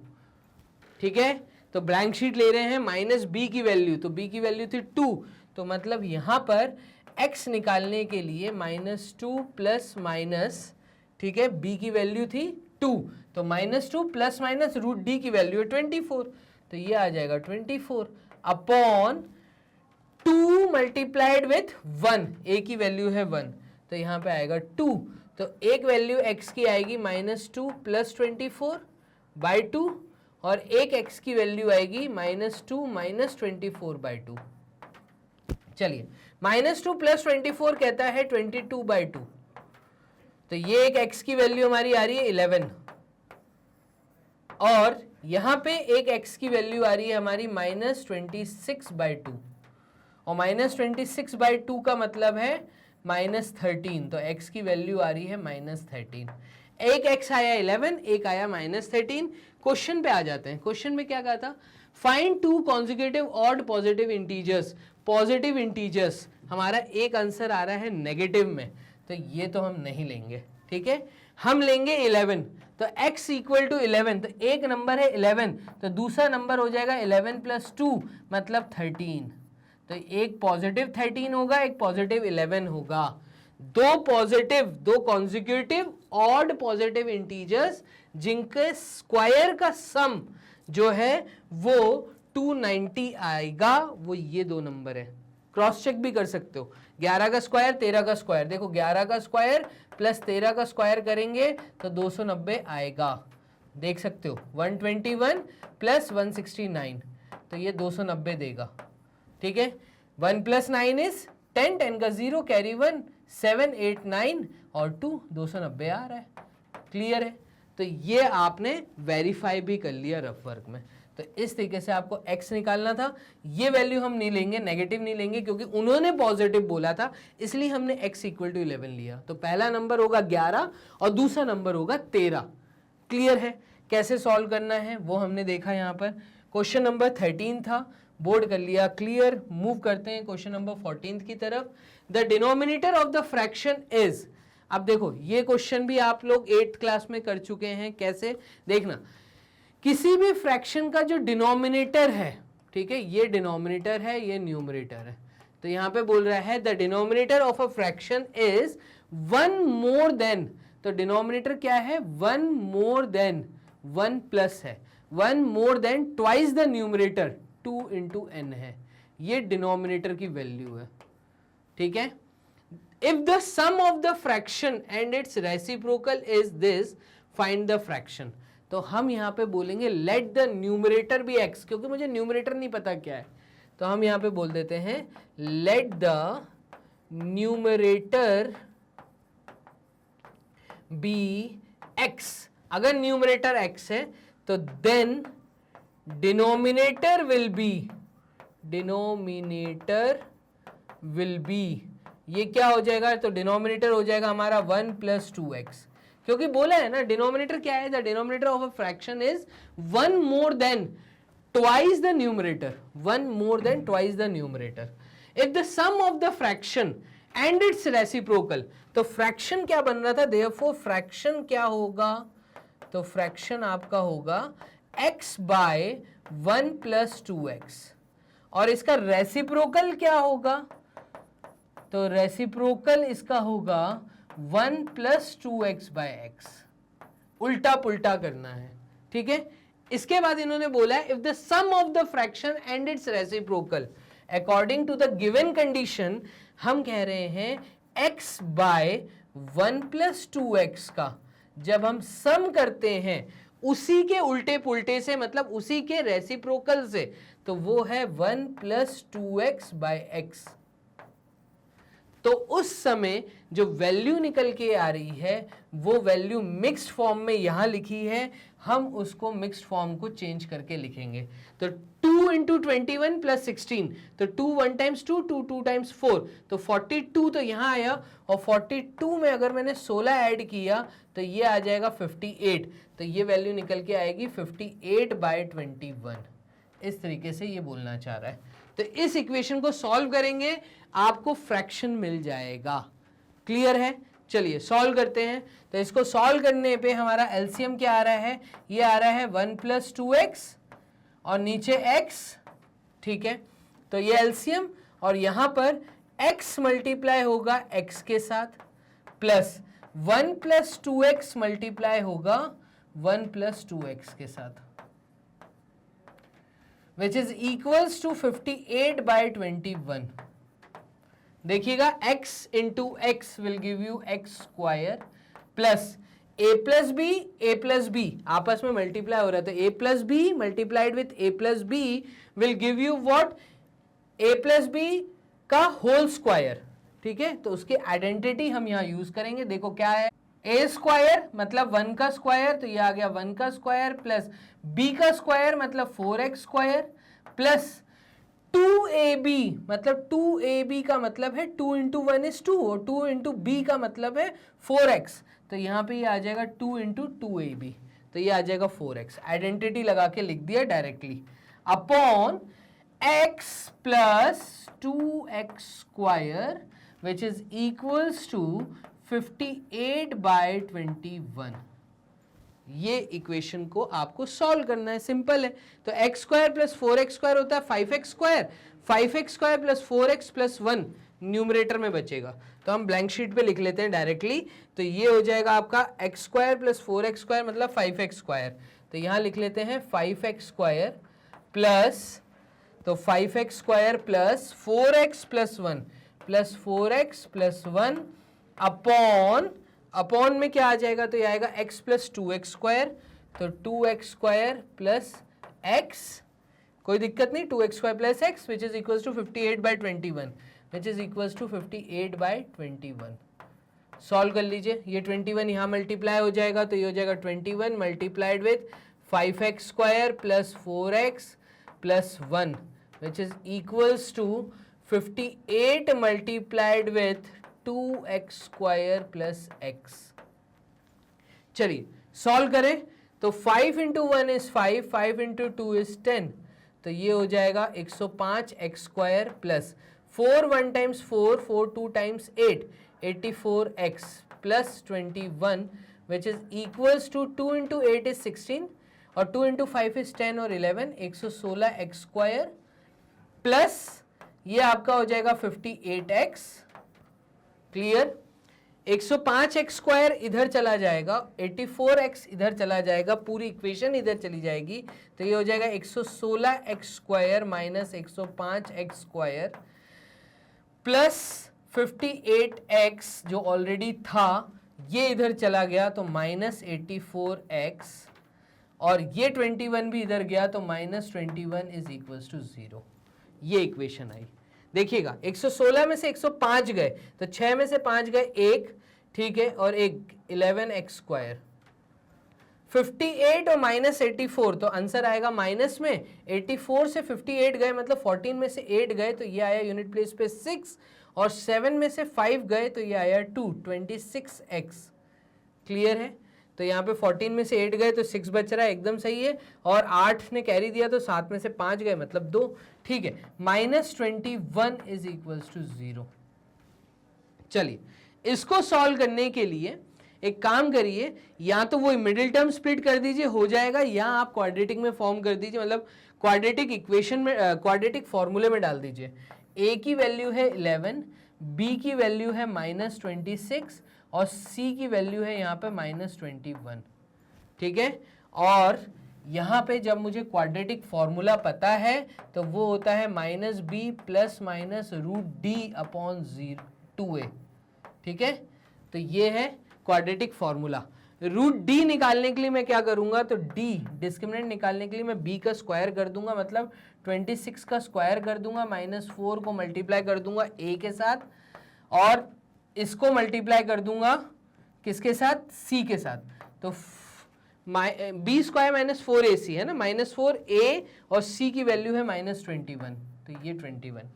ठीक है। तो ब्लैंक शीट ले रहे हैं, माइनस बी की वैल्यू, तो b की वैल्यू थी 2, तो मतलब यहाँ पर x निकालने के लिए -2 प्लस माइनस, ठीक है, b की वैल्यू थी 2, तो -2 प्लस माइनस रूट डी की वैल्यू है 24, तो ये आ जाएगा 24 अपॉन 2 मल्टीप्लाइड विथ 1, a की वैल्यू है 1, तो यहाँ पे आएगा 2, तो एक वैल्यू x की आएगी -2 प्लस 24 बाई 2 और एक x की वैल्यू आएगी -2 माइनस 24 बाई 2। चलिए -2 प्लस 24 कहता है 22 बाई 2, तो ये एक x की वैल्यू हमारी आ रही है 11 और यहाँ पे एक x की वैल्यू आ रही है हमारी -26 बाई 2 और -26 बाई 2 का मतलब है -13, तो x की वैल्यू आ रही है -13। एक x आया 11, एक आया -13। क्वेश्चन पे आ जाते हैं। क्वेश्चन में क्या कहा था, find 2 consecutive odd positive integers. Positive integers हमारा एक आंसर आ रहा है नेगेटिव में, तो ये तो हम नहीं लेंगे, ठीक है, हम लेंगे 11, तो x इक्वल टू 11, तो एक नंबर है 11, तो दूसरा नंबर हो जाएगा 11 प्लस 2 मतलब 13, तो एक पॉजिटिव 13 होगा, एक पॉजिटिव 11 होगा। दो कॉन्जिक्यूटिव ऑड पॉजिटिव इंटीजर्स जिनके स्क्वायर का सम जो है वो 290 आएगा, वो ये दो नंबर है। क्रॉस चेक भी कर सकते हो, 11 का स्क्वायर 13 का स्क्वायर, देखो 11 का स्क्वायर प्लस 13 का स्क्वायर करेंगे तो 290 आएगा, देख सकते हो। 121 प्लस 169 तो ये 290 देगा, ठीक है। 1 प्लस 9 इज 10, 10 का 0 कैरी 1, 7 8 9 और 2 290 आ रहा है, क्लियर है। तो ये आपने वेरीफाई भी कर लिया रफ वर्क में। तो इस तरीके से आपको x निकालना था। ये वैल्यू हम नहीं लेंगे, नेगेटिव नहीं लेंगे, क्योंकि उन्होंने पॉजिटिव बोला था, इसलिए हमने x इक्वल टू 11 लिया। तो पहला नंबर होगा 11 और दूसरा नंबर होगा 13। क्लियर है। कैसे सॉल्व करना है वो हमने देखा। यहाँ पर क्वेश्चन नंबर 13 था, बोर्ड कर लिया क्लियर। मूव करते हैं क्वेश्चन नंबर 14 की तरफ। The denominator of the fraction is, अब देखो ये क्वेश्चन भी आप लोग 8th क्लास में कर चुके हैं। कैसे देखना, किसी भी फ्रैक्शन का जो डिनोमिनेटर है, ठीक है, ये डिनोमिनेटर है, ये न्यूमरेटर है। तो यहां पे बोल रहा है the denominator of a fraction is 1 more than, तो डिनोमिनेटर क्या है, 1 मोर देन, 1 प्लस है, 1 more than twice the numerator, 2 into n है, ये डिनोमिनेटर की वैल्यू है, ठीक है। If the sum of the fraction and its reciprocal is this, find the fraction. तो हम यहां पे बोलेंगे let the numerator be x, क्योंकि मुझे न्यूमरेटर नहीं पता क्या है, तो हम यहां पे बोल देते हैं let the numerator be x। अगर न्यूमरेटर x है तो देन डिनोमिनेटर विल बी, ये क्या हो जाएगा, तो डिनोमिनेटर हो जाएगा हमारा 1 प्लस 2x, क्योंकि बोला है ना डिनोमिनेटर क्या है, the denominator of a fraction is 1 more than twice the numerator, 1 more than twice the numerator. If the sum of the fraction and its reciprocal, तो फ्रैक्शन क्या बन रहा था, देयरफॉर फ्रैक्शन क्या होगा, तो फ्रैक्शन आपका होगा x बाय 1 प्लस 2x, और इसका रेसिप्रोकल क्या होगा, तो रेसिप्रोकल इसका होगा 1 प्लस 2x बाय एक्स, उल्टा पुल्टा करना है, ठीक है। इसके बाद इन्होंने बोला है if the sum of the fraction and its reciprocal according to the given condition, हम कह रहे हैं x बाय 1 प्लस 2x का जब हम सम करते हैं उसी के उल्टे पुल्टे से, मतलब उसी के रेसिप्रोकल से, तो वो है 1 प्लस 2x बाय एक्स। तो उस समय जो वैल्यू निकल के आ रही है वो वैल्यू मिक्स्ड फॉर्म में यहां लिखी है, हम उसको मिक्स्ड फॉर्म को चेंज करके लिखेंगे। तो 2 इंटू 21 प्लस 16, तो 2 1 टाइम्स 2, 2 2 टाइम्स 4, तो 42 तो यहां आया, और 42 में अगर मैंने 16 ऐड किया तो ये आ जाएगा 58, तो ये वैल्यू निकल के आएगी 58 बाय 21। इस तरीके से ये बोलना चाह रहा है। तो इस इक्वेशन को सॉल्व करेंगे, आपको फ्रैक्शन मिल जाएगा। क्लियर है? चलिए सॉल्व करते हैं। तो इसको सॉल्व करने पे हमारा एलसीएम क्या आ रहा है, ये आ रहा है 1 प्लस 2x और नीचे x, ठीक है। तो ये एलसीएम, और यहां पर x मल्टीप्लाई होगा x के साथ, प्लस 1 प्लस 2x मल्टीप्लाई होगा 1 प्लस 2x के साथ, which is equals to 58 by 21। देखिएगा x into x will give you x square plus a plus b आपस में मल्टीप्लाई हो रहा है, तो a plus b multiplied with a plus b will give you what, a plus b का होल स्क्वायर, ठीक है। तो उसकी आइडेंटिटी हम यहाँ यूज करेंगे। देखो क्या है, a स्क्वायर मतलब 1 का स्क्वायर, तो ये आ गया 1 का स्क्वायर, प्लस b का स्क्वायर मतलब 4x स्क्वायर, प्लस 2ab मतलब 2ab का मतलब है 2 इंटू 1 इज 2, और 2 इंटू b का मतलब है 4x, तो यहाँ पे ये आ जाएगा 2 इंटू 2ab, तो ये आ जाएगा 4x। आइडेंटिटी लगा के लिख दिया directly, upon x plus 2x square which is equals to 58 by 21। ये इक्वेशन को आपको सॉल्व करना है, सिंपल है। तो x square plus 4x square होता है 5x square, 5x square plus 4x plus 1 numerator में बचेगा, तो हम ब्लैंक शीट पे लिख लेते हैं डायरेक्टली। तो ये हो जाएगा आपका x square plus 4x square मतलब 5x स्क्वायर, तो यहाँ लिख लेते हैं 5x स्क्वायर प्लस, तो 5x square plus 4x plus 1 plus 4x plus 1 upon में क्या आ जाएगा, तो ये आएगा x प्लस 2x स्क्वायर, तो 2x स्क्वायर प्लस x, कोई दिक्कत नहीं, 2x square plus x which is equals to 58 by 21, which is equals to 58 by 21। Solve कर लीजिए, ये 21 यहाँ मल्टीप्लाई हो जाएगा, तो ये हो जाएगा 21 multiplied with 5x square plus 4x plus 1 which is equals to 58 multiplied with 2x square plus x। चलिए सॉल्व करें, तो 5 इंटू 1 इज 5, 5 इंटू 2 इज 10, तो ये हो जाएगा 105 x square plus 4 1 times 4, 4 2 times 8, 84x plus 21 which is equals to 2 into 8 is 16 और 2 इंटू 5 इज 10 और 11, 116 x स्क्वायर प्लस ये आपका हो जाएगा 58x। क्लियर? 105x स्क्वायर इधर चला जाएगा, 84x इधर चला जाएगा, पूरी इक्वेशन इधर चली जाएगी, तो ये हो जाएगा 116x square minus 105x square plus 58x जो ऑलरेडी था ये इधर चला गया तो माइनस 84x, और ये 21 भी इधर गया तो माइनस 21 इज इक्वल्स टू 0। ये इक्वेशन आई। देखिएगा 116 में से 105 गए तो 6 में से 5 गए 1, ठीक है, और एक 11x स्क्वायर, 58 और माइनस 84, तो आंसर आएगा माइनस में 84 से 58 गए मतलब 14 में से 8 गए तो ये आया यूनिट प्लेस पे 6, और 7 में से 5 गए तो ये आया 2, 26x। क्लियर है? तो यहाँ पे 14 में से 8 गए तो 6 बच रहा है, एकदम सही है, और 8 ने कैरी दिया तो 7 में से 5 गए मतलब 2, ठीक है, माइनस 21 इज इक्वल्स टू 0। चलिए इसको सॉल्व करने के लिए एक काम करिए, या तो वो मिडिल टर्म स्प्लिट कर दीजिए हो जाएगा, या आप क्वाड्रेटिक में फॉर्म कर दीजिए, मतलब क्वाड्रेटिक इक्वेशन में क्वाड्रेटिक फॉर्मूले में डाल दीजिए। a की वैल्यू है 11, b की वैल्यू है -26 और c की वैल्यू है यहाँ पे -21, ठीक है। और यहाँ पे जब मुझे क्वाड्रेटिक फॉर्मूला पता है तो वो होता है -b प्लस माइनस √d/2a, ठीक है। तो ये है क्वाड्रेटिक फॉर्मूला। √d निकालने के लिए मैं क्या करूंगा, तो d डिस्क्रिमिनेंट निकालने के लिए मैं b का स्क्वायर कर दूंगा, मतलब 26 का स्क्वायर कर दूंगा, -4 को मल्टीप्लाई कर दूंगा a के साथ, और इसको मल्टीप्लाई कर दूंगा किसके साथ, c के साथ। तो b स्क्वायर -4ac है ना, -4a और c की वैल्यू है -21, तो ये 21,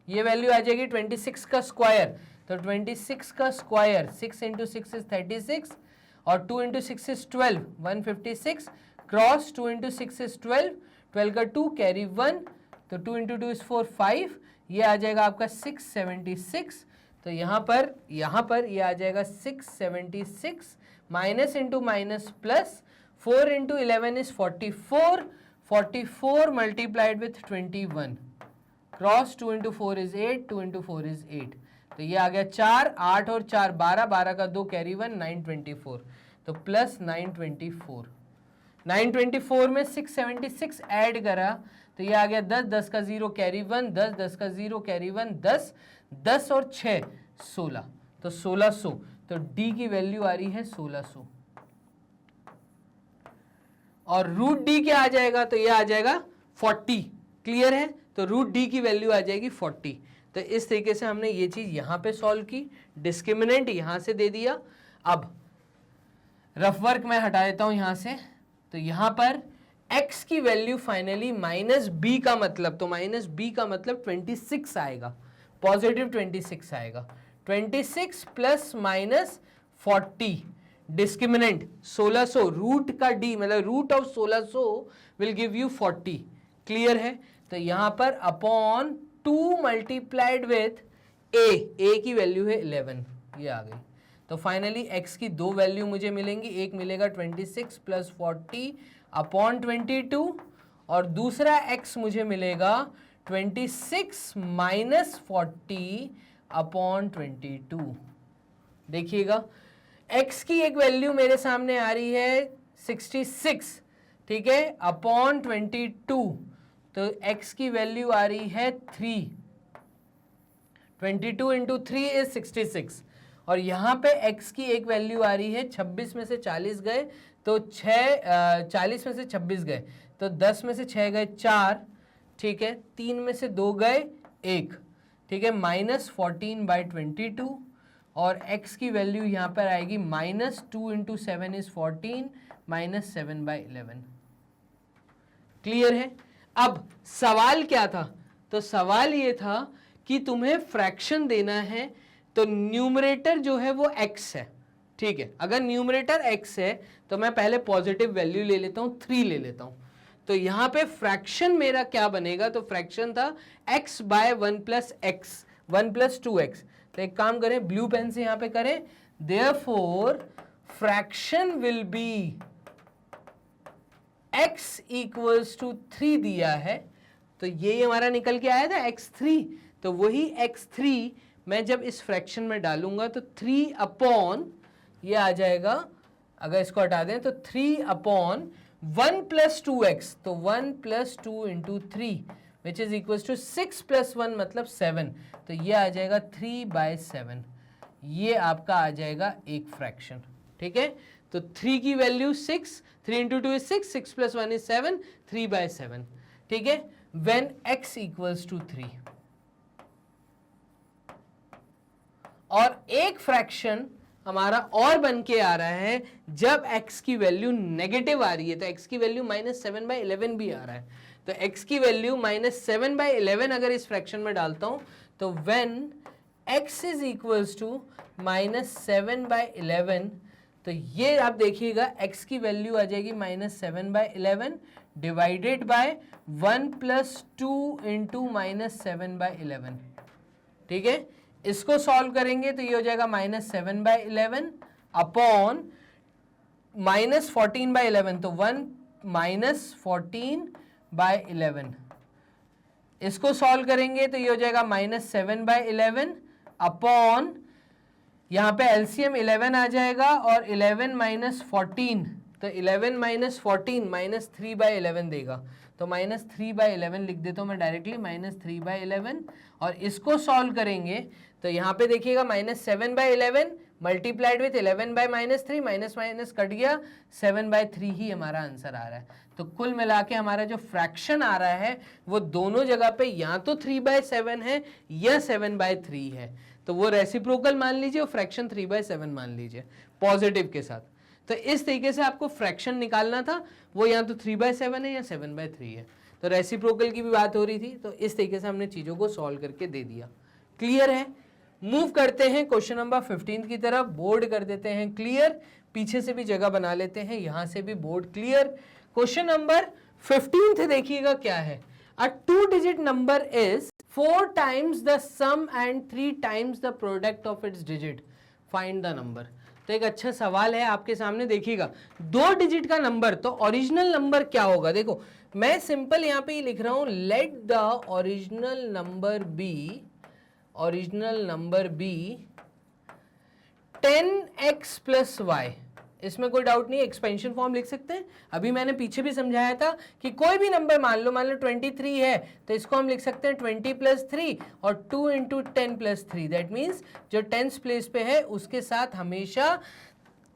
ये वैल्यू आ जाएगी 26 का स्क्वायर, तो 26 का स्क्वायर 6 × 6 इज 36 और 2 × 6 इज 12, 156 क्रॉस 2 × 6 इज 12, 12 का 2 कैरी 1, तो 2 × 2 इज 4, 5, ये आ जाएगा आपका 676। तो यहाँ पर ये आ जाएगा 676, minus into minus plus, 4 × 11 is 44, 44 multiplied with 21, cross 2 × 4 is 8, 2 × 4 is 8, तो ये आ गया 4, 8 और 4 12, 12 का 2 कैरी 1, 924, तो प्लस 924, 924 में 676 ऐड करा तो ये आ गया 10, 10 का 0 कैरी 1, 10, 10 का 0 कैरी 1, 10, 10 और 6 16, तो 1600, तो d की वैल्यू आ रही है 1600। और √d क्या आ जाएगा, तो ये आ जाएगा 40, क्लियर है। तो √d की वैल्यू आ जाएगी 40। तो इस तरीके से हमने ये चीज यहां पे सॉल्व की, डिस्क्रिमिनेंट यहां से दे दिया। अब रफ वर्क मैं हटा देता हूं यहां से, तो यहां पर x की वैल्यू फाइनली -b का मतलब, तो -b का मतलब 26 आएगा, पॉजिटिव 26 आएगा, 26 प्लस माइनस 40, डिस्क्रिमिनेंट 1600, रूट का d मतलब root of 1600 will give you 40, clear है। तो यहां पर अपॉन 2 मल्टीप्लाइड विथ a की वैल्यू है 11, ये आ गई। तो फाइनली x की दो वैल्यू मुझे मिलेंगी, एक मिलेगा 26 प्लस 40 अपॉन 22 और दूसरा x मुझे मिलेगा 26 माइनस 40 अपॉन 22। देखिएगा x की एक वैल्यू मेरे सामने आ रही है 66, ठीक है, अपॉन 22, तो x की वैल्यू आ रही है 3, 22 इंटू 3 इज 66, और यहाँ पे x की एक वैल्यू आ रही है 26 में से 40 गए तो 40 में से 26 गए तो 10 में से 6 गए 4, ठीक है, 3 में से 2 गए 1, ठीक है, -14/22, और x की वैल्यू यहाँ पर आएगी -2 इंटू 7 इज 14, -7/11, क्लियर है। अब सवाल क्या था, तो सवाल ये था कि तुम्हें फ्रैक्शन देना है, तो न्यूमरेटर जो है वो x है, ठीक है। अगर न्यूमरेटर x है तो मैं पहले पॉजिटिव वैल्यू ले लेता हूं, 3 ले लेता हूं, तो यहां पे फ्रैक्शन मेरा क्या बनेगा, तो फ्रैक्शन था x by 1 plus x, 1 plus 2x। तो एक काम करें, ब्लू पेन से यहां पे करें, therefore fraction will be x equals to 3 दिया है, तो ये हमारा निकल के आया था x3, तो वही x3 मैं जब इस फ्रैक्शन में डालूंगा तो 3 अपॉन, ये आ जाएगा, अगर इसको हटा दें तो 3 अपॉन 1 प्लस 2x, तो 1 plus 2 into 3 which is equal to 6 plus 1 मतलब 7, तो ये आ जाएगा 3/7, ये आपका आ जाएगा एक फ्रैक्शन, ठीक है। तो 3 की value 6, 3 into 2 is 6, 6 plus 1 is 7, 3/7, ठीक है, व्हेन x इक्वल्स टू 3। और एक फ्रैक्शन हमारा और बन के आ रहा है जब x की वैल्यू नेगेटिव आ रही है, तो x की वैल्यू -7/11 भी आ रहा है, तो x की वैल्यू -7/11 अगर इस फ्रैक्शन में डालता हूं तो when x is equals to -7/11, तो ये आप देखिएगा x की वैल्यू आ जाएगी -7/11 डिवाइडेड बाय 1 प्लस 2 इंटू -7/11, ठीक है। इसको सॉल्व करेंगे तो ये हो जाएगा -7/11 अपॉन -14/11, तो 1 -14/11। इसको सॉल्व करेंगे तो ये हो जाएगा -7/11 अपॉन, यहां पे एलसीएम 11 आ जाएगा और 11 - 14, तो 11 - 14 -3/11 देगा, तो -3/11 लिख देता हूं मैं डायरेक्टली, -3/11। और इसको सॉल्व करेंगे तो यहां पे देखिएगा -7/11 multiplied with 11/-3, minus minus cut गया, 7/3 ही हमारा आंसर आ रहा है। तो कुल मिला के हमारा जो फ्रैक्शन आ रहा है वो दोनों जगह पे या तो 3/7 है या 7/3 है, तो वो रेसिप्रोकल मान लीजिए और फ्रैक्शन 3/7 मान लीजिए पॉजिटिव के साथ। तो इस तरीके से आपको फ्रैक्शन निकालना था, वो या तो 3/7 है या 7/3 है। तो रेसिप्रोकल की भी बात हो रही थी, तो इस तरीके से हमने चीज़ों को सॉल्व करके दे दिया। क्लियर है? मूव करते हैं क्वेश्चन नंबर 15 की तरफ। बोर्ड कर देते हैं क्लियर, पीछे से भी जगह बना लेते हैं, यहां से भी बोर्ड क्लियर। क्वेश्चन नंबर 15 देखिएगा क्या है। अ 2 digit number is 4 times the sum and 3 times the product of its digit. Find the number. तो एक अच्छा सवाल है आपके सामने, देखिएगा 2 डिजिट का नंबर, तो ओरिजिनल नंबर क्या होगा? देखो मैं सिंपल यहां पे लिख रहा हूं, let the original number be 10x + y। इसमें कोई डाउट नहीं है, एक्सपेंशन फॉर्म लिख सकते हैं। अभी मैंने पीछे भी समझाया था कि कोई भी नंबर मान लो 23 है, तो इसको हम लिख सकते हैं 20 + 3 और 2 × 10 + 3। दैट मीन्स जो टेंस प्लेस पे है उसके साथ हमेशा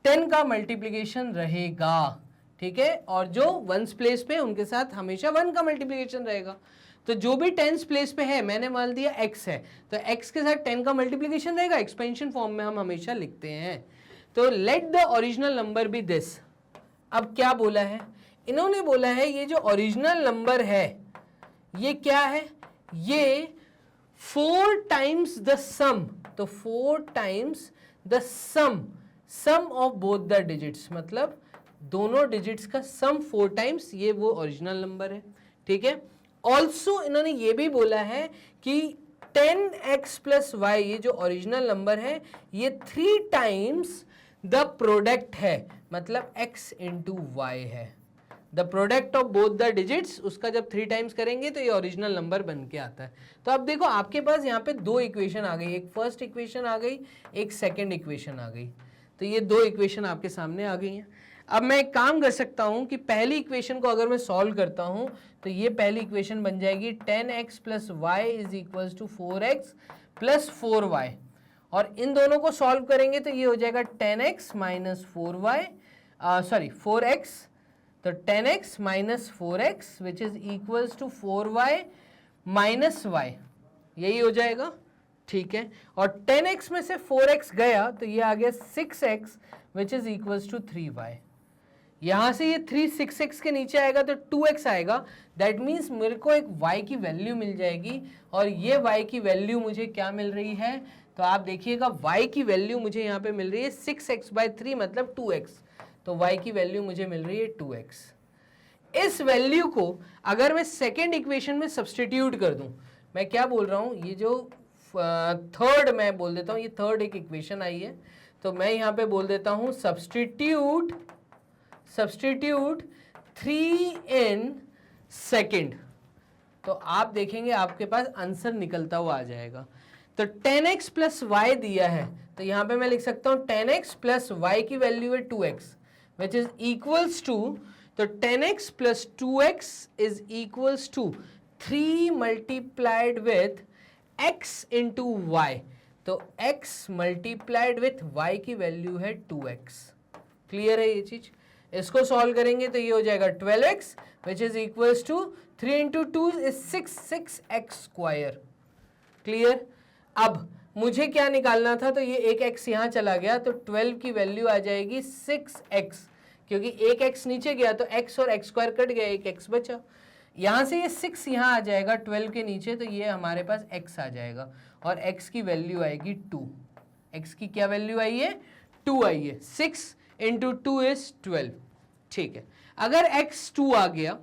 10 का मल्टीप्लीकेशन रहेगा, ठीक है, और जो वंस प्लेस पे उनके साथ हमेशा 1 का मल्टीप्लीकेशन रहेगा। तो जो भी टेंस प्लेस पे है, मैंने मान दिया x है, तो x के साथ 10 का मल्टीप्लीकेशन रहेगा, एक्सपेंशन फॉर्म में हम हमेशा लिखते हैं। तो let the original number be this. अब क्या बोला है इन्होंने? बोला है ये जो ओरिजिनल नंबर है ये क्या है? ये 4 times द सम, तो 4 times the sum of both the digits, मतलब दोनों डिजिट्स का सम 4 times, ये वो ओरिजिनल नंबर है, ठीक है। ऑल्सो इन्होंने ये भी बोला है कि 10x + y, ये जो ओरिजिनल नंबर है ये 3 times द प्रोडक्ट है, मतलब x × y है। The product of both the digits, उसका जब 3 times करेंगे तो ये ओरिजिनल नंबर बन के आता है। तो अब देखो आपके पास यहाँ पे 2 इक्वेशन आ गई, एक फर्स्ट इक्वेशन आ गई, एक सेकंड इक्वेशन आ गई। तो ये 2 इक्वेशन आपके सामने आ गई हैं। अब मैं एक काम कर सकता हूं कि पहली इक्वेशन को अगर मैं सॉल्व करता हूं तो ये पहली इक्वेशन बन जाएगी 10x + y = 4x + 4y, और इन दोनों को सॉल्व करेंगे तो ये हो जाएगा 10x - 4y, 4x, तो 10x - 4x which is equals to 4y - y, यही हो जाएगा, ठीक है। और 10x में से 4x गया तो ये आ गया 6x which is equals to 3y। यहां से ये 3 6x के नीचे आएगा तो 2x आएगा। दैट मीन्स मेरे को एक y की वैल्यू मिल जाएगी, और ये y की वैल्यू मुझे क्या मिल रही है? तो आप देखिएगा y की वैल्यू मुझे यहाँ पे मिल रही है 6x/3 मतलब 2x, तो y की वैल्यू मुझे मिल रही है 2x। इस वैल्यू को अगर मैं सेकेंड इक्वेशन में सब्सटीट्यूट कर दूं, मैं क्या बोल रहा हूं, ये जो थर्ड मैं बोल देता हूं, ये थर्ड एक इक्वेशन आई है, तो मैं यहाँ पे बोल देता हूं सब्सटीट्यूट 3 in सेकेंड, तो आप देखेंगे आपके पास आंसर निकलता हुआ आ जाएगा। तो 10x + y दिया है, तो यहां पे मैं लिख सकता हूं 10x + y की वैल्यू है 2x which is equals to, तो 10x + 2x is equals to 3 multiplied with x × y, तो x मल्टीप्लाइड विथ y की वैल्यू है 2x। क्लियर है ये चीज? इसको सॉल्व करेंगे तो ये हो जाएगा 12x which is equals to 3 × 2 is 6x²। Clear? अब मुझे क्या निकालना था, तो ये एक x यहाँ चला गया तो 12 की वैल्यू आ जाएगी 6x, क्योंकि एक x नीचे गया तो x और x² कट गया, एक x बचा। यहाँ से ये 6 यहाँ आ जाएगा 12 के नीचे, तो ये हमारे पास x आ जाएगा, और x की वैल्यू आएगी 2। x की क्या वैल्यू आई है? 2 आई है। 6 × 2 इज 12, ठीक है। अगर x 2 आ गया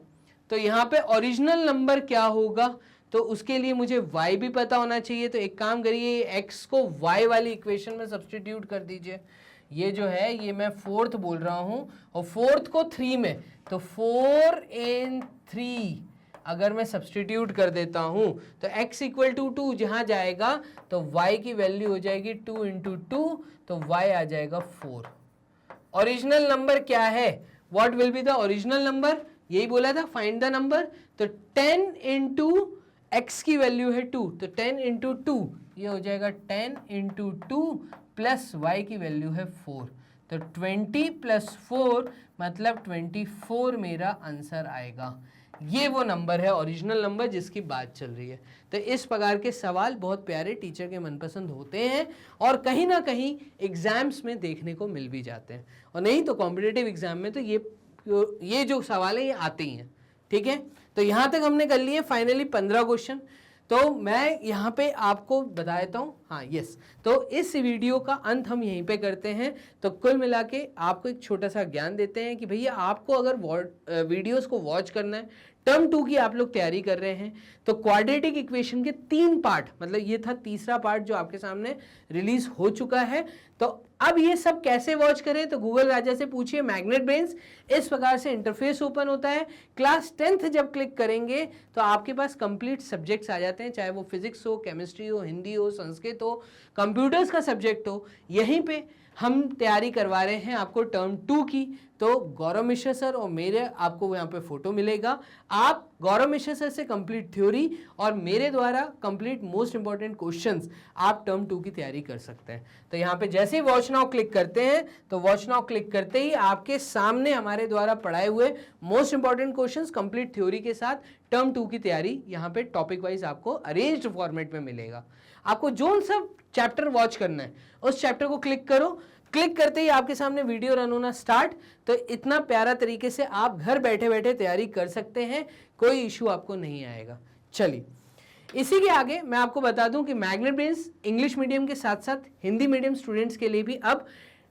तो यहाँ पे ओरिजिनल नंबर क्या होगा, तो उसके लिए मुझे y भी पता होना चाहिए। तो एक काम करिए, x को y वाली इक्वेशन में सब्सटीट्यूट कर दीजिए। ये जो है ये मैं 4th बोल रहा हूं और 4th को 3 में, तो 4 in 3 अगर मैं सब्सटीट्यूट कर देता हूं तो x इक्वल टू 2 जहां जाएगा तो y की वैल्यू हो जाएगी 2 इंटू 2, तो y आ जाएगा 4। ओरिजिनल नंबर क्या है, what will be the original number, यही बोला था फाइंड द नंबर। तो 10 इंटू x की वैल्यू है 2, तो 10 इंटू 2 ये हो जाएगा 10 इंटू 2 प्लस y की वैल्यू है 4, तो 20 प्लस 4 मतलब 24 मेरा आंसर आएगा। ये वो नंबर है ओरिजिनल नंबर जिसकी बात चल रही है। तो इस प्रकार के सवाल बहुत प्यारे टीचर के मनपसंद होते हैं और कहीं ना कहीं एग्जाम्स में देखने को मिल भी जाते हैं, और नहीं तो कॉम्पिटिटिव एग्जाम में तो ये जो सवाल है ये आते ही हैं। ठीक है, तो यहाँ तक हमने कर लिए फाइनली 15 क्वेश्चन। तो मैं यहाँ पे आपको बता देता हूँ, हाँ यस, तो इस वीडियो का अंत हम यहीं पे करते हैं। तो कुल मिला के आपको एक छोटा सा ज्ञान देते हैं कि भैया आपको अगर वीडियोस को वॉच करना है, टर्म 2 की आप लोग तैयारी कर रहे हैं, तो क्वाड्रेटिक इक्वेशन के 3 पार्ट, मतलब ये था तीसरा पार्ट जो आपके सामने रिलीज हो चुका है। तो अब ये सब कैसे वॉच करें, तो गूगल राजा से पूछिए, मैग्नेट ब्रेन्स, इस प्रकार से इंटरफेस ओपन होता है। क्लास 10th जब क्लिक करेंगे तो आपके पास कंप्लीट सब्जेक्ट्स आ जाते हैं, चाहे वो फिजिक्स हो, केमिस्ट्री हो, हिंदी हो, संस्कृत हो, कंप्यूटर्स का सब्जेक्ट हो। यहीं पे हम तैयारी करवा रहे हैं आपको टर्म 2 की। तो गौरव मिश्रा सर और मेरे आपको यहाँ पे फोटो मिलेगा, आप गौरव मिश्रा सर से कंप्लीट थ्योरी और मेरे द्वारा कंप्लीट मोस्ट इंपॉर्टेंट क्वेश्चंस आप टर्म 2 की तैयारी कर सकते हैं। तो यहाँ पे जैसे ही वॉच नाउ क्लिक करते हैं, तो वॉच नाउ क्लिक करते ही आपके सामने हमारे द्वारा पढ़ाए हुए most important questions complete theory के साथ टर्म 2 की तैयारी यहाँ पे टॉपिक वाइज आपको अरेंज्ड फॉर्मेट में मिलेगा। आपको जो सा चैप्टर वॉच करना है उस चैप्टर को क्लिक करो, क्लिक करते ही आपके सामने वीडियो रन होना स्टार्ट। तो इतना प्यारा तरीके से आप घर बैठे बैठे तैयारी कर सकते हैं, कोई इशू आपको नहीं आएगा। चलिए इसी के आगे मैं आपको बता दूं कि मैग्नेट ब्रेन्स इंग्लिश मीडियम के साथ साथ हिंदी मीडियम स्टूडेंट्स के लिए भी अब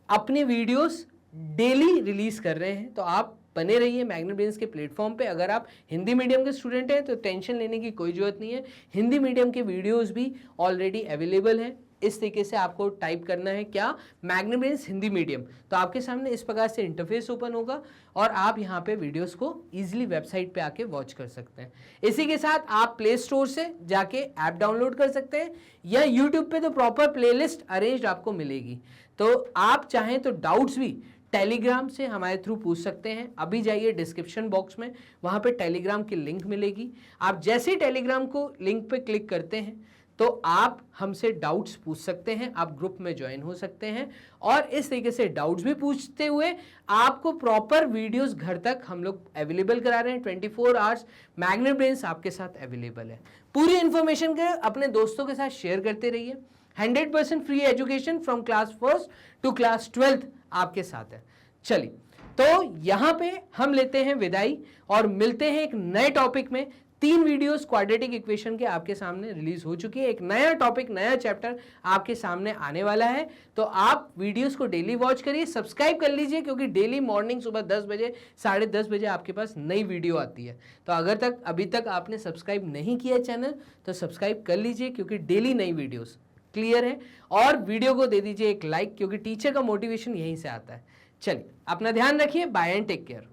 अपने वीडियोस डेली रिलीज कर रहे हैं। तो आप बने रहिए मैग्नेट ब्रेन्स के प्लेटफॉर्म पे। अगर आप हिंदी मीडियम के स्टूडेंट हैं तो टेंशन लेने की कोई जरूरत नहीं है, हिंदी मीडियम के वीडियोस भी ऑलरेडी अवेलेबल हैं। इस तरीके से आपको टाइप करना है क्या, मैग्नेट ब्रेन्स हिंदी मीडियम, तो आपके सामने इस प्रकार से इंटरफेस ओपन होगा और आप यहाँ पे वीडियोस को इजीली वेबसाइट पे आके वॉच कर सकते हैं। इसी के साथ आप प्ले स्टोर से जाके ऐप डाउनलोड कर सकते हैं या यूट्यूब पे तो प्रॉपर प्लेलिस्ट अरेंज्ड आपको मिलेगी। तो आप चाहें तो डाउट्स भी टेलीग्राम से हमारे थ्रू पूछ सकते हैं। अभी जाइए डिस्क्रिप्शन बॉक्स में, वहाँ पे टेलीग्राम की लिंक मिलेगी। आप जैसे ही टेलीग्राम को लिंक पे क्लिक करते हैं तो आप हमसे डाउट्स पूछ सकते हैं, आप ग्रुप में ज्वाइन हो सकते हैं और इस तरीके से डाउट्स भी पूछते हुए आपको प्रॉपर वीडियोस घर तक हम लोग अवेलेबल करा रहे हैं। 24 आवर्स मैग्नेट ब्रेन्स आपके साथ अवेलेबल है। पूरी इंफॉर्मेशन के अपने दोस्तों के साथ शेयर करते रहिए। 100% free education from class 1st to class 12th आपके साथ है। चलिए तो यहां पे हम लेते हैं विदाई और मिलते हैं एक नए टॉपिक में। 3 वीडियोस क्वाड्रेटिक इक्वेशन के आपके सामने रिलीज हो चुकी है। एक नया टॉपिक, नया चैप्टर आपके सामने आने वाला है। तो आप वीडियोस को डेली वॉच करिए, सब्सक्राइब कर लीजिए, क्योंकि डेली मॉर्निंग सुबह 10 बजे 10:30 बजे आपके पास नई वीडियो आती है। तो अगर अभी तक आपने सब्सक्राइब नहीं किया चैनल तो सब्सक्राइब कर लीजिए, क्योंकि डेली नई वीडियोस क्लियर है। और वीडियो को दे दीजिए एक लाइक, क्योंकि टीचर का मोटिवेशन यहीं से आता है। चलिए अपना ध्यान रखिए, बाय एंड टेक केयर।